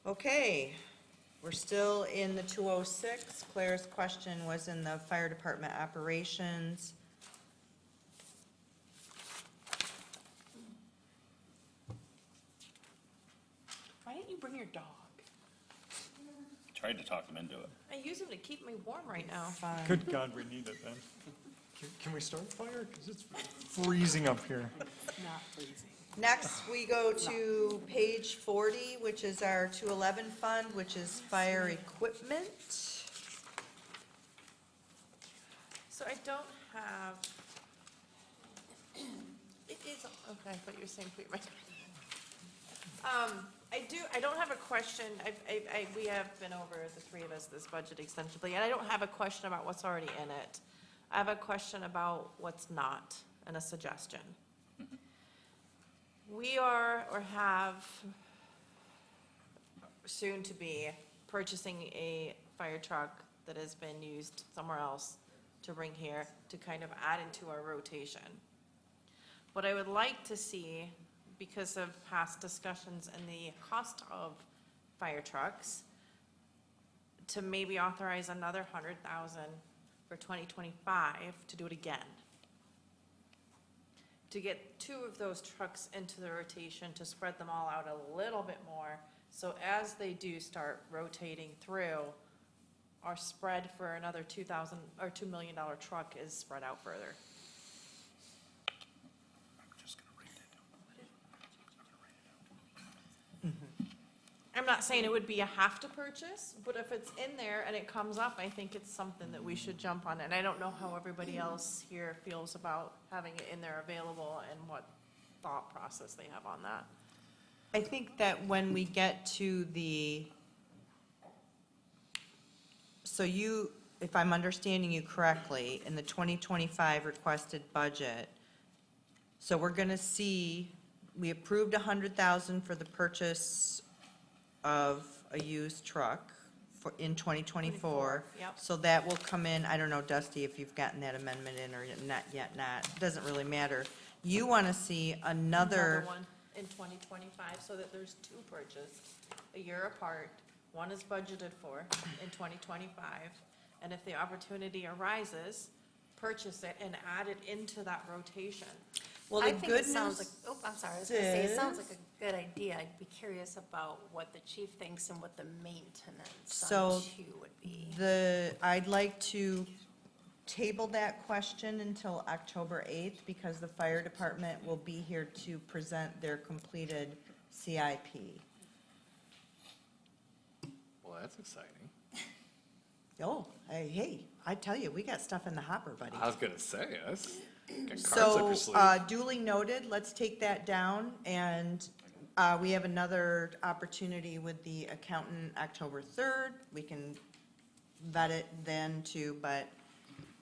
Okay, we're still in the 206. Claire's question was in the fire department operations. Why didn't you bring your dog? Tried to talk them into it. I use him to keep me warm right now. Fine. Good God, we need it then. Can we start the fire? Because it's freezing up here. Not freezing. Next, we go to page 40, which is our 211 fund, which is fire equipment. So I don't have, it is, okay, I thought you were saying put your mic on. I don't have a question, we have been over, the three of us, this budget extensively, and I don't have a question about what's already in it. I have a question about what's not, and a suggestion. We are, or have, soon to be, purchasing a fire truck that has been used somewhere else to bring here to kind of add into our rotation. What I would like to see, because of past discussions and the cost of fire trucks, to maybe authorize another 100,000 for 2025 to do it again. To get two of those trucks into the rotation, to spread them all out a little bit more, so as they do start rotating through, our spread for another 2,000, or $2 million truck is spread out further. I'm not saying it would be a have to purchase, but if it's in there and it comes up, I think it's something that we should jump on. And I don't know how everybody else here feels about having it in there available and what thought process they have on that. I think that when we get to the, so you, if I'm understanding you correctly, in the 2025 requested budget, so we're gonna see, we approved 100,000 for the purchase of a used truck for, in 2024. Yep. So that will come in, I don't know, Dusty, if you've gotten that amendment in or not yet, doesn't really matter. You wanna see Another one in 2025, so that there's two purchased a year apart. One is budgeted for in 2025, and if the opportunity arises, purchase it and add it into that rotation. Well, I the think good it sounds news like, I'm sorry, I was gonna say, it sounds is- like a good idea. I'd be curious about what the chief thinks and what the maintenance So, on two would be. I'd like to table that question until October 8th, because the fire department will be here to present their completed CIP. Well, that's exciting. Oh, hey, I tell you, we got stuff in the hopper, buddy. I was gonna say, that's, got cards up So, your sleeve. duly noted, let's take that down, and we have another opportunity with the accountant October 3rd. We can vet it then too, but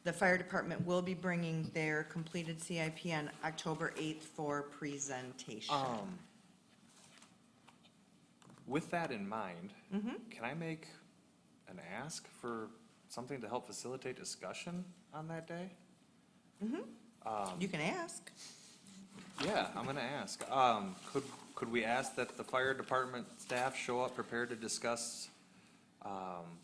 the fire department will be bringing their completed CIP on October 8th for presentation. With that in mind, Mm-hmm. can I make an ask for something to help facilitate discussion on that day? You can ask. Yeah, I'm gonna ask. Could we ask that the fire department staff show up prepared to discuss,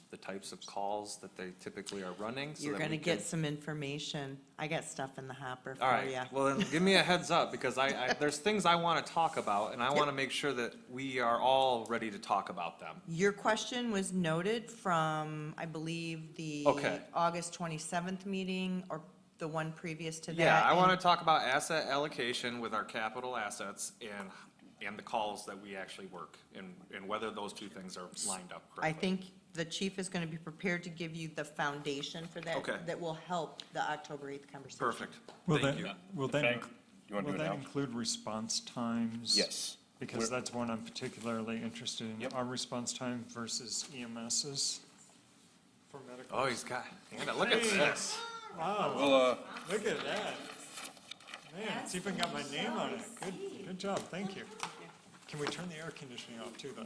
the types of calls that they typically are running? so You're that gonna we get can- some information. I got stuff in the hopper All for right, you. well then, give me a heads up, because there's things I wanna talk about, and I wanna make sure that we are all ready to talk about them. Your question was noted from, I believe, the Okay. August 27th meeting, or the one previous to that. Yeah, I and- wanna talk about asset allocation with our capital assets and the calls that we actually work, and whether those two things are lined up I correctly. think the chief is gonna be prepared to give you the foundation for that. Okay. That will help the October 8th conversation. Perfect, Will thank that, you. will that, Thank- You wanna do will it that now? include response times? Yes. Because We're- that's one I'm particularly interested in, Yep. our response time versus EMS's for medical. Oh, look at this. Wow, Well, look at that. Man, it's even got my name on it. Good job, thank you. Can we turn the air conditioning off too, though?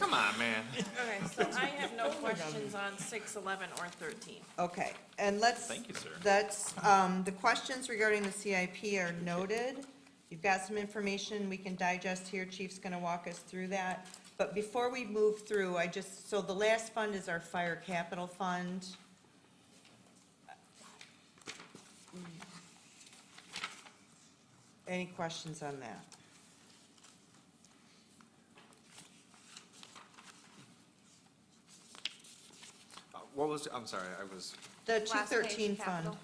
Come on, man. Okay, so I have no questions on 6, 11, or 13. Okay, and let's. Thank you, sir. That's, the questions regarding the CIP are noted. You've got some information we can digest here. Chief's gonna walk us through that. But before we move through, so the last fund is our fire capital fund. Any questions on that? What was, I'm sorry, I was, The Last page, 213 fund. capital.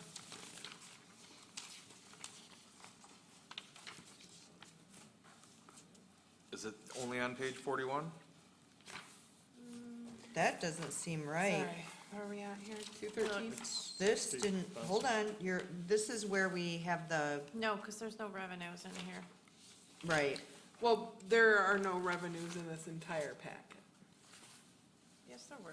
is it only on page 41? That doesn't seem right. Sorry, where are we at here? 213? This didn't, hold on, this is where we have the, No, because there's no revenues in here. right. Well, there are no revenues in this entire packet. Yes, there were.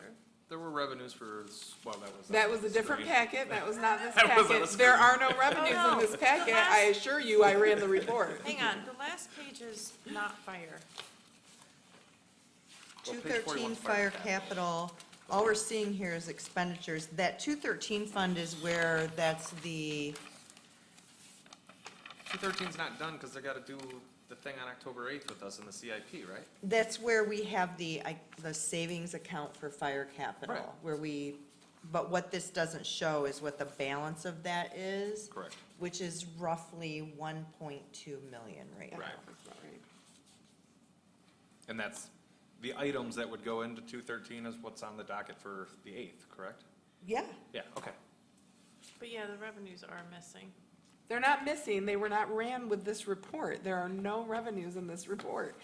There were revenues for, well, That was a different screen. packet, that was not this That was on the packet. There screen. are no revenues Oh, in no. this packet, The I last- assure you, I ran the report. Hang on, the last page is not fire. Well, page 213 41 's fire capital, all we're seeing here is expenditures. That 213 fund is where that's the, 213's not done, because they gotta do the thing on October 8th with us in the CIP, right? that's where we have the savings account for fire capital. Right. Where but what this doesn't show is what the balance of that is. Correct. Which is roughly 1.2 million right now. Right. And that's the items that would go into 213 is what's on the docket for the 8th, correct? Yeah. Yeah, okay. But yeah, the revenues are missing. They're not missing, they were not ran with this report. There are no revenues in this report.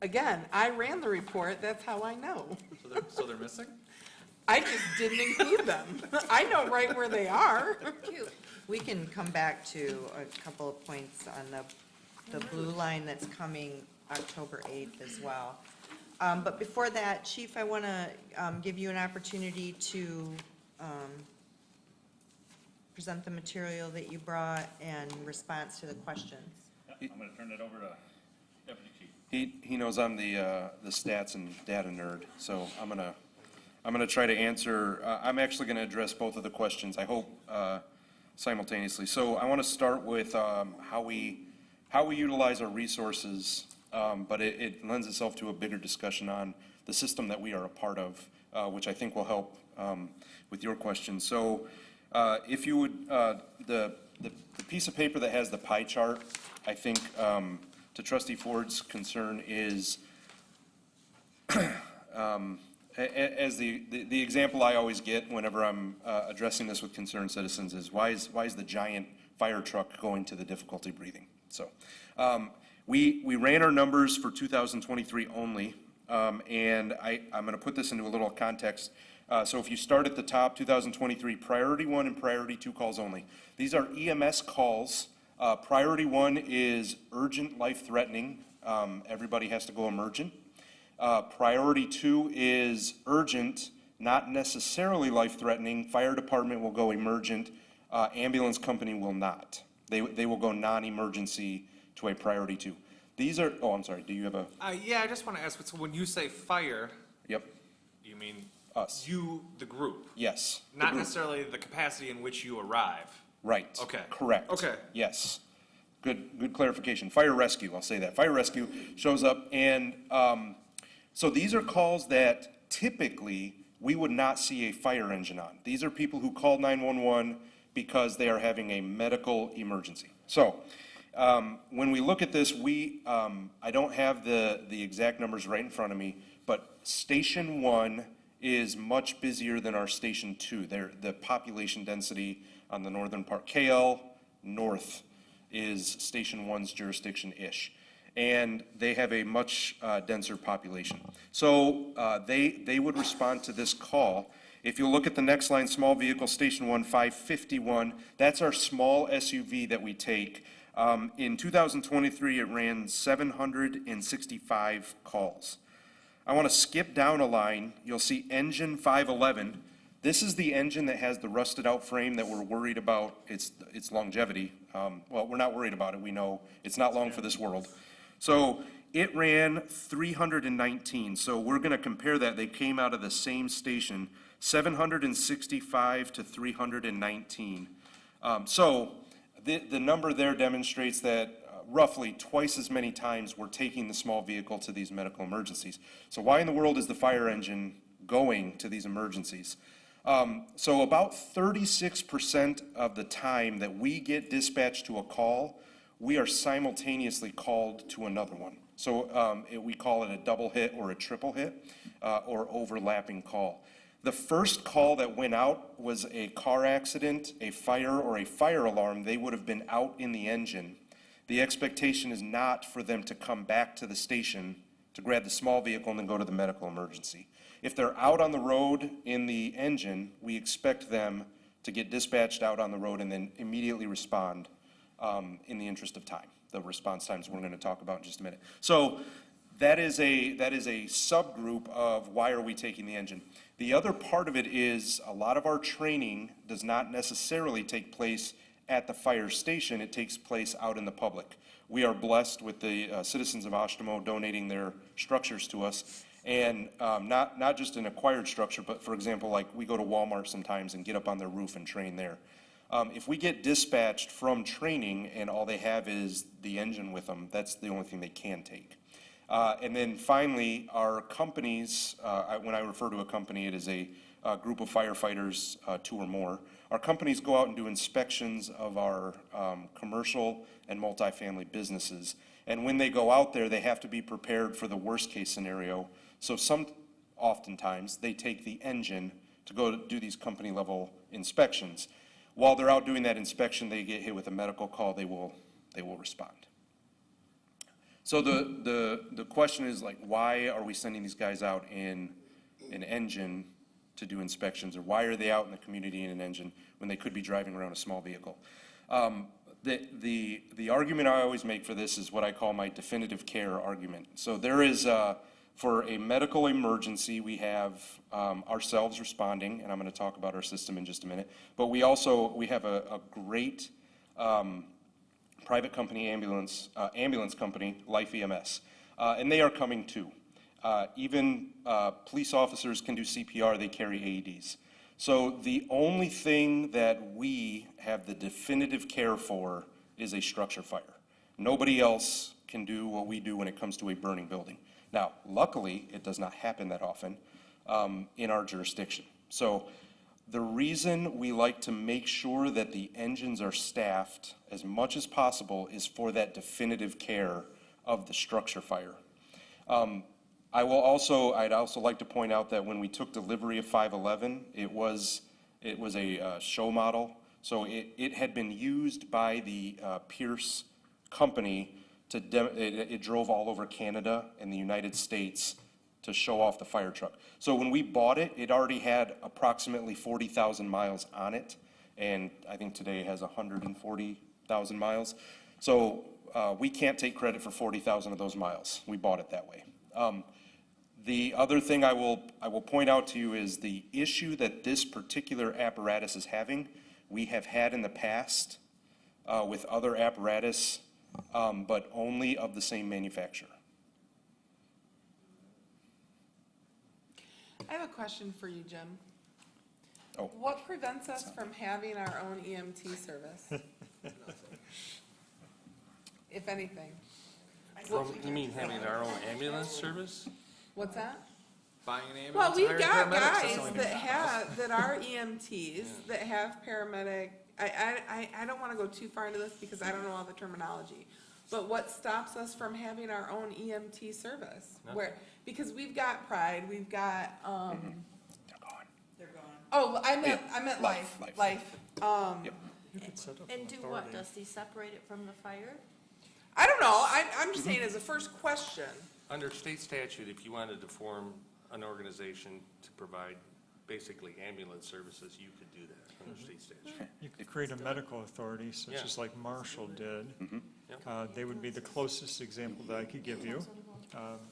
Again, I ran the report, that's how I know. So they're missing? I just didn't include them. I know right where they are. We can come back to a couple of points on the blue line that's coming October 8th as well. But before that, Chief, I want to give you an opportunity to present the material that you brought and response to the questions. Yep, I'm gonna turn it over to Deputy Chief. He knows I'm the stats and data nerd, so I'm gonna try to answer, I'm actually gonna address both of the questions, I hope, simultaneously. So I want to start with how we utilize our resources, but it lends itself to a bigger discussion on the system that we are a part of, which I think will help with your question. So if you would, the piece of paper that has the pie chart, I think to Trustee Ford's concern is, as the example I always get whenever I'm addressing this with concerned citizens is, why is the giant fire truck going to the difficulty breathing? So we ran our numbers for 2023 only, and I'm going to put this into a little context. So if you start at the top, 2023, priority 1 and priority 2 calls only. These are EMS calls. Priority 1 is urgent, life-threatening. Everybody has to go emergent. Priority 2 is urgent, not necessarily life-threatening. Fire department will go emergent. Ambulance company will not. They will go non-emergency to a priority 2. These are, oh, I'm sorry, do you have a? Yeah, I just want to ask, so when you say fire, Yep, you mean us. you, the group? Yes. the Not group. necessarily the capacity in which you arrive? Right. Okay. Correct. Okay. Yes. Good clarification. Fire rescue, I'll say that. Fire rescue shows up, and so these are calls that typically we would not see a fire engine on. These are people who call 911 because they are having a medical emergency. So when we look at this, I don't have the exact numbers right in front of me, but Station 1 is much busier than our Station 2. The population density on the northern part, KL North, is Station 1's jurisdiction-ish. And they have a much denser population. So they would respond to this call. If you look at the next line, small vehicle, Station 1, 551, that's our small SUV that we take. In 2023, it ran 765 calls. I want to skip down a line. You'll see engine 511. This is the engine that has the rusted out frame that we're worried about its longevity. Well, we're not worried about it. We know it's not long for this world. So it ran 319. So we're going to compare that. They came out of the same station, 765 to 319. So the number there demonstrates that roughly twice as many times we're taking the small vehicle to these medical emergencies. So why in the world is the fire engine going to these emergencies? So about 36% of the time that we get dispatched to a call, we are simultaneously called to another one. So we call it a double hit or a triple hit or overlapping call. The first call that went out was a car accident, a fire, or a fire alarm. They would have been out in the engine. The expectation is not for them to come back to the station to grab the small vehicle and then go to the medical emergency. If they're out on the road in the engine, we expect them to get dispatched out on the road and then immediately respond in the interest of time. The response times we're going to talk about in just a minute. So that is a subgroup of why are we taking the engine. The other part of it is a lot of our training does not necessarily take place at the fire station. It takes place out in the public. We are blessed with the citizens of Oshtemo donating their structures to us, and not just an acquired structure, but for example, like we go to Walmart sometimes and get up on their roof and train there. If we get dispatched from training and all they have is the engine with them, that's the only thing they can take. And then finally, our companies, when I refer to a company, it is a group of firefighters, 2 or more, our companies go out and do inspections of our commercial and multifamily businesses. And when they go out there, they have to be prepared for the worst-case scenario. So oftentimes, they take the engine to go to do these company-level inspections. While they're out doing that inspection, they get hit with a medical call, they will respond. So the question is, like, why are we sending these guys out in an engine to do inspections? Or why are they out in the community in an engine when they could be driving around a small vehicle? The argument I always make for this is what I call my definitive care argument. So there is, for a medical emergency, we have ourselves responding, and I'm going to talk about our system in just a minute. But we have a great private company ambulance company, Life EMS, and they are coming too. Even police officers can do CPR, they carry AEDs. So the only thing that we have the definitive care for is a structure fire. Nobody else can do what we do when it comes to a burning building. Now, luckily, it does not happen that often in our jurisdiction. So the reason we like to make sure that the engines are staffed as much as possible is for that definitive care of the structure fire. I'd also like to point out that when we took delivery of 511, it was a show model. So it had been used by the Pierce company it drove all over Canada and the United States to show off the fire truck. So when we bought it, it already had approximately 40,000 miles on it. And I think today it has 140,000 miles. So we can't take credit for 40,000 of those miles. We bought it that way. The other thing I will point out to you is the issue that this particular apparatus is having, we have had in the past with other apparatus, but only of the same manufacturer. I have a question for you, Jim. Oh. What prevents us from having our own EMT service? If anything. You mean having our own ambulance service? What's that? Buying an ambulance. Well, we've hiring got paramedics, guys that are EMTs, that have paramedic. I don't want to go too far into this because I don't know all the terminology. But what stops us from having our own EMT service? Because we've got Pride, we've got, They're gone. oh, I meant Life. You could set up an And do what, authority. Dusty, separate it from the fire? I don't know, I'm just saying as a first question. Under state statute, if you wanted to form an organization to provide basically ambulance services, you could do that under state statute. You could create a medical authority, such Yeah. as like Marshall did. Yep. They would be the closest example that I could give you.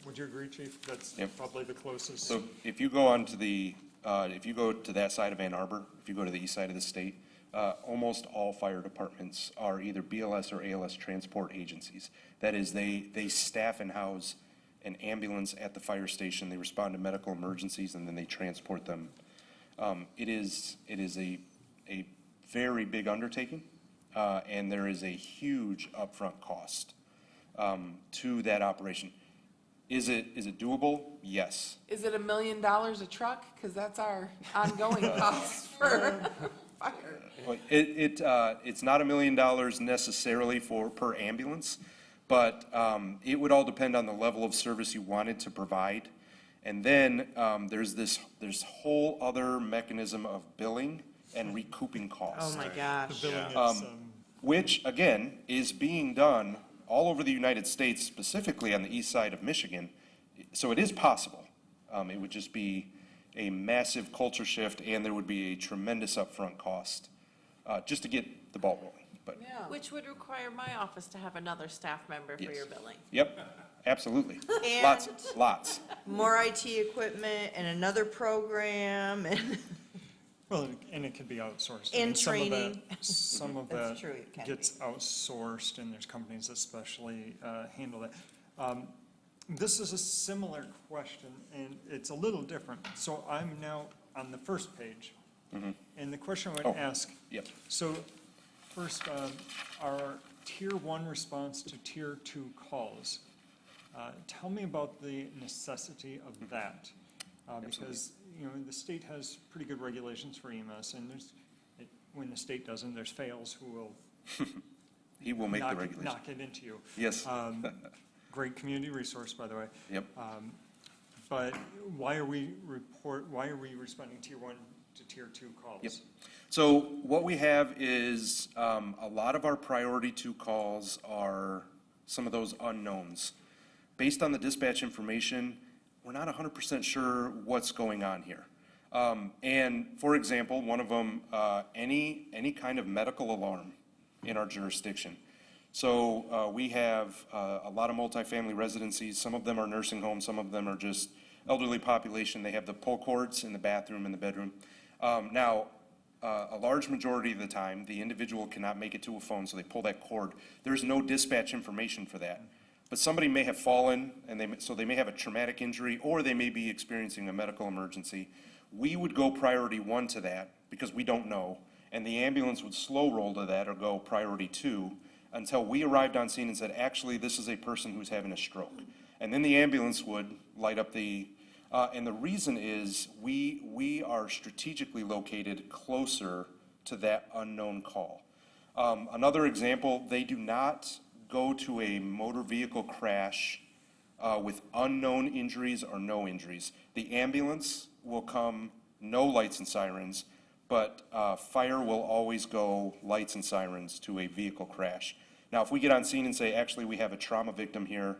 Would you agree, Chief? That's Yep. probably the closest. So if you go on to if you go to that side of Ann Arbor, if you go to the east side of the state, almost all fire departments are either BLS or ALS transport agencies. That is, they staff and house an ambulance at the fire station, they respond to medical emergencies, and then they transport them. It is a very big undertaking, and there is a huge upfront cost to that operation. Is it doable? Yes. Is it $1 million a truck? Because that's our ongoing cost for fire. Well, it's not $1 million necessarily per ambulance, but it would all depend on the level of service you wanted to provide. And then there's this whole other mechanism of billing and recouping costs. Oh, my gosh. The billing is, Which, again, is being done all over the United States, specifically on the east side of Michigan. So it is possible. It would just be a massive culture shift, and there would be a tremendous upfront cost just to get the ball rolling. But Yeah. Which would require my office to have another staff member for Yes. your billing. Yep, absolutely. And Lots. more IT equipment and another program and well, and it could be outsourced. And some of that- training. Some of That's that true, it can gets outsourced, and there's companies that specially handle that. This is a similar question, and it's a little different. So I'm now on the first page. And the question I would ask, Yep. so first, our Tier 1 response to Tier 2 calls. Tell me about the necessity of that. Because, you know, the state has pretty good regulations for EMS, and when the state doesn't, there's fails who will He will make the regulations. knock it into you. Yes. Great community resource, by the way. Yep. But why are we responding tier 1 to tier 2 calls? Yep. So what we have is, a lot of our priority 2 calls are some of those unknowns. Based on the dispatch information, we're not 100% sure what's going on here. And for example, one of them, any kind of medical alarm in our jurisdiction. So we have a lot of multifamily residencies. Some of them are nursing homes, some of them are just elderly population. They have the pull cords in the bathroom and the bedroom. Now, a large majority of the time, the individual cannot make it to a phone, so they pull that cord. There's no dispatch information for that. But somebody may have fallen, and so they may have a traumatic injury, or they may be experiencing a medical emergency. We would go priority 1 to that, because we don't know, and the ambulance would slow roll to that or go priority 2 until we arrived on scene and said, actually, this is a person who's having a stroke. And then the ambulance would light up and the reason is we are strategically located closer to that unknown call. Another example, they do not go to a motor vehicle crash with unknown injuries or no injuries. The ambulance will come, no lights and sirens, but fire will always go lights and sirens to a vehicle crash. Now, if we get on scene and say, actually, we have a trauma victim here,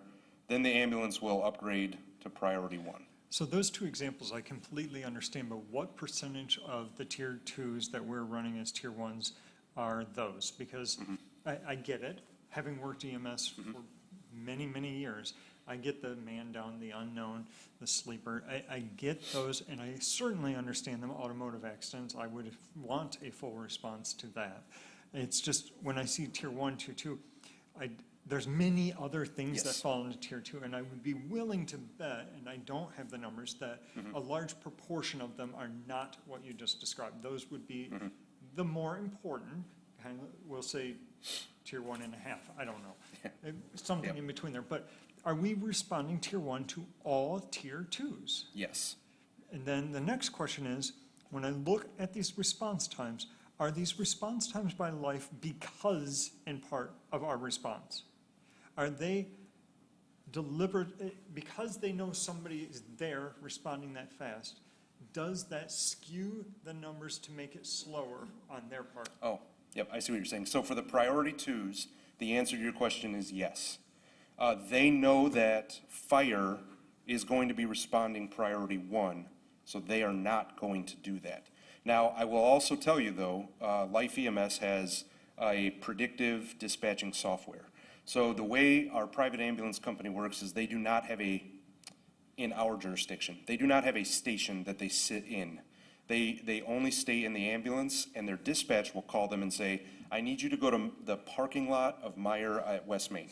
then the ambulance will upgrade to priority 1. So those 2 examples I completely understand, but what percentage of the tier 2s that we're running as tier 1s are those? Because I get it, having worked EMS for many, many years, I get the man down, the unknown, the sleeper. I get those, and I certainly understand them. Automotive accidents, I would want a full response to that. It's just, when I see tier 1, tier 2, there's many other things that fall into tier 2, and I would be willing to bet, and I don't have the numbers, that a large proportion of them are not what you just described. Those would be the more important, kind of, we'll say tier 1.5, I don't know. Something in between there. But are we responding tier 1 to all tier 2s? Yes. And then the next question is, when I look at these response times, are these response times by life because, in part, of our response? Are they delivered, because they know somebody is there responding that fast, does that skew the numbers to make it slower on their part? Oh, yep, I see what you're saying. So for the priority 2s, the answer to your question is yes. They know that fire is going to be responding priority 1, so they are not going to do that. Now, I will also tell you, though, Life EMS has a predictive dispatching software. So the way our private ambulance company works is they do not have in our jurisdiction, they do not have a station that they sit in. They only stay in the ambulance, and their dispatch will call them and say, I need you to go to the parking lot of Meyer at West Main,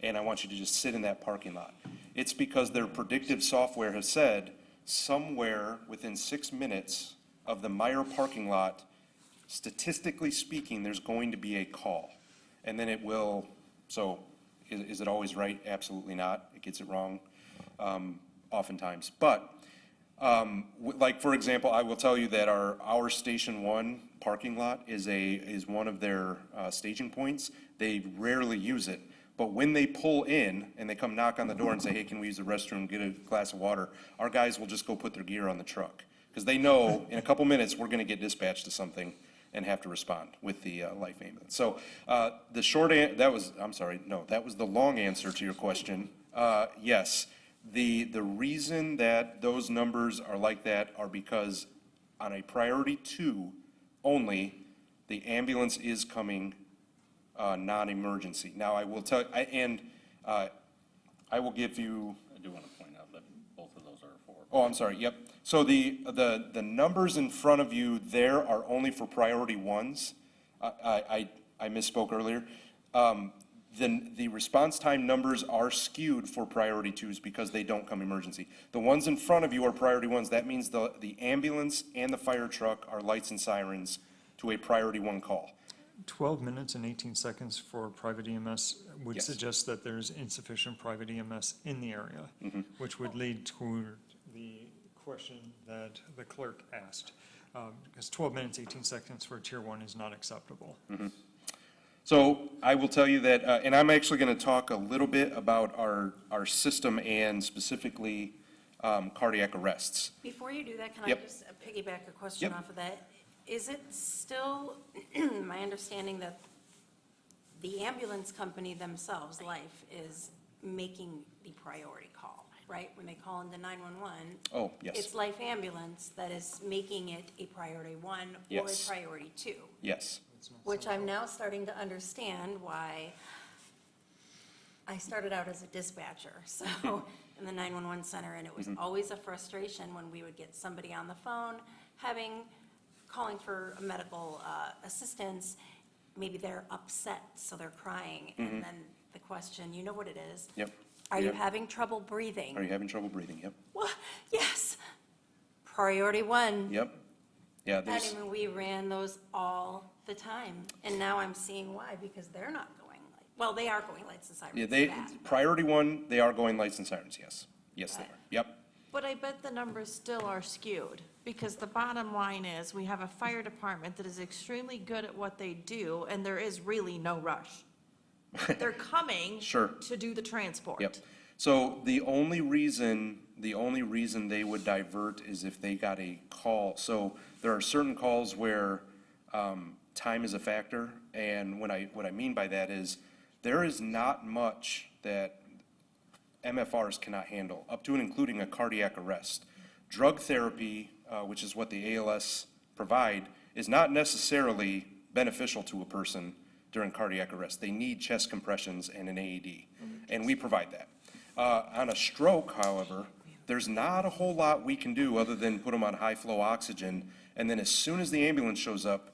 and I want you to just sit in that parking lot. It's because their predictive software has said somewhere within 6 minutes of the Meyer parking lot, statistically speaking, there's going to be a call. And then it will, so is it always right? Absolutely not. It gets it wrong oftentimes. But like, for example, I will tell you that our Station 1 parking lot is one of their staging points. They rarely use it. But when they pull in and they come knock on the door and say, hey, can we use the restroom, get a glass of water, our guys will just go put their gear on the truck. Because they know in a couple minutes, we're going to get dispatched to something and have to respond with the life ambulance. So the short that was the long answer to your question. Yes, the reason that those numbers are like that are because on a priority 2 only, the ambulance is coming non-emergency. Now, I will tell you, I will give you. I do want to point out that both of those are for. Oh, I'm sorry, yep. So the numbers in front of you there are only for priority 1s. I misspoke earlier. The response time numbers are skewed for priority 2s because they don't come emergency. The ones in front of you are priority 1s. That means the ambulance and the fire truck are lights and sirens to a priority 1 call. 12 minutes and 18 seconds for private EMS would Yes. suggest that there's insufficient private EMS in the area, which would lead to the question that the clerk asked, because 12 minutes, 18 seconds for a tier 1 is not acceptable. So I will tell you that, and I'm actually going to talk a little bit about our system and specifically cardiac arrests. Before you do that, can I Yep. just piggyback a question Yep. off of that? Is it still my understanding that the ambulance company themselves, Life, is making the priority call, right? When they call into 911? Oh, yes. It's Life Ambulance that is making it a priority 1 or a Yes. priority 2. Yes. Which I'm now starting to understand why I started out as a dispatcher, so, in the 911 center, and it was always a frustration when we would get somebody on the phone calling for medical assistance. Maybe they're upset, so they're crying, and then the question, you know what it is? Yep. Are you Yep. having trouble breathing? Are you having trouble breathing? Yep. Well, yes. Priority 1. Yep. Yeah, And there's, I mean, we ran those all the time, and now I'm seeing why, because they're not going light. Well, they are going lights and sirens. yeah, they, bad. priority 1, they are going lights and sirens, yes. Yes, they Right. are. Yep. But I bet the numbers still are skewed, because the bottom line is, we have a fire department that is extremely good at what they do, and there is really no rush. They're coming Sure. to do the transport. Yep. So the only reason they would divert is if they got a call. So there are certain calls where time is a factor, and what I mean by that is there is not much that MFRs cannot handle, up to and including a cardiac arrest. Drug therapy, which is what the ALS provide, is not necessarily beneficial to a person during cardiac arrest. They need chest compressions and an AED, and we provide that. On a stroke, however, there's not a whole lot we can do other than put them on high-flow oxygen, and then as soon as the ambulance shows up,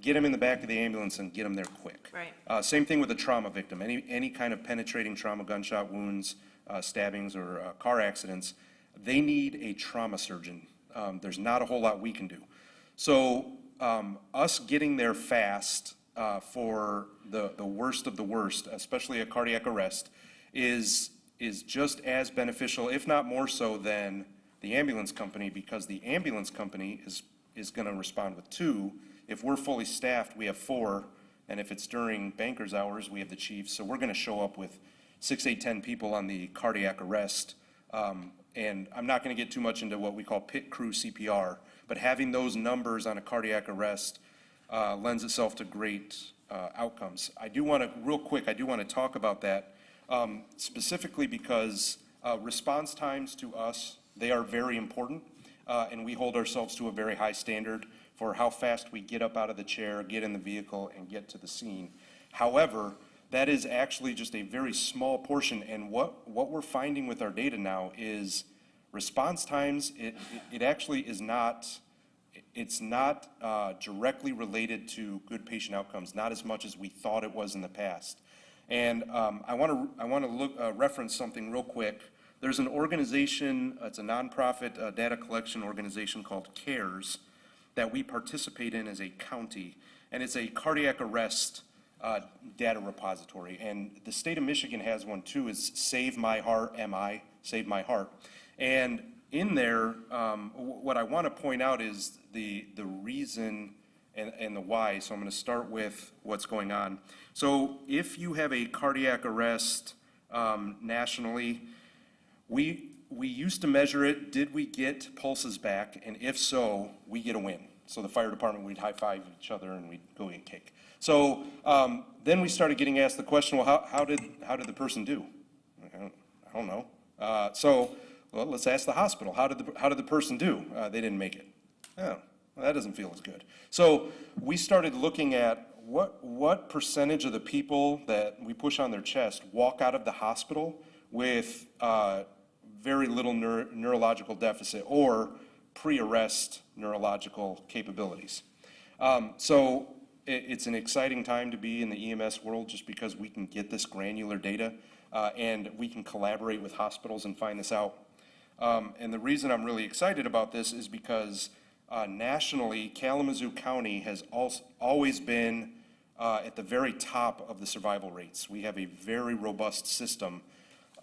get them in the back of the ambulance and get them there quick. Right. Same thing with a trauma victim. Any kind of penetrating trauma, gunshot wounds, stabbings, or car accidents, they need a trauma surgeon. There's not a whole lot we can do. So us getting there fast for the worst of the worst, especially a cardiac arrest, is just as beneficial, if not more so, than the ambulance company, because the ambulance company is going to respond with 2. If we're fully staffed, we have 4, and if it's during banker's hours, we have the chief. So we're going to show up with 6, 8, 10 people on the cardiac arrest. And I'm not going to get too much into what we call pit crew CPR, but having those numbers on a cardiac arrest lends itself to great outcomes. I do want to talk about that specifically because response times to us, they are very important, and we hold ourselves to a very high standard for how fast we get up out of the chair, get in the vehicle, and get to the scene. However, that is actually just a very small portion, and what we're finding with our data now is response times, it actually is not, it's not directly related to good patient outcomes, not as much as we thought it was in the past. And I want to reference something real quick. There's an organization, it's a nonprofit data collection organization called CARES that we participate in as a county, and it's a cardiac arrest data repository. And the state of Michigan has one too, is Save My Heart, MI, Save My Heart. And in there, what I want to point out is the reason and the why. So I'm going to start with what's going on. So if you have a cardiac arrest nationally, we used to measure it. Did we get pulses back? And if so, we get a win. So the fire department, we'd high five each other and we'd go eat cake. So then we started getting asked the question, well, how did the person do? I don't know. Well, let's ask the hospital. How did the person do? They didn't make it. Oh, well, that doesn't feel as good. So we started looking at what percentage of the people that we push on their chest walk out of the hospital with very little neurological deficit or pre-arrest neurological capabilities. So it's an exciting time to be in the EMS world just because we can get this granular data and we can collaborate with hospitals and find this out. And the reason I'm really excited about this is because nationally, Kalamazoo County has always been at the very top of the survival rates. We have a very robust system.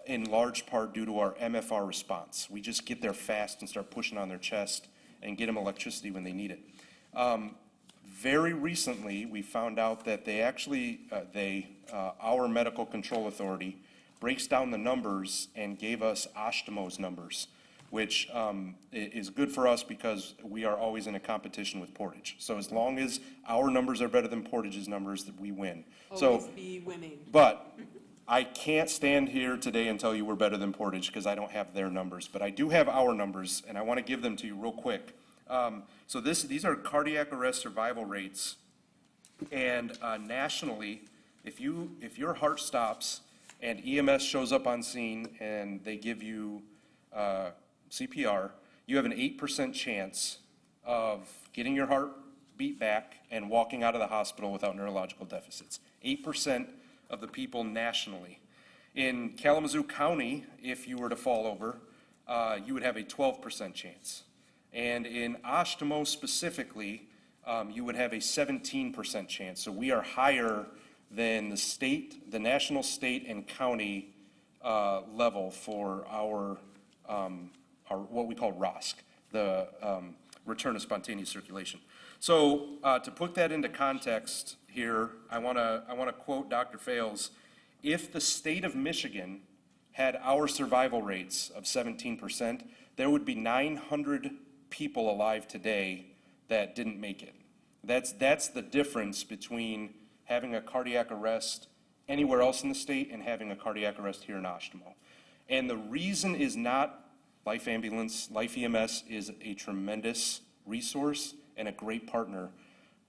in large part due to our MFR response. We just get there fast and start pushing on their chest and get them electricity when they need it. Very recently, we found out that they actually, our medical control authority breaks down the numbers and gave us Oshtemo's numbers, which is good for us because we are always in a competition with Portage. So as long as our numbers are better than Portage's numbers, that we win. Always be winning. But I can't stand here today and tell you we're better than Portage because I don't have their numbers. But I do have our numbers, and I want to give them to you real quick. So these are cardiac arrest survival rates. And nationally, if your heart stops and EMS shows up on scene and they give you CPR, you have an 8% chance of getting your heart beat back and walking out of the hospital without neurological deficits. 8% of the people nationally. In Kalamazoo County, if you were to fall over, you would have a 12% chance. And in Oshtemo specifically, you would have a 17% chance. So we are higher than the national, state, and county level for our what we call ROSC, the return of spontaneous circulation. So to put that into context here, I want to quote Dr. Fales. If the state of Michigan had our survival rates of 17%, there would be 900 people alive today that didn't make it. That's the difference between having a cardiac arrest anywhere else in the state and having a cardiac arrest here in Oshtemo. And the reason is not Life Ambulance. Life EMS is a tremendous resource and a great partner,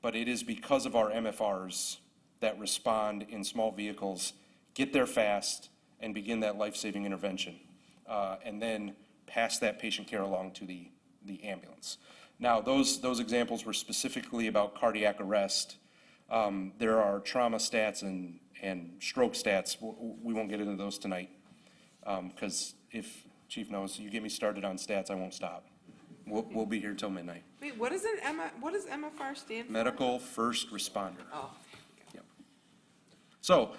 but it is because of our MFRs that respond in small vehicles, get there fast, and begin that life-saving intervention, and then pass that patient care along to the ambulance. Now, those examples were specifically about cardiac arrest. There are trauma stats and stroke stats. We won't get into those tonight, because if Chief knows, you get me started on stats, I won't stop. We'll be here till midnight. Wait, what does MFR stand for? Medical First Responder. Oh. Yep. So,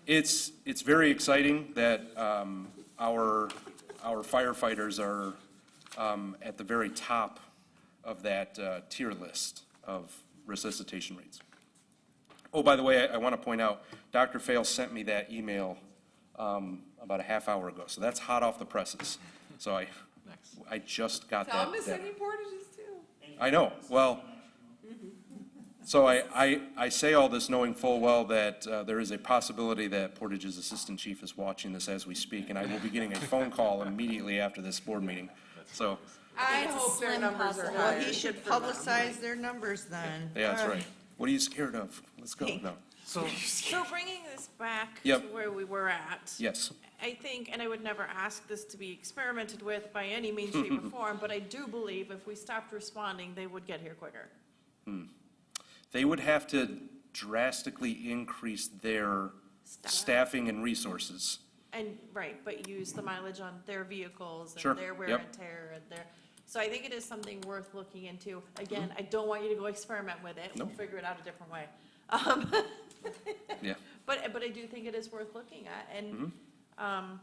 it's very exciting that our firefighters are at the very top of that tier list of resuscitation rates. Oh, by the way, I want to point out, Dr. Fales sent me that email about a half hour ago, so that's hot off the presses. So I just got that. Tell them to send you Portages too. I know, well, so I say all this knowing full well that there is a possibility that Portage's Assistant Chief is watching this as we speak, and I will be getting a phone call immediately after this board meeting, so. I It's a hope their slim numbers are possibility. higher. Well, he should Good for them. publicize their numbers then. Yeah, that's right. What are you scared of? Let's go, no. So, So bringing this back to Yep. where we were at. Yes, I think, and I would never ask this to be experimented with by any means, shape, or form, but I do believe if we stopped responding, they would get here quicker. they would have to drastically increase their staffing and resources. And, right, but use the mileage on their vehicles Sure, and their wear yep. and tear and their, so I think it is something worth looking into. Again, I don't want you to go experiment with it. We'll Nope. figure it out a different way. Yeah. But I do think it is worth looking at, and, I'm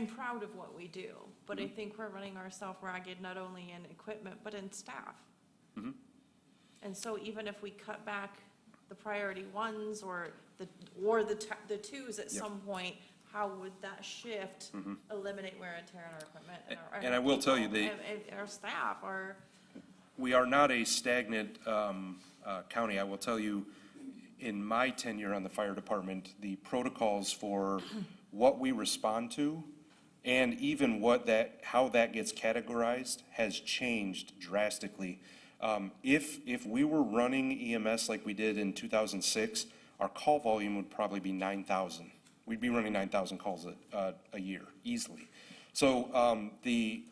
proud of what we do, but I think we're running ourselves ragged not only in equipment, but in staff. And so even if we cut back the priority ones or the twos at some point, how would that shift eliminate wear and tear on our equipment and our And I will tell you, people and our staff, our, we are not a stagnant county. I will tell you, in my tenure on the fire department, the protocols for what we respond to and even how that gets categorized has changed drastically. If we were running EMS like we did in 2006, our call volume would probably be 9,000. We'd be running 9,000 calls a year, easily. So the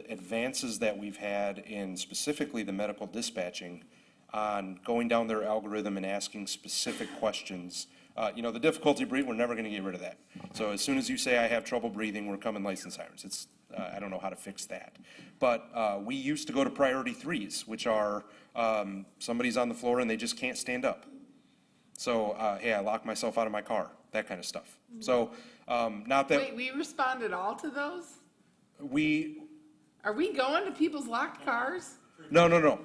advances that we've had in specifically the medical dispatching on going down their algorithm and asking specific questions, the difficulty breathing, we're never going to get rid of that. So as soon as you say I have trouble breathing, we're coming license sirens. It's I don't know how to fix that. But we used to go to priority 3s, which are somebody's on the floor and they just can't stand up. So, hey, I locked myself out of my car, that kind of stuff. So, not that, Wait, we responded all to those? we, Are we going to people's locked cars? no,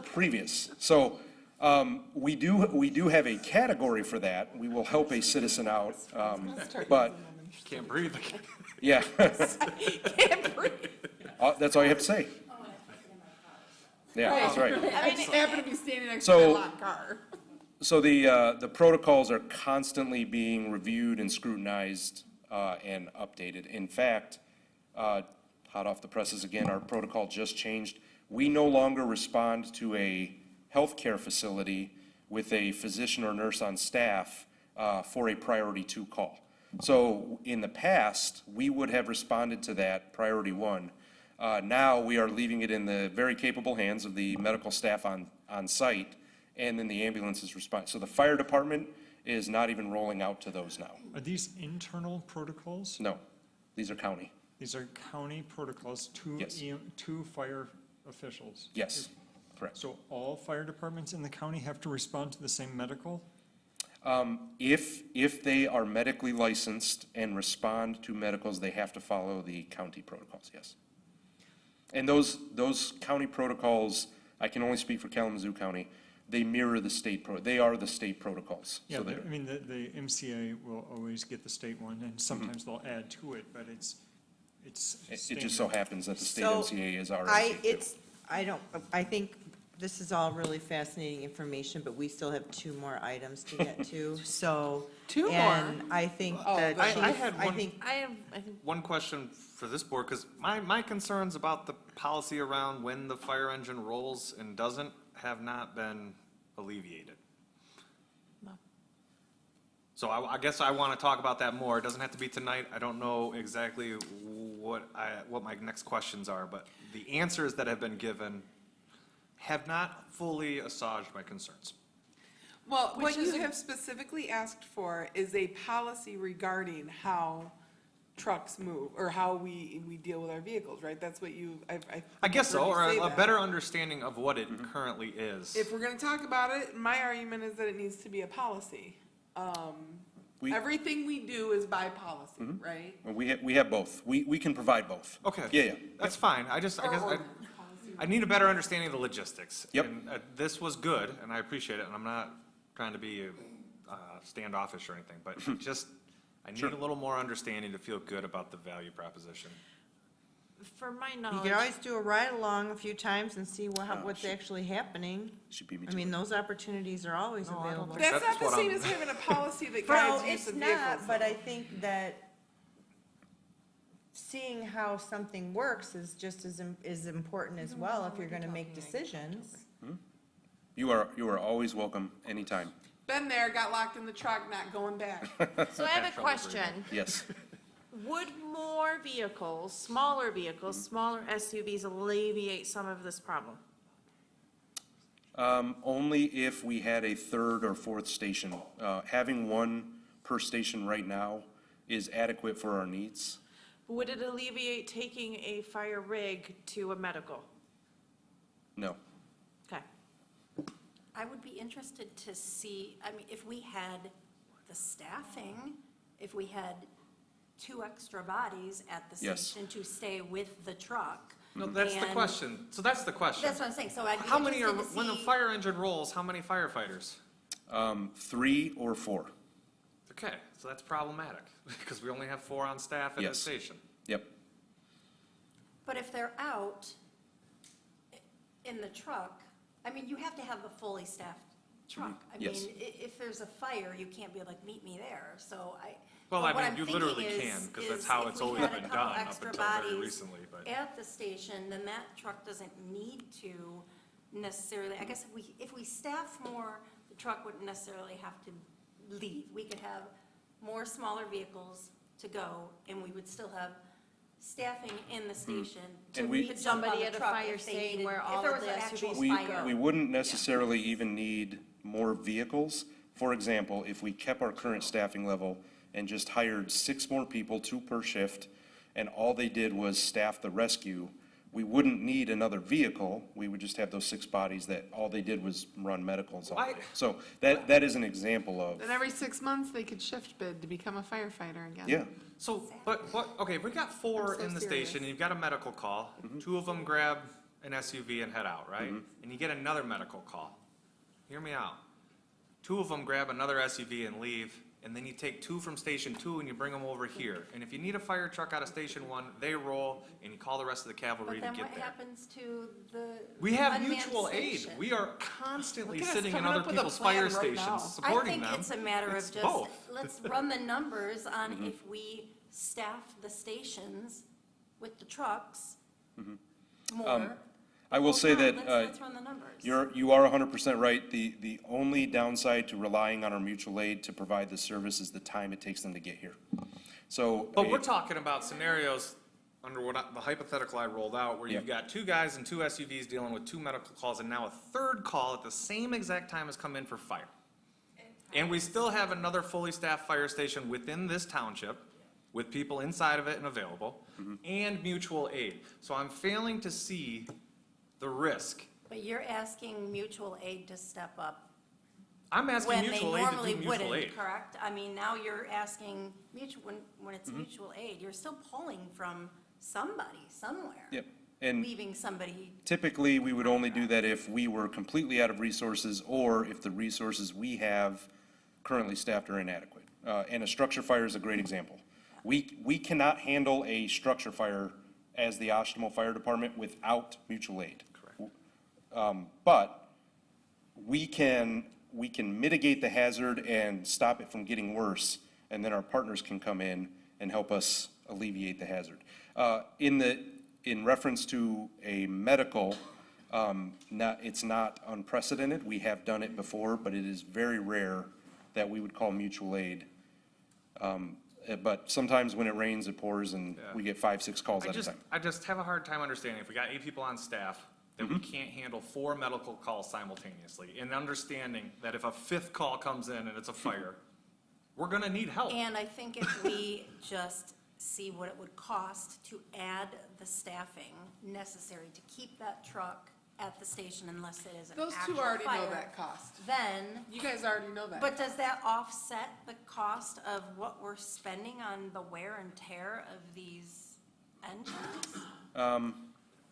previous. So, we do have a category for that. We will help a citizen out, but, Can't breathe. yeah. Can't breathe. That's all you have to say. Yeah, that's right. I just happen to be standing next to So- my locked car. So the protocols are constantly being reviewed and scrutinized and updated. In fact, hot off the presses again, our protocol just changed. We no longer respond to a healthcare facility with a physician or nurse on staff for a priority 2 call. So in the past, we would have responded to that priority 1. Now we are leaving it in the very capable hands of the medical staff on site, and then the ambulances respond. So the fire department is not even rolling out to those now. Are these internal protocols? No, these are county. These are county protocols to Yes. to fire officials? Yes, correct. So all fire departments in the county have to respond to the same medical? If they are medically licensed and respond to medicals, they have to follow the county protocols, yes. And those county protocols, I can only speak for Kalamazoo County, they mirror the they are the state protocols. Yeah, So the- they're- I mean, the MCA will always get the state one, and sometimes they'll add to it, but it's It just so happens that the state So, MCA is our I, MCA too. I think this is all really fascinating information, but we still have 2 more items to get to, so. 2 more? And I think Oh, the I- chief, I had I one- think, I think One question for this board, because my concerns about the policy around when the fire engine rolls and doesn't have not been alleviated. So I guess I want to talk about that more. It doesn't have to be tonight. I don't know exactly what my next questions are, but the answers that have been given have not fully assuaged my concerns. Well, what Which is you a- have specifically asked for is a policy regarding how trucks move, or how we deal with our vehicles, right? That's what you, I guess so, heard you or say a that. better understanding of what it currently is. If we're gonna talk about it, my argument is that it needs to be a policy. We- Everything we do is by policy, right? And we have both. We can provide both. Okay. Yeah. That's fine. I guess I need a better understanding of the logistics. Yep. And this was good, and I appreciate it, and I'm not trying to be standoffish or anything, but just, I need Sure. a little more understanding to feel good about the value proposition. for my you knowledge. could always do a ride-along a few times and see what's actually happening. She beat me I to mean, it. those opportunities are always No, I don't available. think That's not That's the what same I'm- as having a policy that No, guides use it's of not, vehicles. but I think that seeing how something works is just as important as well if you're gonna make decisions. You are always welcome anytime. Been there, got locked in the truck, not going back. So I have a question. Yes. Would more vehicles, smaller SUVs alleviate some of this problem? Only if we had a 3rd or 4th station. Having 1 per station right now is adequate for our needs. Would it alleviate taking a fire rig to a medical? No. Okay. I would be interested to see, I mean, if we had the staffing, if we had 2 extra bodies at the Yes. station to stay with the truck. No, that's the and- question. So that's the question. That's what I'm saying, so I'd be How many are, interested to when the see- fire engine rolls, how many firefighters? 3 or 4. Okay, so that's problematic, because we only have 4 on staff at the Yes. station. Yep. But if they're out in the truck, I mean, you have to have a fully staffed truck. I Yes. mean, if there's a fire, you can't be like, meet me there, so I. Well, but I what mean, I'm you thinking literally is- can, because that's is how if it's we always had a been couple done up extra until very bodies recently, but. At the station, then that truck doesn't need to necessarily, I guess if we staff more, the truck wouldn't necessarily have to leave. We could have more smaller vehicles to go, and we would still have staffing in the station to And we- meet somebody Somebody at at a a truck fire if they scene needed, where if all there of was the an actual SUVs We fire. wouldn't necessarily even need more vehicles. For example, if we kept our current staffing level and just hired 6 more people, 2 per shift, and all they did was staff the rescue, we wouldn't need another vehicle. We would just have those 6 bodies that all they did was run medicals all Why- day. So that is an example of, Then every 6 months, they could shift bid to become a firefighter again. yeah. So, but what, okay, if we got 4 I'm so in the serious. station, and you've got a medical call, 2 of them grab an SUV and head out, right? And you get another medical call. Hear me out. 2 of them grab another SUV and leave, and then you take 2 from station 2 and you bring them over here. And if you need a fire truck out of station 1, they roll, and you call the rest of the cavalry But to then what get there. happens to the We have unmanned mutual aid. station? We are constantly Look at us sitting in coming other up with a people's plan fire right now. stations, I supporting think them. it's a matter of It's just, both. let's run the numbers on if we staff the stations with the trucks more. I will say that, Let's run the numbers. you are 100% right. The only downside to relying on our mutual aid to provide the service is the time it takes them to get here. So. But we're talking about scenarios under the hypothetical I rolled out, where you've Yeah. got 2 guys and 2 SUVs dealing with 2 medical calls, and now a 3rd call at the same exact time has come in for fire. And we still have another fully staffed fire station within this township, with people inside of it and available, and mutual aid. So I'm failing to see the risk. But you're asking mutual aid to step up I'm asking when they mutual aid to normally do mutual aid. wouldn't, correct? I mean, now you're asking when it's Mm-hmm. mutual aid, you're still pulling from somebody, somewhere. Yep. And Leaving somebody, typically, we would only do that if we were completely out of resources or if the resources we have currently staffed are inadequate. And a structure fire is a great example. We cannot handle a structure fire as the Oshtemo Fire Department without mutual aid. Correct. But we can mitigate the hazard and stop it from getting worse, and then our partners can come in and help us alleviate the hazard. In reference to a medical, it's not unprecedented. We have done it before, but it is very rare that we would call mutual aid. But sometimes when it rains, it pours, and we get 5, 6 calls at a time. I just have a hard time understanding, if we got 8 people on staff, that we can't handle 4 medical calls simultaneously, and understanding that if a 5th call comes in and it's a fire, we're gonna need help. and I think if we just see what it would cost to add the staffing necessary to keep that truck at the station unless it is an Those actual 2 already know fire, that cost. then, You guys already know that. but does that offset the cost of what we're spending on the wear and tear of these engines?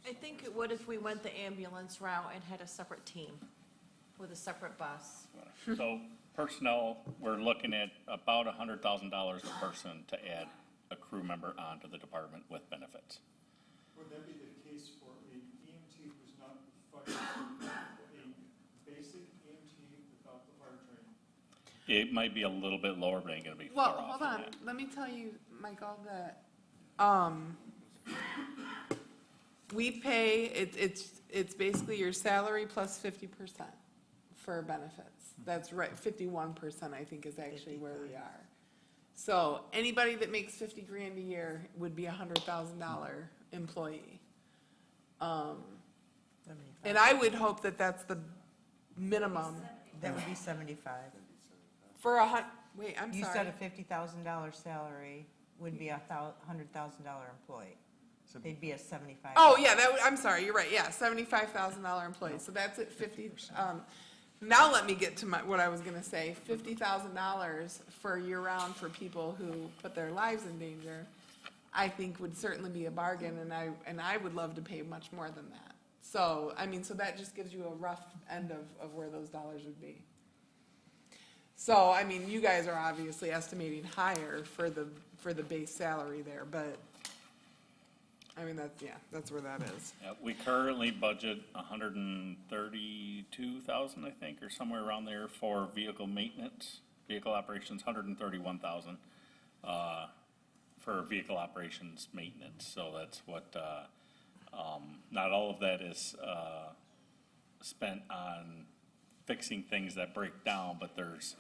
I think it would if we went the ambulance route and had a separate team with a separate bus. So personnel, we're looking at about $100,000 a person to add a crew member onto the department with benefits. Would that be the case for a EMT who's not fire, a basic EMT without the fire training? It might be a little bit lower, but ain't gonna be far Well, off hold from on, that. let me tell you, Michael, that, we pay, it's basically your salary plus 50% for benefits. That's right, 51%, I think, is actually where we are. So anybody that makes 50 grand a year would be a $100,000 employee. And I would hope that that's the minimum That would be 75. for wait, I'm You sorry. said a $50,000 salary would be a $100,000 employee. They'd be a 75. Oh, yeah, I'm sorry, you're right, yeah, $75,000 employee, so that's at 50, now let me get to what I was gonna say, $50,000 for year-round for people who put their lives in danger, I think would certainly be a bargain, and I would love to pay much more than that. So, I mean, so that just gives you a rough end of where those dollars would be. So, I mean, you guys are obviously estimating higher for the base salary there, but, I mean, that's where that is. Yeah, we currently budget 132,000, I think, or somewhere around there for vehicle maintenance, vehicle operations, 131,000, for vehicle operations maintenance. So that's what, not all of that is, spent on fixing things that break down, but there's,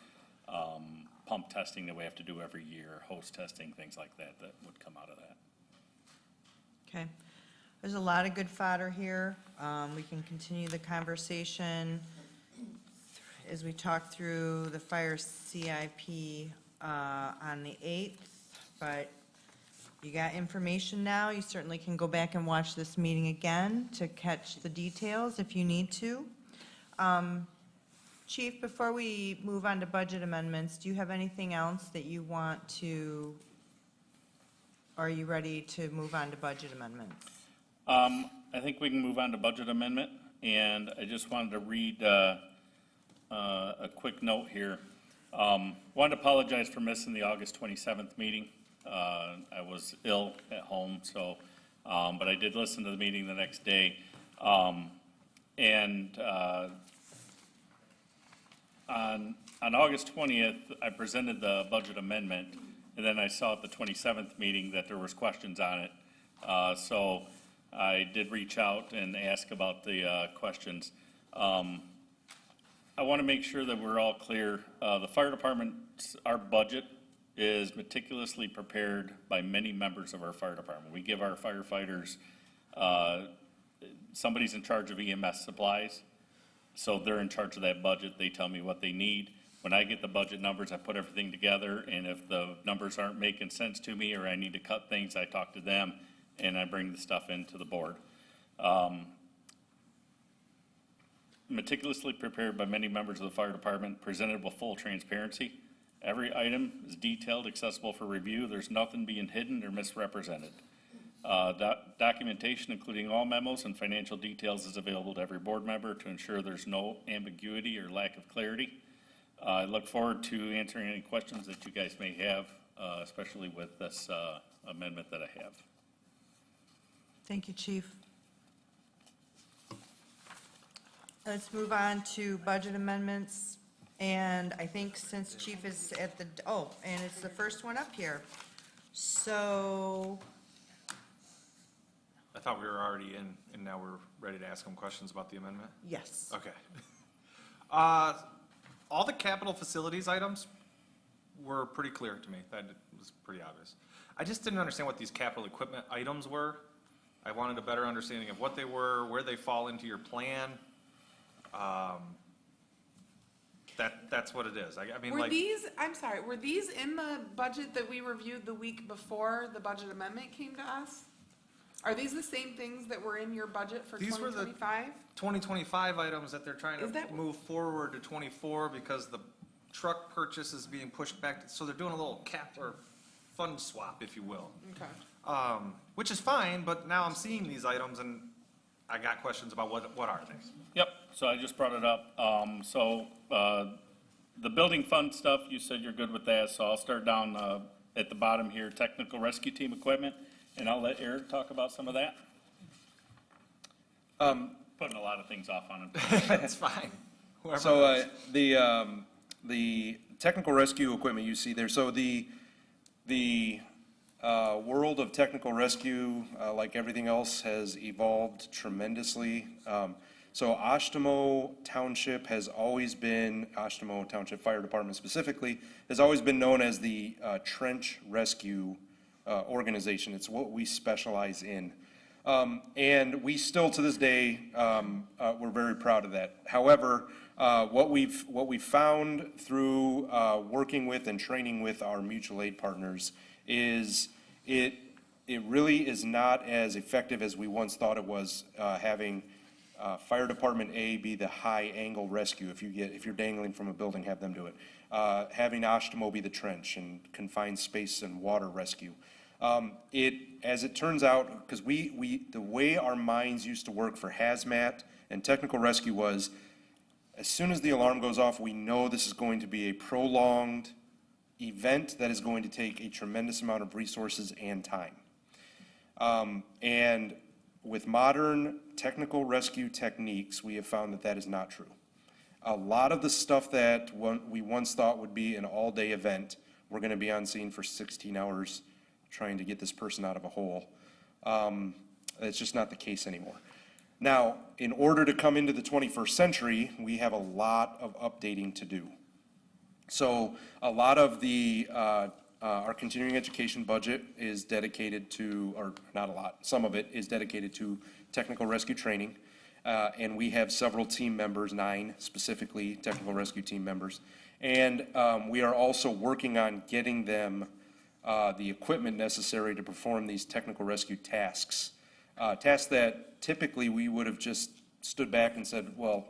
pump testing that we have to do every year, hose testing, things like that, that would come out of that. Okay. There's a lot of good fodder here. We can continue the conversation as we talk through the fire CIP on the 8th, but You got information now. You certainly can go back and watch this meeting again to catch the details if you need to. Chief, before we move on to budget amendments, do you have anything else that you want to, are you ready to move on to budget amendments? I think we can move on to budget amendment, and I just wanted to read a quick note here. Wanted to apologize for missing the August 27th meeting. I was ill at home, so, but I did listen to the meeting the next day. On August 20th, I presented the budget amendment, and then I saw at the 27th meeting that there was questions on it. So I did reach out and ask about the questions. I want to make sure that we're all clear. The fire department, our budget is meticulously prepared by many members of our fire department. We give our firefighters, somebody's in charge of EMS supplies, so they're in charge of that budget. They tell me what they need. When I get the budget numbers, I put everything together, and if the numbers aren't making sense to me or I need to cut things, I talk to them and I bring the stuff into the board. Meticulously prepared by many members of the fire department, presented with full transparency. Every item is detailed, accessible for review. There's nothing being hidden or misrepresented. Documentation, including all memos and financial details, is available to every board member to ensure there's no ambiguity or lack of clarity. I look forward to answering any questions that you guys may have, especially with this amendment that I have. Thank you, Chief. Let's move on to budget amendments. And I think since Chief is at the, and it's the first one up here. So, I thought we were already in, and now we're ready to ask them questions about the amendment? yes. Okay. All the capital facilities items were pretty clear to me. That was pretty obvious. I just didn't understand what these capital equipment items were. I wanted a better understanding of what they were, where they fall into your plan. That's what it is. I mean, Were like, these, I'm sorry, were these in the budget that we reviewed the week before the budget amendment came to us? Are these the same things that were in your budget for These were the 2025? 2025 items that they're trying Is to that- move forward to 24 because the truck purchase is being pushed back. So they're doing a little cap or fund swap, if you will. Okay. Which is fine, but now I'm seeing these items and I got questions about what are they? Yep, so I just brought it up. The building fund stuff, you said you're good with that, so I'll start down at the bottom here, technical rescue team equipment, and I'll let Eric talk about some of that. Putting a lot of things off on him. That's fine. Whoever So, knows. the technical rescue equipment you see there, so the world of technical rescue, like everything else, has evolved tremendously. So Oshtemo Township has always been, Oshtemo Township Fire Department specifically, has always been known as the trench rescue organization. It's what we specialize in. And we still, to this day, we're very proud of that. However, what we've found through working with and training with our mutual aid partners is it really is not as effective as we once thought it was, having Fire Department A be the high angle rescue. If you're dangling from a building, have them do it. Having Oshtemo be the trench and confined space and water rescue. As it turns out, because the way our minds used to work for hazmat and technical rescue was, as soon as the alarm goes off, we know this is going to be a prolonged event that is going to take a tremendous amount of resources and time. And with modern technical rescue techniques, we have found that that is not true. A lot of the stuff that we once thought would be an all-day event, we're going to be on scene for 16 hours trying to get this person out of a hole. It's just not the case anymore. Now, in order to come into the 21st century, we have a lot of updating to do. So a lot of our continuing education budget is dedicated to, or not a lot, some of it is dedicated to technical rescue training. And we have several team members, 9 specifically technical rescue team members. And we are also working on getting them the equipment necessary to perform these technical rescue tasks. Tasks that typically we would have just stood back and said, well,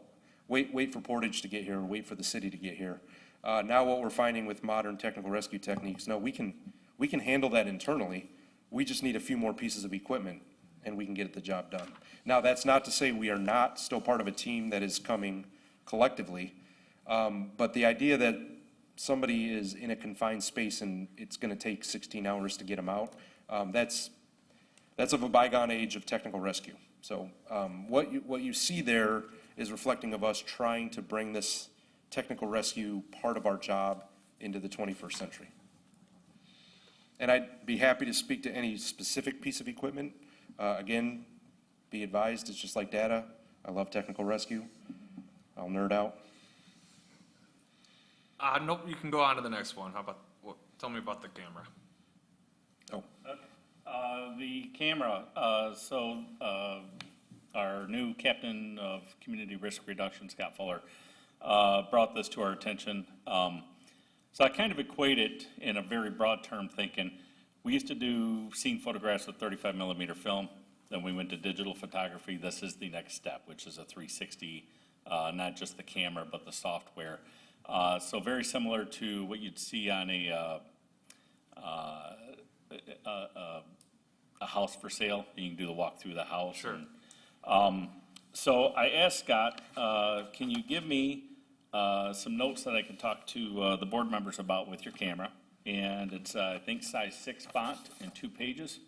wait for Portage to get here, or wait for the city to get here. Now what we're finding with modern technical rescue techniques, no, we can handle that internally. We just need a few more pieces of equipment and we can get the job done. Now, that's not to say we are not still part of a team that is coming collectively. But the idea that somebody is in a confined space and it's gonna take 16 hours to get them out, that's of a bygone age of technical rescue. So, what you see there is reflecting of us trying to bring this technical rescue part of our job into the 21st century. And I'd be happy to speak to any specific piece of equipment. Again, be advised, it's just like data. I love technical rescue. I'll nerd out. Nope, you can go on to the next one. How about, tell me about the camera. The camera, our new captain of community risk reduction, Scott Fuller, brought this to our attention. So I kind of equate it in a very broad term thinking. We used to do scene photographs with 35 millimeter film. Then we went to digital photography. This is the next step, which is a 360, not just the camera, but the software. So very similar to what you'd see on a house for sale. You can do the walk through the house. Sure. And, so I asked Scott, can you give me some notes that I can talk to the board members about with your camera? And it's, I think, size 6 font and 2 pages.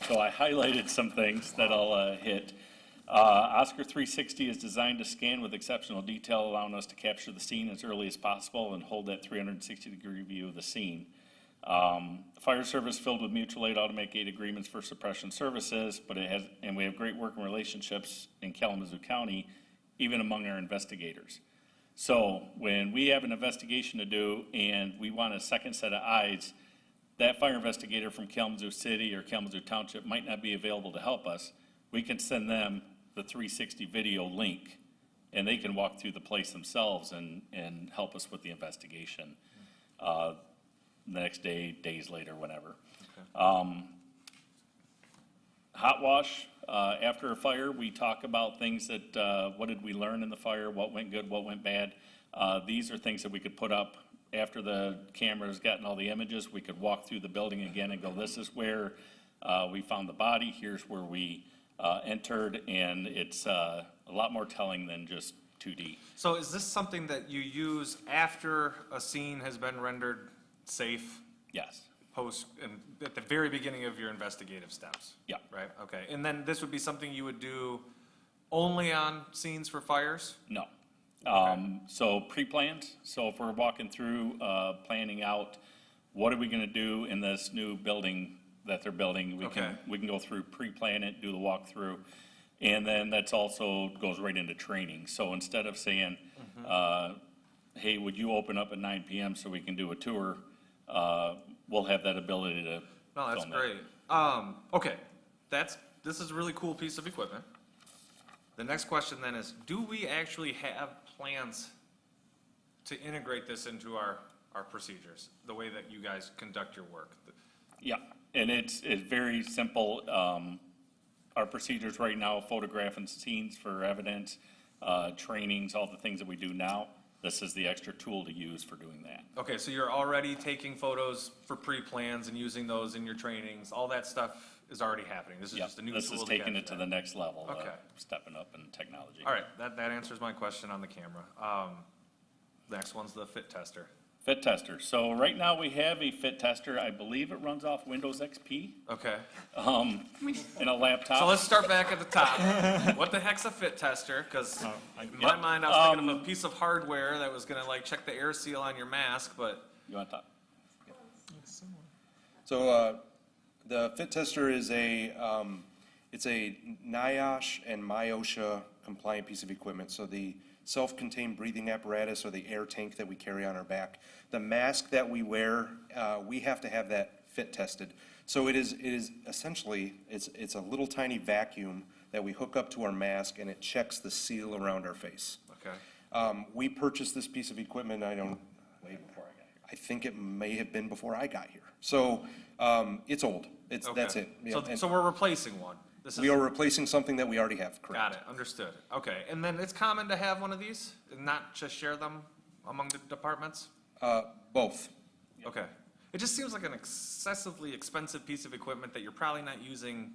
So I highlighted some things that I'll hit. Oscar 360 is designed to scan with exceptional detail, allowing us to capture the scene as early as possible and hold that 360-degree view of the scene. Fire service filled with mutual aid automatic aid agreements for suppression services, but and we have great working relationships in Kalamazoo County, even among our investigators. So when we have an investigation to do and we want a second set of eyes, that fire investigator from Kalamazoo City or Kalamazoo Township might not be available to help us. We can send them the 360 video link and they can walk through the place themselves and help us with the investigation. The next day, days later, whenever. Okay. Hot wash, after a fire, we talk about things that, what did we learn in the fire, what went good, what went bad. These are things that we could put up after the camera's gotten all the images. We could walk through the building again and go, this is where we found the body, here's where we entered, and it's a lot more telling than just 2D. So is this something that you use after a scene has been rendered safe? Yes. Post, and at the very beginning of your investigative steps? Yeah. Right, okay. And then this would be something you would do only on scenes for fires? No. So pre-planned, so if we're walking through, planning out, what are we gonna do in this new building that they're building? We can go through, pre-plan it, do the walkthrough, and then that's also goes right into training. So instead of saying, hey, would you open up at 9 PM so we can do a tour, we'll have that ability to No, that's film that. great. Okay, this is a really cool piece of equipment. The next question then is, do we actually have plans to integrate this into our procedures, the way that you guys conduct your work? Yeah, and it's very simple. Our procedures right now, photographing scenes for evidence, trainings, all the things that we do now. This is the extra tool to use for doing that. Okay, so you're already taking photos for pre-plans and using those in your trainings. All that stuff is already happening. This is just a new tool to This is taking capture it to that. the next level, Okay. stepping up in technology. All right, that answers my question on the camera. Next one's the fit tester. Fit tester. So right now we have a fit tester. I believe it runs off Windows XP, Okay, in a laptop. so let's start back at the top. What the heck's a fit tester? Because in my mind, I was thinking of a piece of hardware that was gonna like check the air seal on your mask, but. You want to talk? So, the fit tester is it's a NIOSH and MyOSHA compliant piece of equipment. So the self-contained breathing apparatus or the air tank that we carry on our back. The mask that we wear, we have to have that fit tested. So it is essentially, it's a little tiny vacuum that we hook up to our mask and it checks the seal around our face. Okay. We purchased this piece of equipment, I think it may have been before I got here. So, it's old. That's it. Yeah, and So we're replacing one. This we is, are replacing something that we already have, correct? got it, understood. Okay, and then it's common to have one of these and not just share them among the departments? Both. Okay. It just seems like an excessively expensive piece of equipment that you're probably not using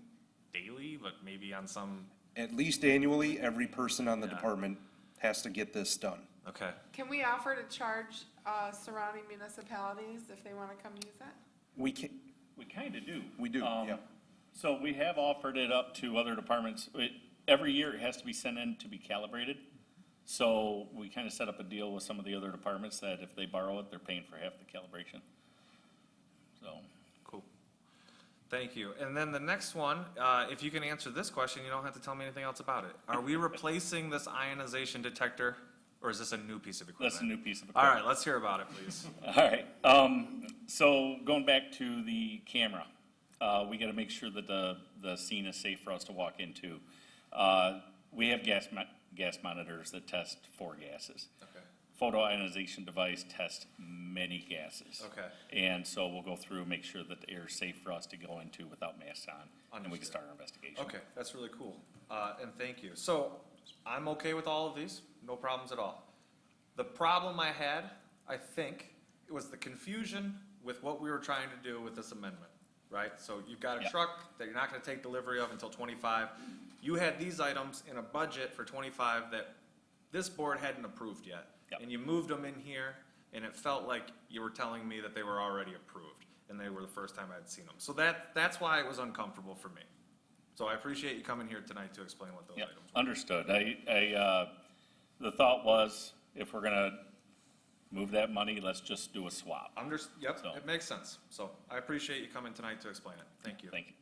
daily, but maybe on some, At least annually, every person on the Yeah. department has to get this done. okay. Can we offer to charge surrounding municipalities if they want to come use it? We can, We kind of do. we do, yeah. So we have offered it up to other departments. Every year it has to be sent in to be calibrated. So we kind of set up a deal with some of the other departments that if they borrow it, they're paying for half the calibration. So, Cool. Thank you. And then the next one, if you can answer this question, you don't have to tell me anything else about it. Are we replacing this ionization detector, or is this a new piece of equipment? that's a new piece of All equipment. right, let's hear about it, please. All right, so going back to the camera, we gotta make sure that the scene is safe for us to walk into. We have gas monitors that test 4 gases. Okay. Photo ionization device tests many gases. Okay. And so we'll go through, make sure that the air is safe for us to go into without masks on, and we can Understood. start our investigation. Okay, that's really cool. And thank you. So I'm okay with all of these, no problems at all. The problem I had, I think, it was the confusion with what we were trying to do with this amendment, right? So you've got a Yep. truck that you're not gonna take delivery of until 25. You had these items in a budget for 25 that this board hadn't approved yet. Yep. And you moved them in here, and it felt like you were telling me that they were already approved, and they were the first time I'd seen them. So that's why it was uncomfortable for me. So I appreciate you coming here tonight to explain what those Yep, items were. understood. The thought was, if we're gonna move that money, let's just do a swap. Yep, So- it makes sense. So I appreciate you coming tonight to explain it. Thank you. Thank you.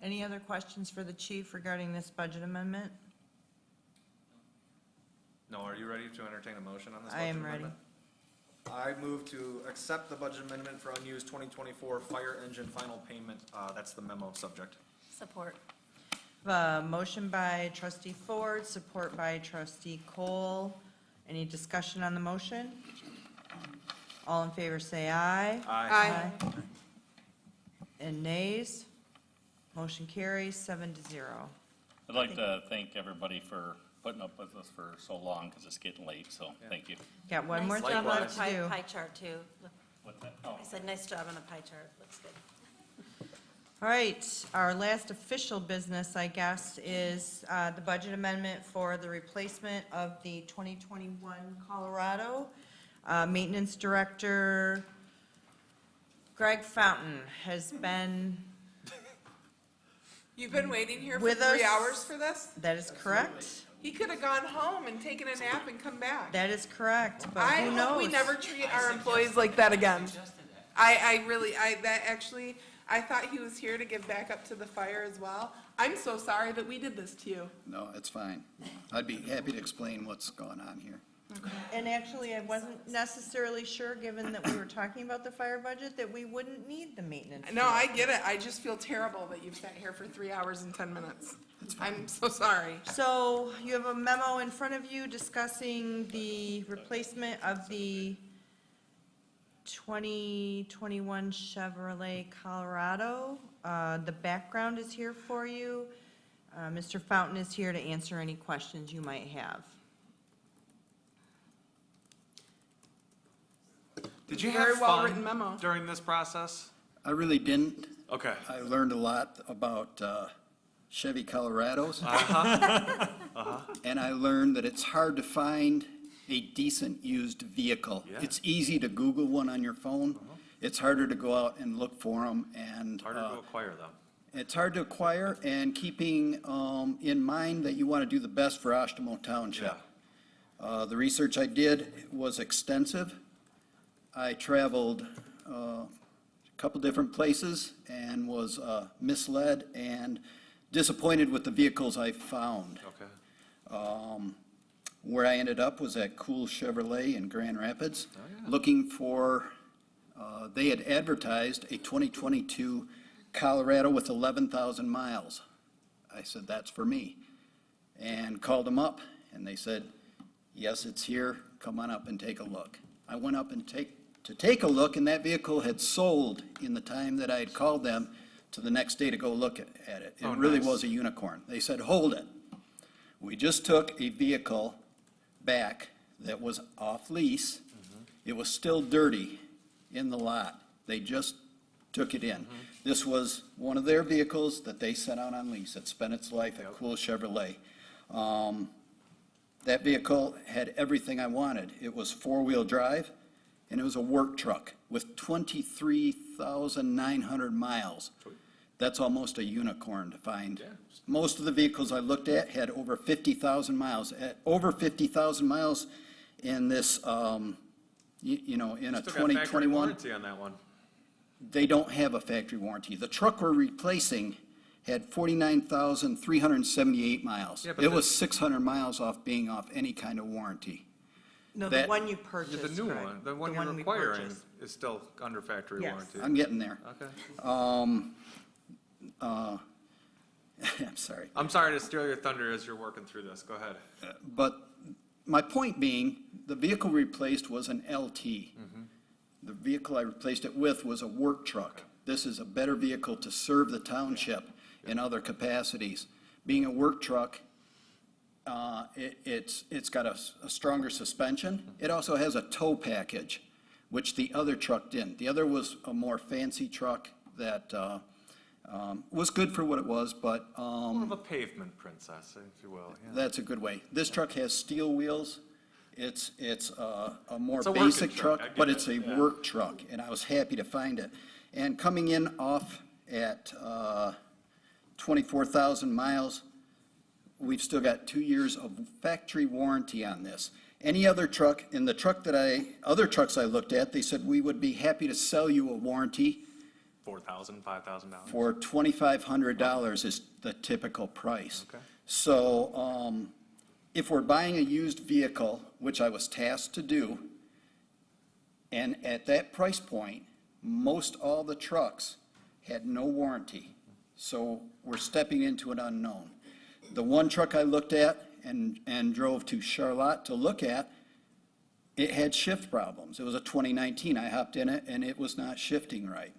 Any other questions for the chief regarding this budget amendment? No, are you ready to entertain a motion on this I budget am ready. amendment? I move to accept the budget amendment for unused 2024 fire engine final payment. That's the memo subject. Support. Motion by trustee Ford, support by trustee Cole. Any discussion on the motion? All in favor say aye. Aye. And nays? Motion carries 7-0. I'd like to thank everybody for putting up with us for so long, because it's getting late, so thank you. Got one more Nice thing job on the left to do. pie chart, too. What's that? Oh. I said, nice job on the pie chart, looks good. All right, our last official business, I guess, is the budget amendment for the replacement of the 2021 Colorado. Maintenance Director Greg Fountain has been, You've been waiting here for With 3 us. hours for this? that is correct. He could have gone home and taken a nap and come back. That is correct, but I who hope we knows? never treat our employees like that again. I really, I thought he was here to give back up to the fire as well. I'm so sorry that we did this to you. No, it's fine. I'd be happy to explain what's going on here. And actually, I wasn't necessarily sure, given that we were talking about the fire budget, that we wouldn't need the maintenance. No, I get it. I just feel terrible that you've sat here for 3 hours and 10 minutes. I'm so sorry. So you have a memo in front of you discussing the replacement of the 2021 Chevrolet Colorado. The background is here for you. Mr. Fountain is here to answer any questions you might have. Did you Very have well-written fun memo. during this process? I really didn't. Okay. I learned a lot about Chevy Colorados. And I learned that it's hard to find a decent used vehicle. Yeah. It's easy to Google one on your phone. It's harder to go out and look for them, and Harder to acquire them. it's hard to acquire, and keeping in mind that you want to do the best for Oshtemo Township. The research I did was extensive. I traveled a couple different places and was misled and disappointed with the vehicles I found. Okay. Where I ended up was at Cool Chevrolet in Grand Rapids, looking for, they had advertised a 2022 Colorado with 11,000 miles. I said, that's for me. And called them up, and they said, Yes, it's here, come on up and take a look. I went up and take a look, and that vehicle had sold in the time that I had called them to the next day to go look at it. It Oh, really nice. was a unicorn. They said, hold it. We just took a vehicle back that was off lease. It was still dirty in the lot. They just took it in. This was one of their vehicles that they sent out on lease. It spent its life at Cool Chevrolet. That vehicle had everything I wanted. It was four-wheel drive, and it was a work truck with 23,900 miles. That's almost a unicorn to find. Most of the vehicles I looked at had over 50,000 miles. At over 50,000 miles in this, in a Still got factory 2021, warranty on that one. they don't have a factory warranty. The truck we're replacing had 49,378 miles. Yeah, but It the- was 600 miles off being off any kind of warranty. No, the That- one you purchased, The new Greg. one, the one you're we requiring purchased. is still under factory Yes. warranty. I'm getting there. Okay. I'm sorry. I'm sorry to steal your thunder as you're working through this. Go ahead. But my point being, the vehicle replaced was an LT. The vehicle I replaced it with was a work truck. This is a better vehicle to serve the township in other capacities. Being a work truck, it's got a stronger suspension. It also has a tow package, which the other truck didn't. The other was a more fancy truck that was good for what it was, but More of a pavement princess, if you will. Yeah. that's a good way. This truck has steel wheels. It's a more It's a working basic truck, truck, I but get it's a it, yeah. work truck, and I was happy to find it. And coming in off at 24,000 miles, we've still got 2 years of factory warranty on this. Any other truck, in the truck other trucks I looked at, they said we would be happy to sell you a warranty $4,000, $5,000. for $2,500 is the typical price. Okay. So, if we're buying a used vehicle, which I was tasked to do, and at that price point, most all the trucks had no warranty. So we're stepping into an unknown. The one truck I looked at and drove to Charlotte to look at, it had shift problems. It was a 2019. I hopped in it and it was not shifting right.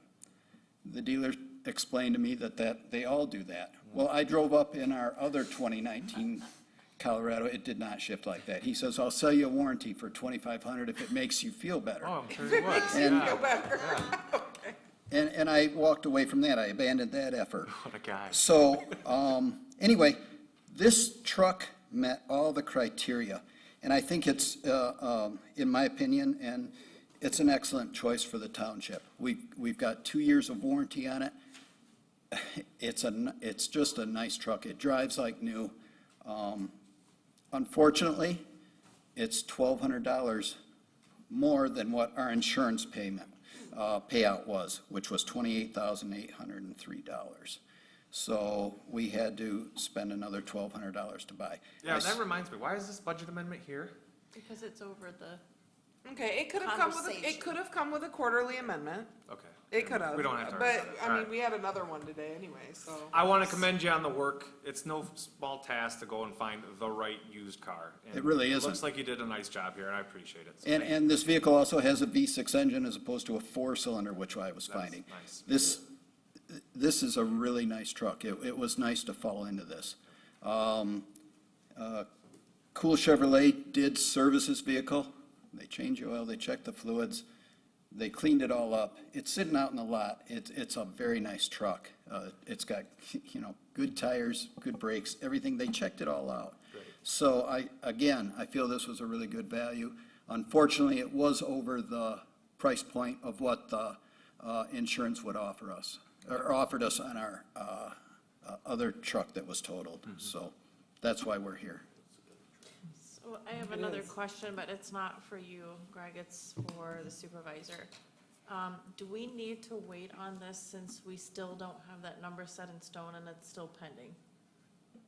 The dealer explained to me that they all do that. Well, I drove up in our other 2019 Colorado, it did not shift like that. He says, I'll sell you a warranty for $2,500 if it makes you feel better. Oh, I'm sure you would. And- Yeah. And I walked away from that. I abandoned that effort. What a guy. So, anyway, this truck met all the criteria. And I think it's, in my opinion, and it's an excellent choice for the township. We've got 2 years of warranty on it. It's just a nice truck. It drives like new. Unfortunately, it's $1,200 more than what our insurance payout was, which was $28,803. So we had to spend another $1,200 to buy. Yeah, that reminds me, why is this budget amendment here? Because it's over the, Okay, it could have come with a quarterly amendment. Okay. It could have. We don't have to. But, I mean, Alright. we had another one today anyway, so. I want to commend you on the work. It's no small task to go and find the right used car. And It really It isn't. looks like you did a nice job here, and I appreciate it. So And, thank you. and this vehicle also has a V6 engine as opposed to a four-cylinder, which I was That's finding. nice. This is a really nice truck. It was nice to fall into this. Cool Chevrolet did service this vehicle. They changed the oil, they checked the fluids, they cleaned it all up. It's sitting out in the lot. It's a very nice truck. It's got, good tires, good brakes, everything. They checked it all out. So I feel this was a really good value. Unfortunately, it was over the price point of what the insurance would offer us, or offered us on our other truck that was totaled. So that's why we're here. so I have another question, but it's not for you, Greg, it's for the supervisor. Do we need to wait on this since we still don't have that number set in stone and it's still pending?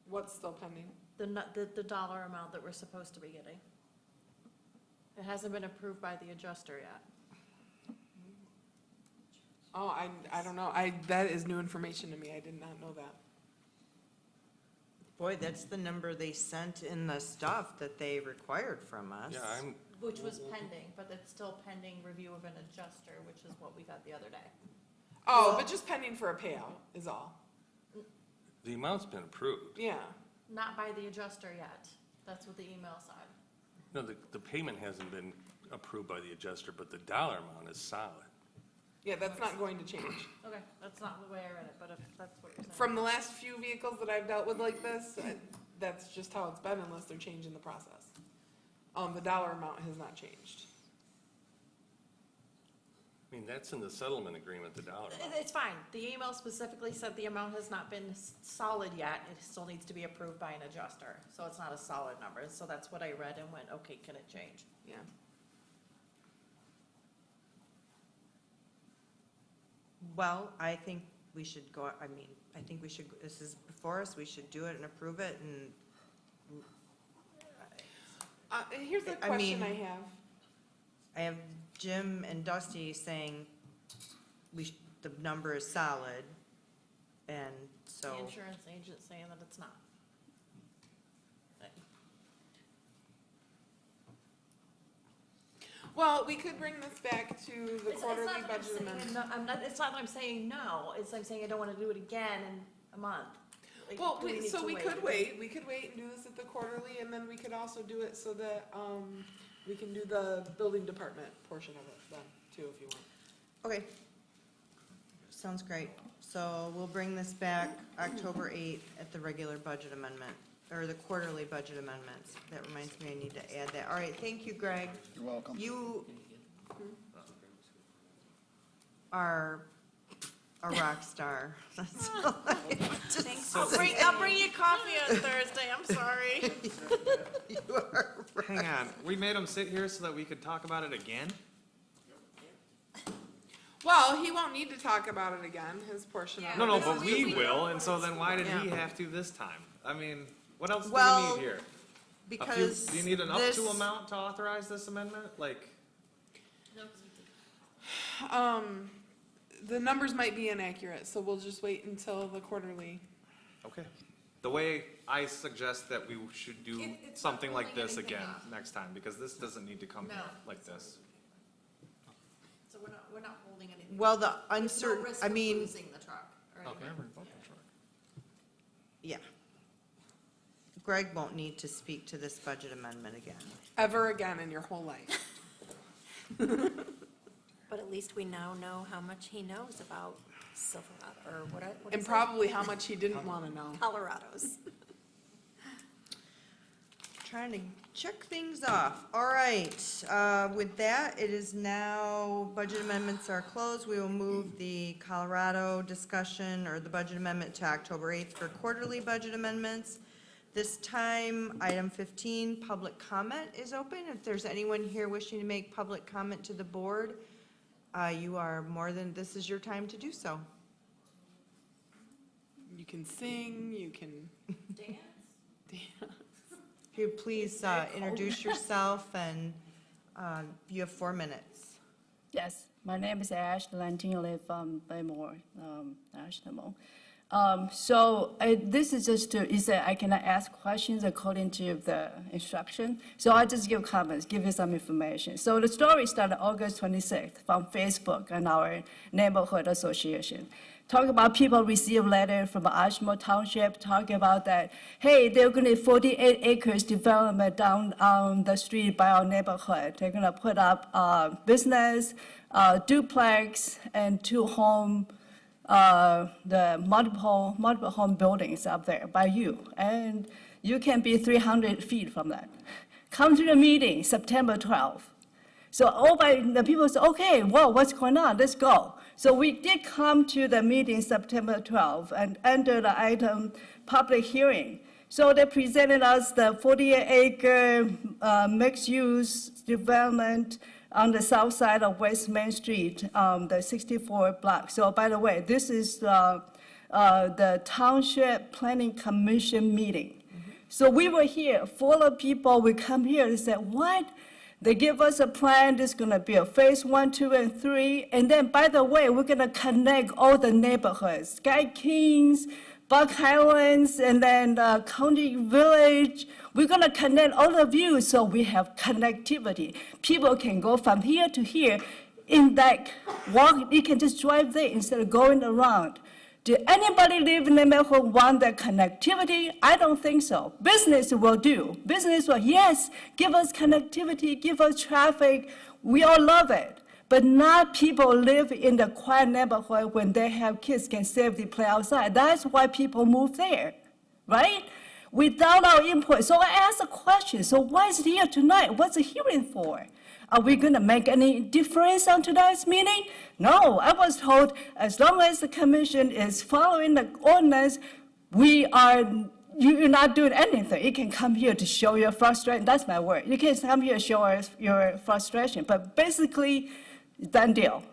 What's still pending? The dollar amount that we're supposed to be getting? It hasn't been approved by the adjuster yet. Oh, I don't know. That is new information to me. I did not know that. Boy, that's the number they sent in the stuff that they required from us. Yeah, I'm, Which was pending, but it's still pending review of an adjuster, which is what we got the other day. Oh, but just pending for a payout is all. the amount's been approved. Yeah. Not by the adjuster yet. That's what the email said. No, the payment hasn't been approved by the adjuster, but the dollar amount is solid. Yeah, that's not going to change. Okay, that's not the way I read it, but if that's what you're saying. From the last few vehicles that I've dealt with like this, that's just how it's been unless they're changing the process. The dollar amount has not changed. I mean, that's in the settlement agreement, the dollar amount. It's fine. The email specifically said the amount has not been solid yet. It still needs to be approved by an adjuster. So it's not a solid number. So that's what I read and went, okay, can it change? Yeah. Well, I think we should go, I think we should, this is before us, we should do it and approve it, and Here's a I question mean- I have. I have Jim and Dusty saying the number is solid, and so. The insurance agent saying that it's not. Well, we could bring this back to the It's quarterly not that I'm budget saying amendment. no- I'm not, it's not that I'm saying no, it's I'm saying I don't wanna do it again in a month. Like, Well, do we need so to we wait? could wait, we could wait and do this at the quarterly, and then we could also do it so that, we can do the building department portion of it then, too, if you want. Okay. Sounds great. So we'll bring this back October 8th at the regular budget amendment, or the quarterly budget amendments. That reminds me, I need to add that. All right, thank you, Greg. You're welcome. You are a rock star. That's all I just I'll bring you coffee on Thursday, I'm sorry. You are right. Hang on, we made him sit here so that we could talk about it again? Well, he won't need to talk about it again, his portion of it. No, no, but we will, and so then why did he Yeah. have to this time? I mean, what else do we Well, need here? A few- Because Do you need an up this- to amount to authorize this amendment? Like, The numbers might be inaccurate, so we'll just wait until the quarterly. okay. The way I suggest that we should do It's not something like holding this anything again up. next time, because this doesn't need to come No. here like this. So we're not holding anything. Well, the There's no uncertain, risk I of mean, losing the truck or anything. yeah. Greg won't need to speak to this budget amendment again. Ever again in your whole life. But at least we now know how much he knows about Silverado, or what And is it? probably how much he didn't want to know. Colorado's. Trying to check things off. All right, with that, it is now, budget amendments are closed. We will move the Colorado discussion or the budget amendment to October 8th for quarterly budget amendments. This time, item 15, public comment is open. If there's anyone here wishing to make public comment to the board, you are more than, this is your time to do so. You can sing, you can Dance? dance. If you please introduce yourself, and you have 4 minutes. Yes, my name is Ash Lantingley from Baymore, Oshtemo. This is just to, is that I cannot ask questions according to the instruction. So I just give comments, give you some information. So the story started August 26th from Facebook and our neighborhood association. Talk about people receive letter from Oshtemo Township, talking about that, hey, they're going to 48 acres development down on the street by our neighborhood. They're going to put up business, duplex, and 2-home the multiple home buildings up there by you, and you can be 300 feet from that. Come to the meeting, September 12th. So all by the people say, okay, well, what's going on? Let's go. So we did come to the meeting September 12th and enter the item public hearing. So they presented us the 48-acre mixed-use development on the south side of West Main Street, the 64 block. So by the way, this is the Township Planning Commission meeting. So we were here, full of people, we come here and said, what? They give us a plan, this is gonna be a phase 1, 2, and 3, and then, by the way, we're gonna connect all the neighborhoods, Sky Kings, Buck Highlands, and then County Village. We're gonna connect all of you so we have connectivity. People can go from here to here in that walk, you can just drive there instead of going around. Do anybody live in the neighborhood want that connectivity? I don't think so. Business will do. Business will, yes, give us connectivity, give us traffic. We all love it. But not people live in the quiet neighborhood when they have kids can safely play outside. That's why people move there, right? Without our input. So I asked a question. So why is it here tonight? What's the hearing for? Are we going to make any difference on tonight's meeting? No, I was told as long as the commission is following the ordinance, you're not doing anything. You can come here to show your frustration. That's my word. You can come here to show us your frustration. But basically, done deal.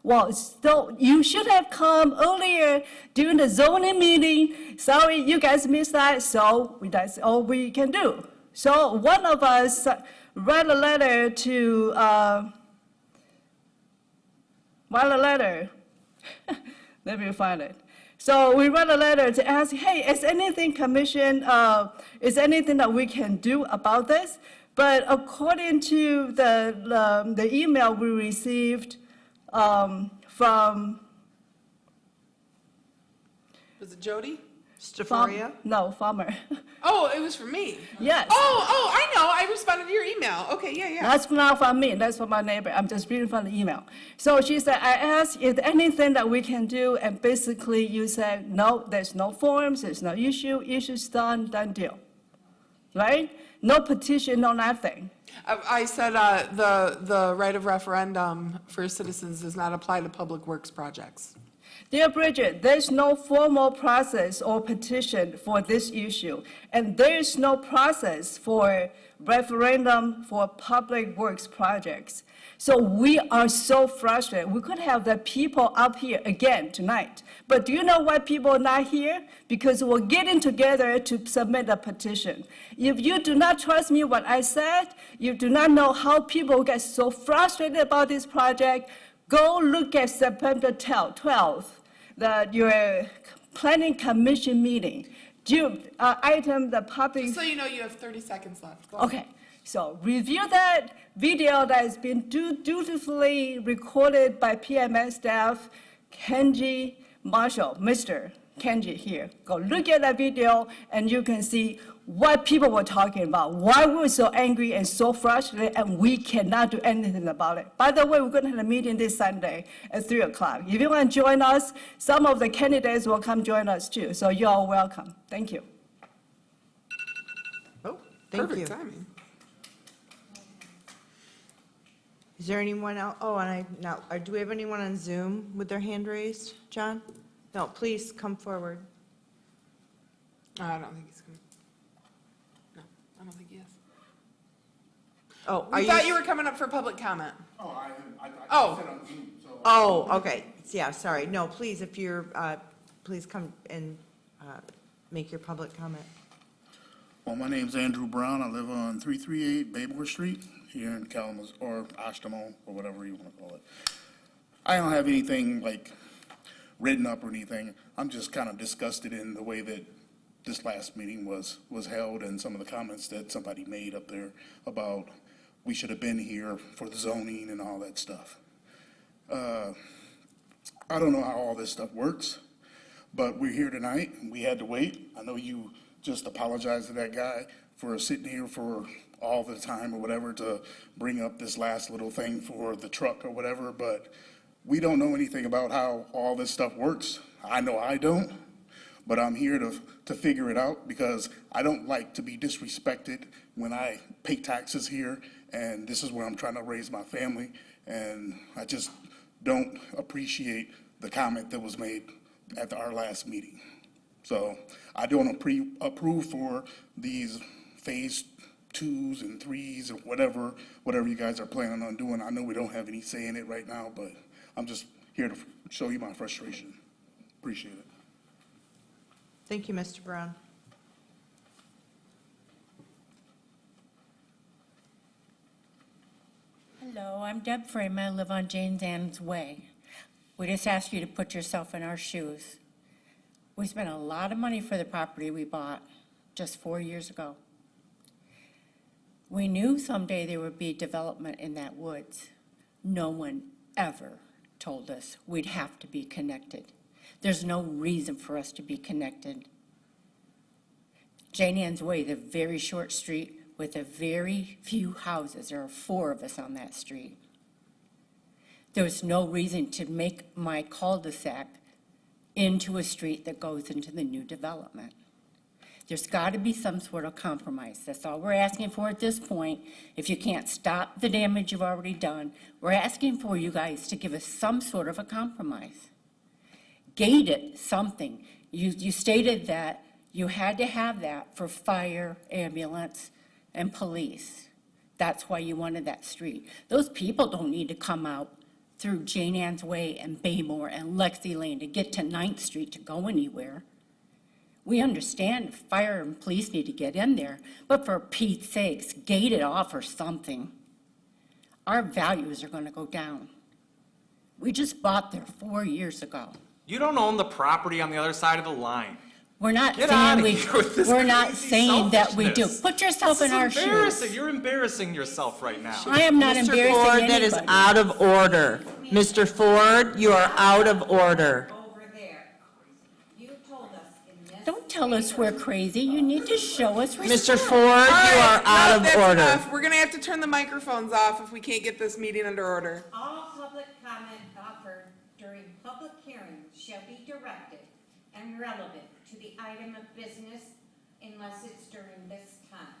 Well, so you should have come earlier during the zoning meeting. Sorry, you guys missed that, so that's all we can do. So one of us write a letter to, let me find it. So we wrote a letter to ask, hey, is anything commission, is anything that we can do about this? But according to the email we received from Was it Jody? Stefaria? No, Farmer. Oh, it was from me. Yes. Oh, I know. I responded to your email. Okay, yeah. That's not from me, that's from my neighbor. I'm just reading from the email. So she said, I asked if anything that we can do, and basically you said, no, there's no forms, there's no issue's done deal. Right? No petition, no nothing. I said the right of referendum for citizens does not apply to public works projects. Dear Bridget, there's no formal process or petition for this issue, and there is no process for referendum for public works projects. So we are so frustrated. We could have the people up here again tonight. But do you know why people are not here? Because we're getting together to submit a petition. If you do not trust me what I said, you do not know how people get so frustrated about this project, go look at September 12th, your planning commission meeting. Item the public. Just so you know, you have 30 seconds left. Go Okay, so review that video that has been dutifully recorded by PMS staff, Kenji Marshall, Mr. Kenji here. Go look at that video and you can see what people were talking about, why we were so angry and so frustrated, and we cannot do anything about it. By the way, we're going to have a meeting this Sunday at 3 o'clock. If you want to join us, some of the candidates will come join us too, so you're all welcome. Thank you. Oh, thank you. Perfect timing. Is there anyone else? Oh, do we have anyone on Zoom with their hand raised, John? No, please come forward. I don't think he's going to. No, I don't think he is. Oh, I thought you were coming up for public comment. Oh, I Oh. said on Zoom, so. Oh, okay. Yeah, sorry. No, please, if you're, please come and make your public comment. Well, my name's Andrew Brown. I live on 338 Babler Street here in Kalamazoo, or Oshtemo, or whatever you want to call it. I don't have anything like written up or anything. I'm just kind of disgusted in the way that this last meeting was held and some of the comments that somebody made up there about we should have been here for the zoning and all that stuff. I don't know how all this stuff works, but we're here tonight and we had to wait. I know you just apologized to that guy for sitting here for all the time or whatever to bring up this last little thing for the truck or whatever, but we don't know anything about how all this stuff works. I know I don't, but I'm here to figure it out because I don't like to be disrespected when I pay taxes here, and this is where I'm trying to raise my family, and I just don't appreciate the comment that was made at our last meeting. So I don't approve for these phase 2s and 3s or whatever you guys are planning on doing. I know we don't have any say in it right now, but I'm just here to show you my frustration. Appreciate it. Thank you, Mr. Brown. Hello, I'm Deb Frame. I live on Jane Ann's Way. We just ask you to put yourself in our shoes. We spent a lot of money for the property we bought just 4 years ago. We knew someday there would be development in that woods. No one ever told us we'd have to be connected. There's no reason for us to be connected. Jane Ann's Way is a very short street with a very few houses. There are 4 of us on that street. There was no reason to make my cul-de-sac into a street that goes into the new development. There's got to be some sort of compromise. That's all we're asking for at this point. If you can't stop the damage you've already done, we're asking for you guys to give us some sort of a compromise. Gate it, something. You stated that you had to have that for fire, ambulance, and police. That's why you wanted that street. Those people don't need to come out through Jane Ann's Way and Baymore and Lexi Lane to get to 9th Street to go anywhere. We understand fire and police need to get in there, but for Pete's sakes, gate it off or something. Our values are going to go down. We just bought there 4 years ago. You don't own the property on the other side of the line. We're not Get saying outta we, here with this we're not crazy saying that we do. selfishness. Put yourself in our This is embarrassing. shoes. You're embarrassing yourself right now. I am not Mr. embarrassing Ford, anybody. that is out of order. Mr. Ford, you are out of order. Over there. You told us in this. Don't tell us we're crazy. You need to show us respect. Mr. Ford, you are out of That's order. enough. We're gonna have to turn the microphones off if we can't get this meeting under order. All public comment offered during public hearings shall be directed and relevant to the item of business unless it's during this time.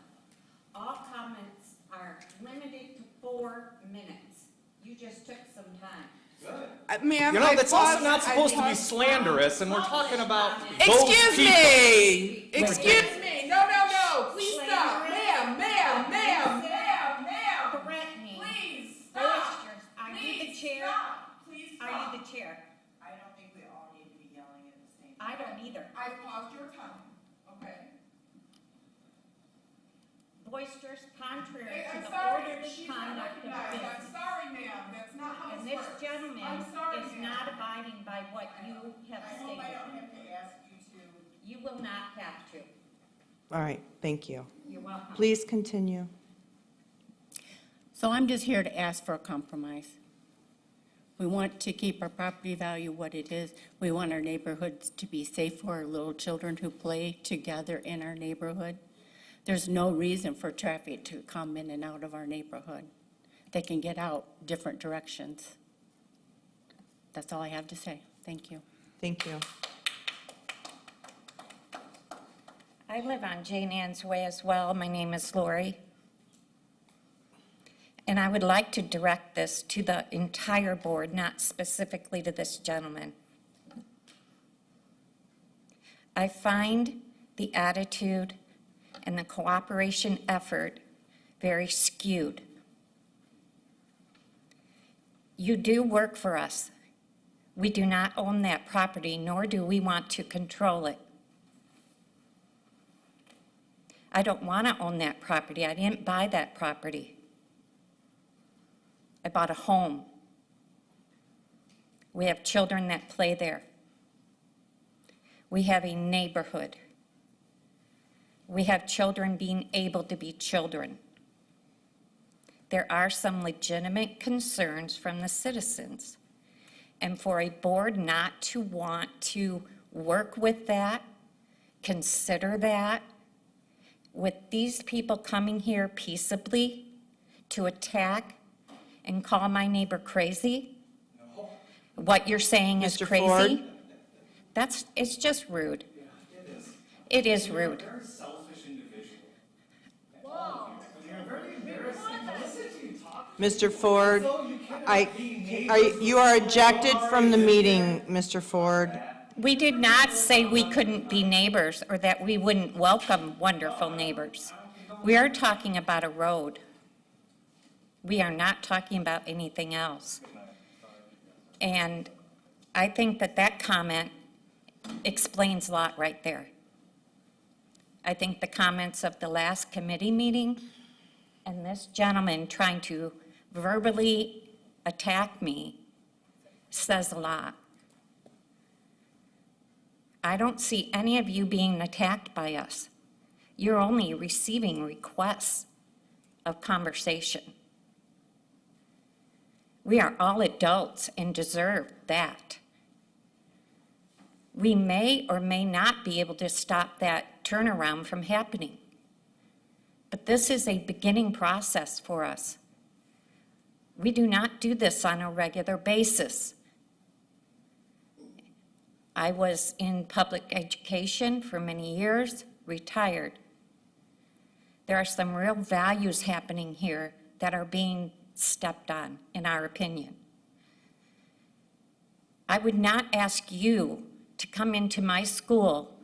All comments are limited to 4 minutes. You just took some time. Ma'am, You know, I that's also paused- not supposed to be I- slanderous, and we're talking about those Excuse people. me! Excuse me! No, no, no! Please stop! Ma'am, ma'am, ma'am, ma'am, ma'am! Threatening. Please stop. stop! Are you the Please chair? stop! Please Are stop! you the chair? I don't think we all need to be yelling at the same I don't either. I paused your time, okay? Boisterous, contrary Hey, to I'm the sorry, orderly she's not conduct of recognized. I'm business. sorry, ma'am, that's not how And this this works. gentleman I'm sorry, is ma'am. not abiding by what you have I hope I stated. don't have to ask you to. You will not have to. All right, thank you. You're welcome. Please continue. So I'm just here to ask for a compromise. We want to keep our property value what it is. We want our neighborhoods to be safe for our little children who play together in our neighborhood. There's no reason for traffic to come in and out of our neighborhood. They can get out different directions. That's all I have to say. Thank you. Thank you. I live on Jane Ann's Way as well. My name is Lori. And I would like to direct this to the entire board, not specifically to this gentleman. I find the attitude and the cooperation effort very skewed. You do work for us. We do not own that property, nor do we want to control it. I don't want to own that property. I didn't buy that property. I bought a home. We have children that play there. We have a neighborhood. We have children being able to be children. There are some legitimate concerns from the citizens. And for a board not to want to work with that, consider that, with these people coming here peaceably to attack and call my neighbor crazy? What you're saying is Mr. crazy? Ford? It's just rude. It is rude. Mr. Ford, you are ejected from the meeting, Mr. Ford. We did not say we couldn't be neighbors or that we wouldn't welcome wonderful neighbors. We are talking about a road. We are not talking about anything else. And I think that that comment explains a lot right there. I think the comments of the last committee meeting and this gentleman trying to verbally attack me says a lot. I don't see any of you being attacked by us. You're only receiving requests of conversation. We are all adults and deserve that. We may or may not be able to stop that turnaround from happening. But this is a beginning process for us. We do not do this on a regular basis. I was in public education for many years, retired. There are some real values happening here that are being stepped on, in our opinion. I would not ask you to come into my school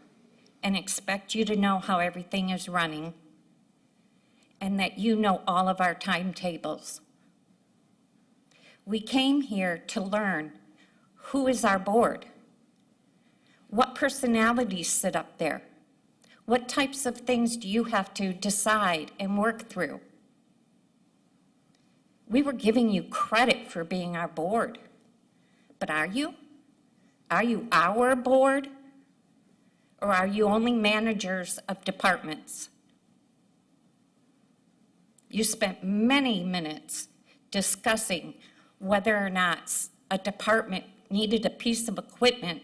and expect you to know how everything is running and that you know all of our timetables. We came here to learn who is our board, what personalities sit up there, what types of things do you have to decide and work through. We were giving you credit for being our board, but are you? Are you our board? Or are you only managers of departments? You spent many minutes discussing whether or not a department needed a piece of equipment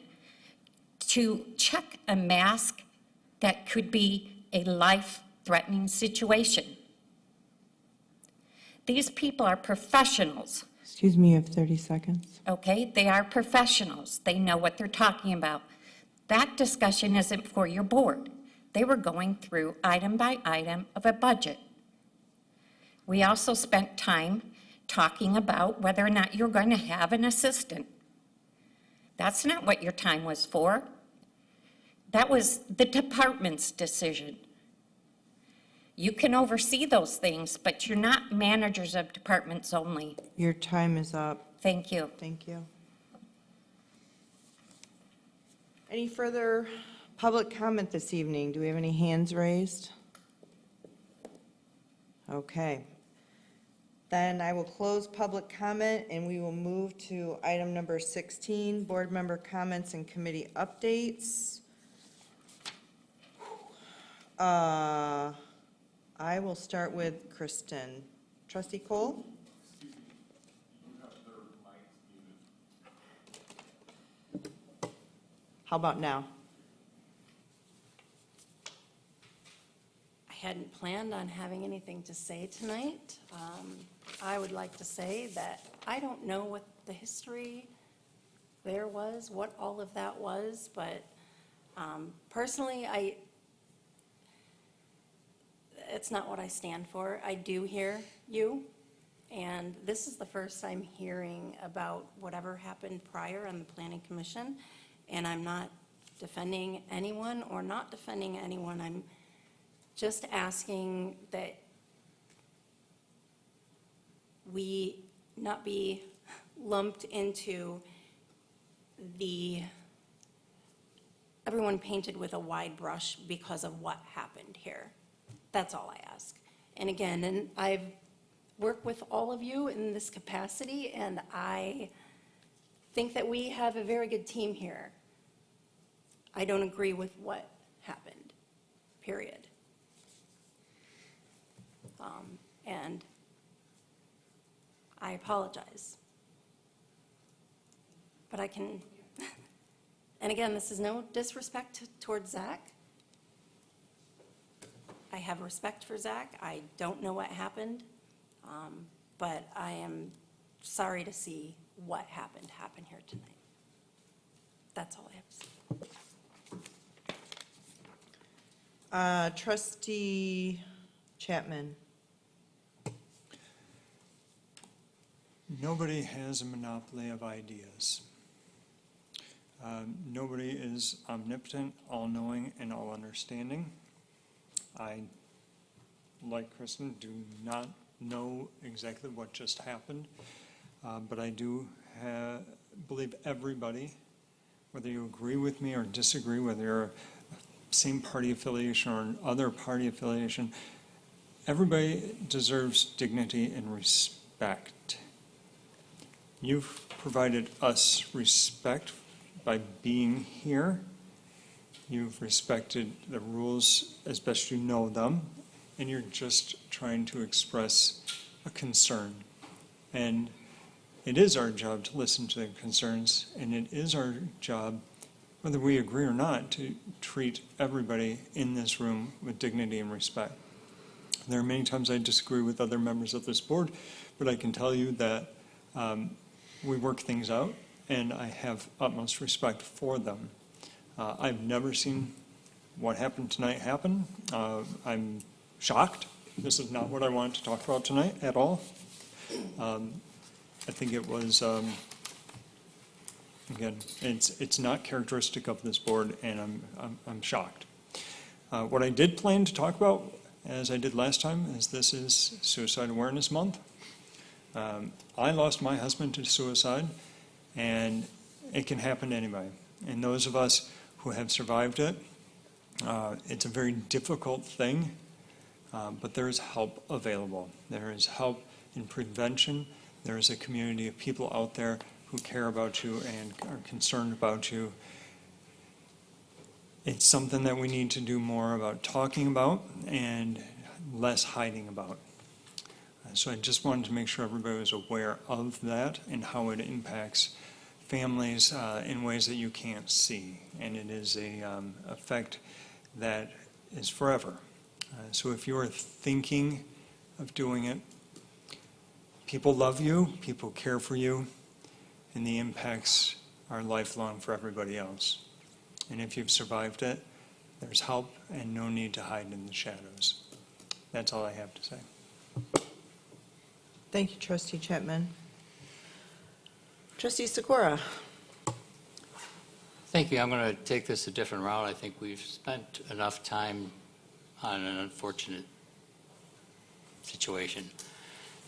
to check a mask that could be a life-threatening situation. These people are professionals. Excuse me, you have 30 seconds. Okay, they are professionals. They know what they're talking about. That discussion isn't for your board. They were going through item by item of a budget. We also spent time talking about whether or not you're going to have an assistant. That's not what your time was for. That was the department's decision. You can oversee those things, but you're not managers of departments only. Your time is up. Thank you. Thank you. Any further public comment this evening? Do we have any hands raised? Okay. Then I will close public comment and we will move to item number 16, board member comments and committee updates. I will start with Kristen. Trustee Cole? How about now? I hadn't planned on having anything to say tonight. I would like to say that I don't know what the history there was, what all of that was, but personally, it's not what I stand for. I do hear you, and this is the first I'm hearing about whatever happened prior on the Planning Commission, and I'm not defending anyone or not defending anyone. I'm just asking that we not be lumped into everyone painted with a wide brush because of what happened here. That's all I ask. And again, and I've worked with all of you in this capacity, and I think that we have a very good team here. I don't agree with what happened, period. And I apologize. But I can, and again, this is no disrespect towards Zach. I have respect for Zach. I don't know what happened, but I am sorry to see what happened happen here tonight. That's all I have to say. Trustee Chapman. Nobody has a monopoly of ideas. Nobody is omnipotent, all-knowing, and all-understanding. I, like Kristen, do not know exactly what just happened, but I do believe everybody, whether you agree with me or disagree, whether you're same party affiliation or another party affiliation, everybody deserves dignity and respect. You've provided us respect by being here You've respected the rules as best you know them, and you're just trying to express a concern. And it is our job to listen to their concerns, and it is our job, whether we agree or not, to treat everybody in this room with dignity and respect. There are many times I disagree with other members of this board, but I can tell you that we work things out, and I have utmost respect for them. I've never seen what happened tonight happen. I'm shocked. This is not what I wanted to talk about tonight at all. I think it was, again, it's not characteristic of this board, and I'm shocked. What I did plan to talk about, as I did last time, is this is Suicide Awareness Month. I lost my husband to suicide, and it can happen to anybody. And those of us who have survived it, it's a very difficult thing, but there is help available. There is help in prevention. There is a community of people out there who care about you and are concerned about you. It's something that we need to do more about talking about and less hiding about. So I just wanted to make sure everybody was aware of that and how it impacts families in ways that you can't see. And it is a effect that is forever. So if you're thinking of doing it, people love you, people care for you, and the impacts are lifelong for everybody else. And if you've survived it, there's help and no need to hide in the shadows. That's all I have to say. Thank you, Trustee Chapman. Trustee Sikora? Thank you. I'm going to take this a different route. I think we've spent enough time on an unfortunate situation.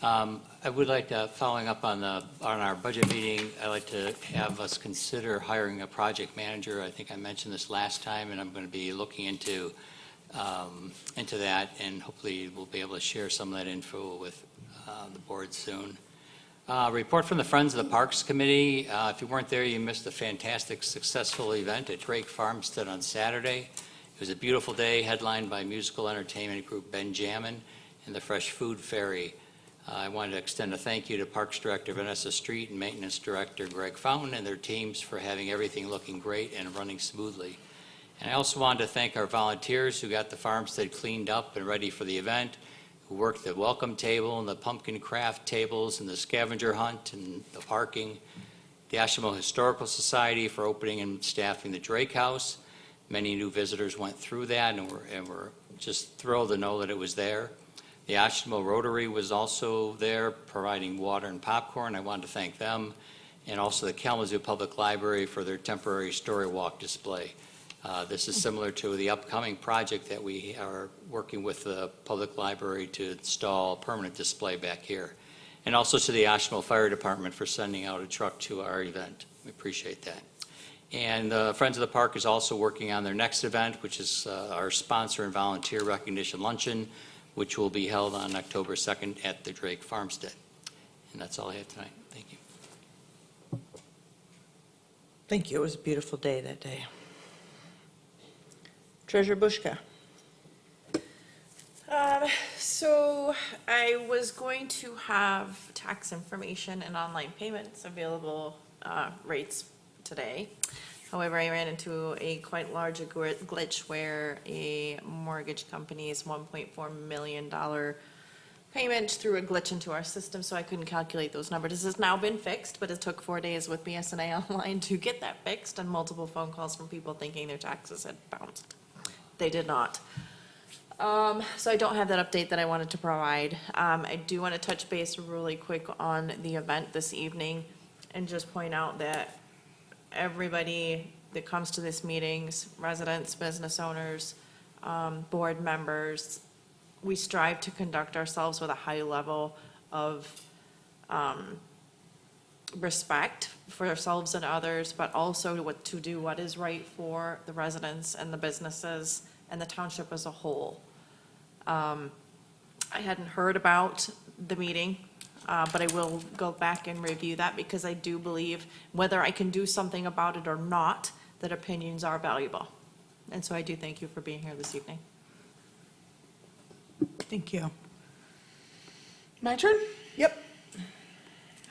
I would like to, following up on our budget meeting, I'd like to have us consider hiring a project manager. I think I mentioned this last time, and I'm going to be looking into that, and hopefully we'll be able to share some of that info with the board soon. Report from the Friends of the Parks Committee. If you weren't there, you missed a fantastic, successful event at Drake Farmstead on Saturday. It was a beautiful day, headlined by musical entertainment group Benjamin and the Fresh Food Ferry. I wanted to extend a thank you to Parks Director Vanessa Street and Maintenance Director Greg Fountain and their teams for having everything looking great and running smoothly. And I also wanted to thank our volunteers who got the farmstead cleaned up and ready for the event, who worked the welcome table and the pumpkin craft tables and the scavenger hunt and the parking, the Oshtemo Historical Society for opening and staffing the Drake House. Many new visitors went through that, and we're just thrilled to know that it was there. The Oshtemo Rotary was also there providing water and popcorn. I wanted to thank them, and also the Kalamazoo Public Library for their temporary story walk display. This is similar to the upcoming project that we are working with the public library to install a permanent display back here. And also to the Oshtemo Fire Department for sending out a truck to our event. We appreciate that. And Friends of the Park is also working on their next event, which is our sponsor and volunteer recognition luncheon, which will be held on October 2nd at the Drake Farmstead. And that's all I have tonight. Thank you. Thank you. It was a beautiful day that day. Treasurer Bushka? So I was going to have tax information and online payments available rates today. However, I ran into a quite large glitch where a mortgage company's $1.4 million payment threw a glitch into our system, so I couldn't calculate those numbers. This has now been fixed, but it took 4 days with BSNA Online to get that fixed, and multiple phone calls from people thinking their taxes had bounced. They did not. So I don't have that update that I wanted to provide. I do want to touch base really quick on the event this evening and just point out that everybody that comes to this meetings, residents, business owners, board members, we strive to conduct ourselves with a high level of respect for ourselves and others, but also to do what is right for the residents and the businesses and the township as a whole. I hadn't heard about the meeting, but I will go back and review that because I do believe, whether I can do something about it or not, that opinions are valuable. And so I do thank you for being here this evening. Thank you. My turn? Yep.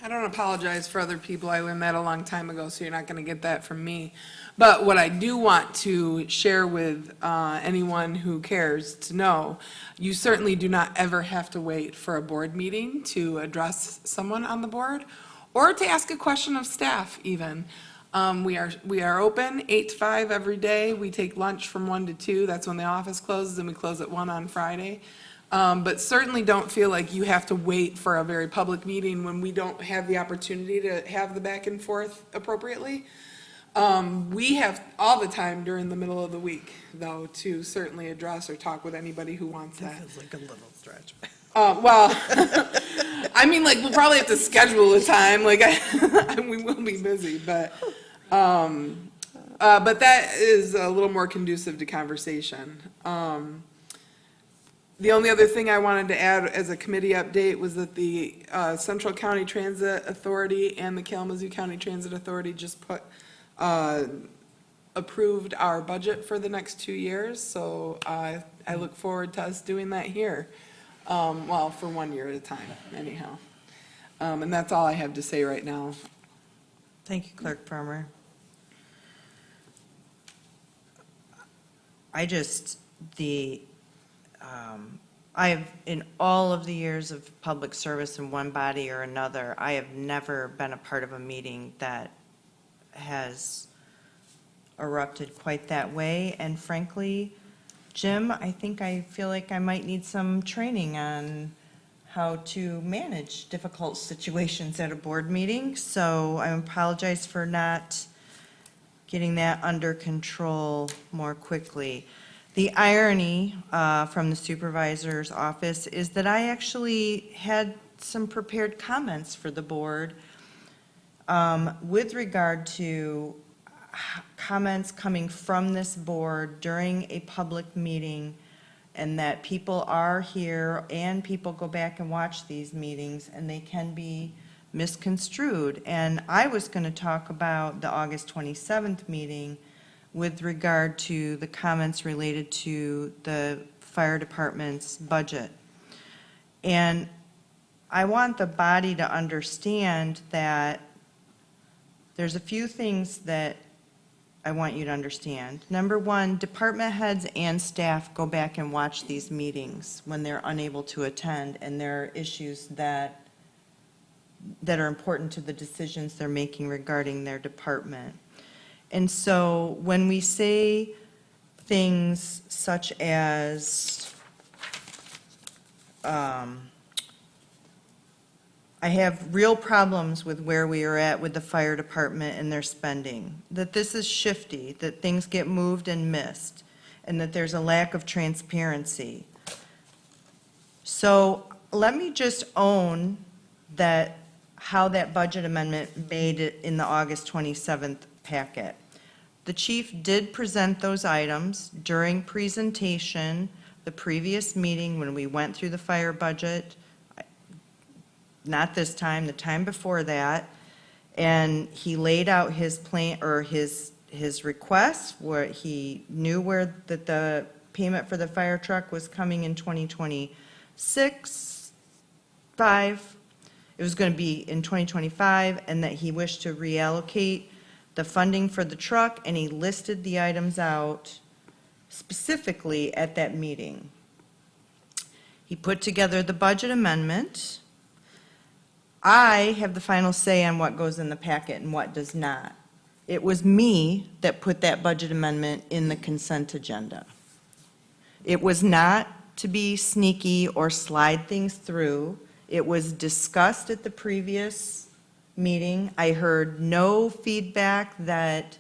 I don't apologize for other people. I learned that a long time ago, so you're not going to get that from me. But what I do want to share with anyone who cares to know, you certainly do not ever have to wait for a board meeting to address someone on the board or to ask a question of staff even. We are open 8 to 5 every day. We take lunch from 1 to 2. That's when the office closes, and we close at 1 on Friday. But certainly don't feel like you have to wait for a very public meeting when we don't have the opportunity to have the back and forth appropriately. We have all the time during the middle of the week, though, to certainly address or talk with anybody who wants that. Feels like a little stretch. Well, I mean, like, we'll probably have to schedule a time, like, we will be busy, but that is a little more conducive to conversation. The only other thing I wanted to add as a committee update was that the Central County Transit Authority and the Kalamazoo County Transit Authority just approved our budget for the next 2 years, so I look forward to us doing that here. Well, for 1 year at a time, anyhow. And that's all I have to say right now. Thank you, Clerk Farmer. I have, in all of the years of public service in one body or another, I have never been a part of a meeting that has erupted quite that way. And frankly, Jim, I feel like I might need some training on how to manage difficult situations at a board meeting. So I apologize for not getting that under control more quickly. The irony from the supervisor's office is that I actually had some prepared comments for the board with regard to comments coming from this board during a public meeting, and that people are here and people go back and watch these meetings and they can be misconstrued. And I was going to talk about the August 27th meeting with regard to the comments related to the fire department's budget. And I want the body to understand that there's a few things that I want you to understand. Number one, department heads and staff go back and watch these meetings when they're unable to attend, and there are issues that are important to the decisions they're making regarding their department. And so when we say things such as, I have real problems with where we are at with the fire department and their spending, that this is shifty, that things get moved and missed, and that there's a lack of transparency. So let me just own that, how that budget amendment made it in the August 27th packet. The chief did present those items during presentation, the previous meeting when we went through the fire budget, not this time, the time before that, and he laid out his plan, or his requests, where he knew where the payment for the fire truck was coming in 2026, 5, it was going to be in 2025, and that he wished to reallocate the funding for the truck, and he listed the items out specifically at that meeting. He put together the budget amendment. I have the final say on what goes in the packet and what does not. It was me that put that budget amendment in the consent agenda. It was not to be sneaky or slide things through. It was discussed at the previous meeting. I heard no feedback that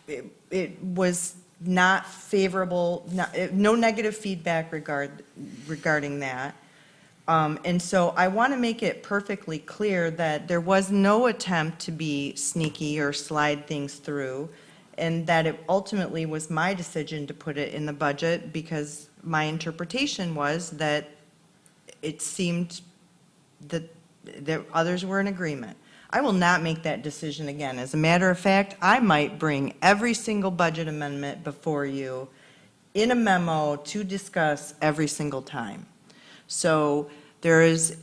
it was not favorable, no negative feedback regarding that. And so I want to make it perfectly clear that there was no attempt to be sneaky or slide things through, and that it ultimately was my decision to put it in the budget because my interpretation was that it seemed that others were in agreement. I will not make that decision again. As a matter of fact, I might bring every single budget amendment before you in a memo to discuss every single time. So there is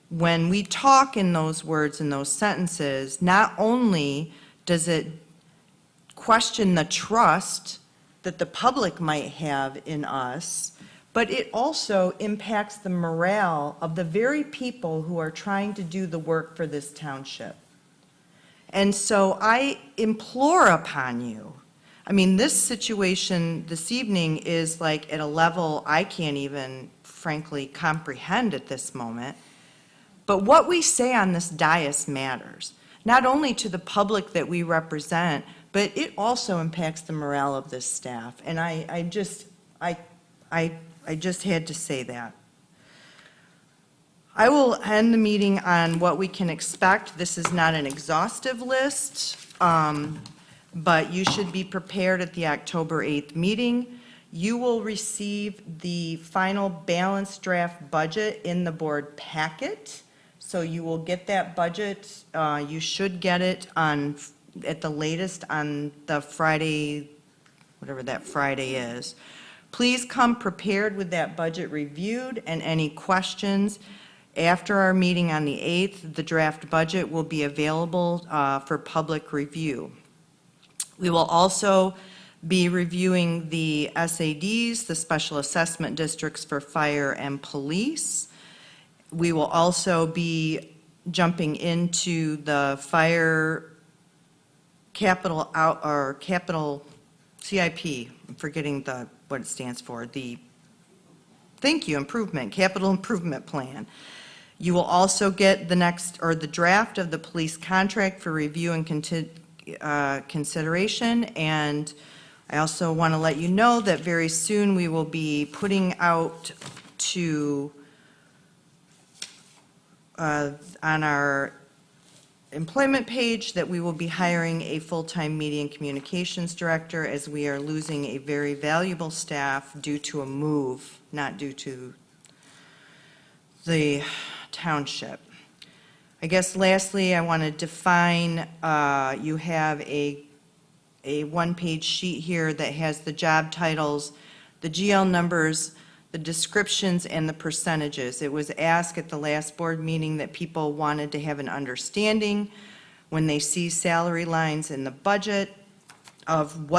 when we talk in those words, in those sentences, not only does it question the trust that the public might have in us, but it also impacts the morale of the very people who are trying to do the work for this township. And so I implore upon you, I mean, this situation this evening is like at a level I can't even frankly comprehend at this moment. But what we say on this dais matters, not only to the public that we represent, but it also impacts the morale of this staff. And I just had to say that. I will end the meeting on what we can expect. This is not an exhaustive list, but you should be prepared at the October 8th meeting. You will receive the final balanced draft budget in the board packet. So you will get that budget. You should get it at the latest on the Friday, whatever that Friday is. Please come prepared with that budget reviewed and any questions. After our meeting on the 8th, the draft budget will be available for public review. We will also be reviewing the SADs, the special assessment districts for fire and police. We will also be jumping into the fire capital CIP, I'm forgetting what it stands for, capital improvement plan. You will also get the draft of the police contract for review and consideration. And I also want to let you know that very soon we will be putting out on our employment page that we will be hiring a full-time media and communications director, as we are losing a very valuable staff due to a move, not due to the township. I guess lastly, I want to define, you have a one-page sheet here that has the job titles, the GL numbers, the descriptions, and the percentages. It was asked at the last board meeting that people wanted to have an understanding when they see salary lines in the budget of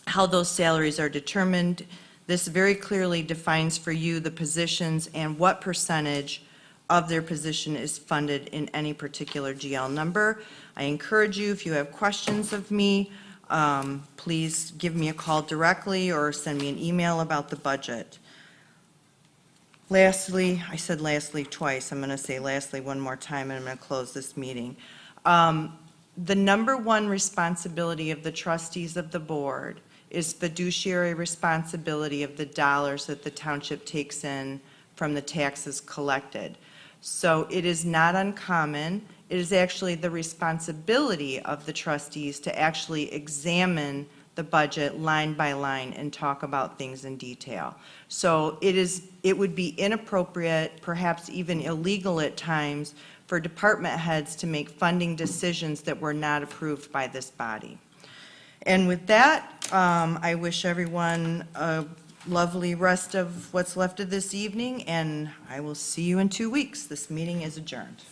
how those salaries are determined. This very clearly defines for you the positions and what percentage of their position is funded in any particular GL number. I encourage you, if you have questions of me, please give me a call directly or send me an email about the budget. Lastly, I said lastly twice. I'm going to say lastly one more time, and I'm going to close this meeting. The number one responsibility of the trustees of the board is fiduciary responsibility of the dollars that the township takes in from the taxes collected. So it is not uncommon. It is actually the responsibility of the trustees to actually examine the budget line by line and talk about things in detail. So it would be inappropriate, perhaps even illegal at times, for department heads to make funding decisions that were not approved by this body. And with that, I wish everyone a lovely rest of what's left of this evening, and I will see you in 2 weeks. This meeting is adjourned.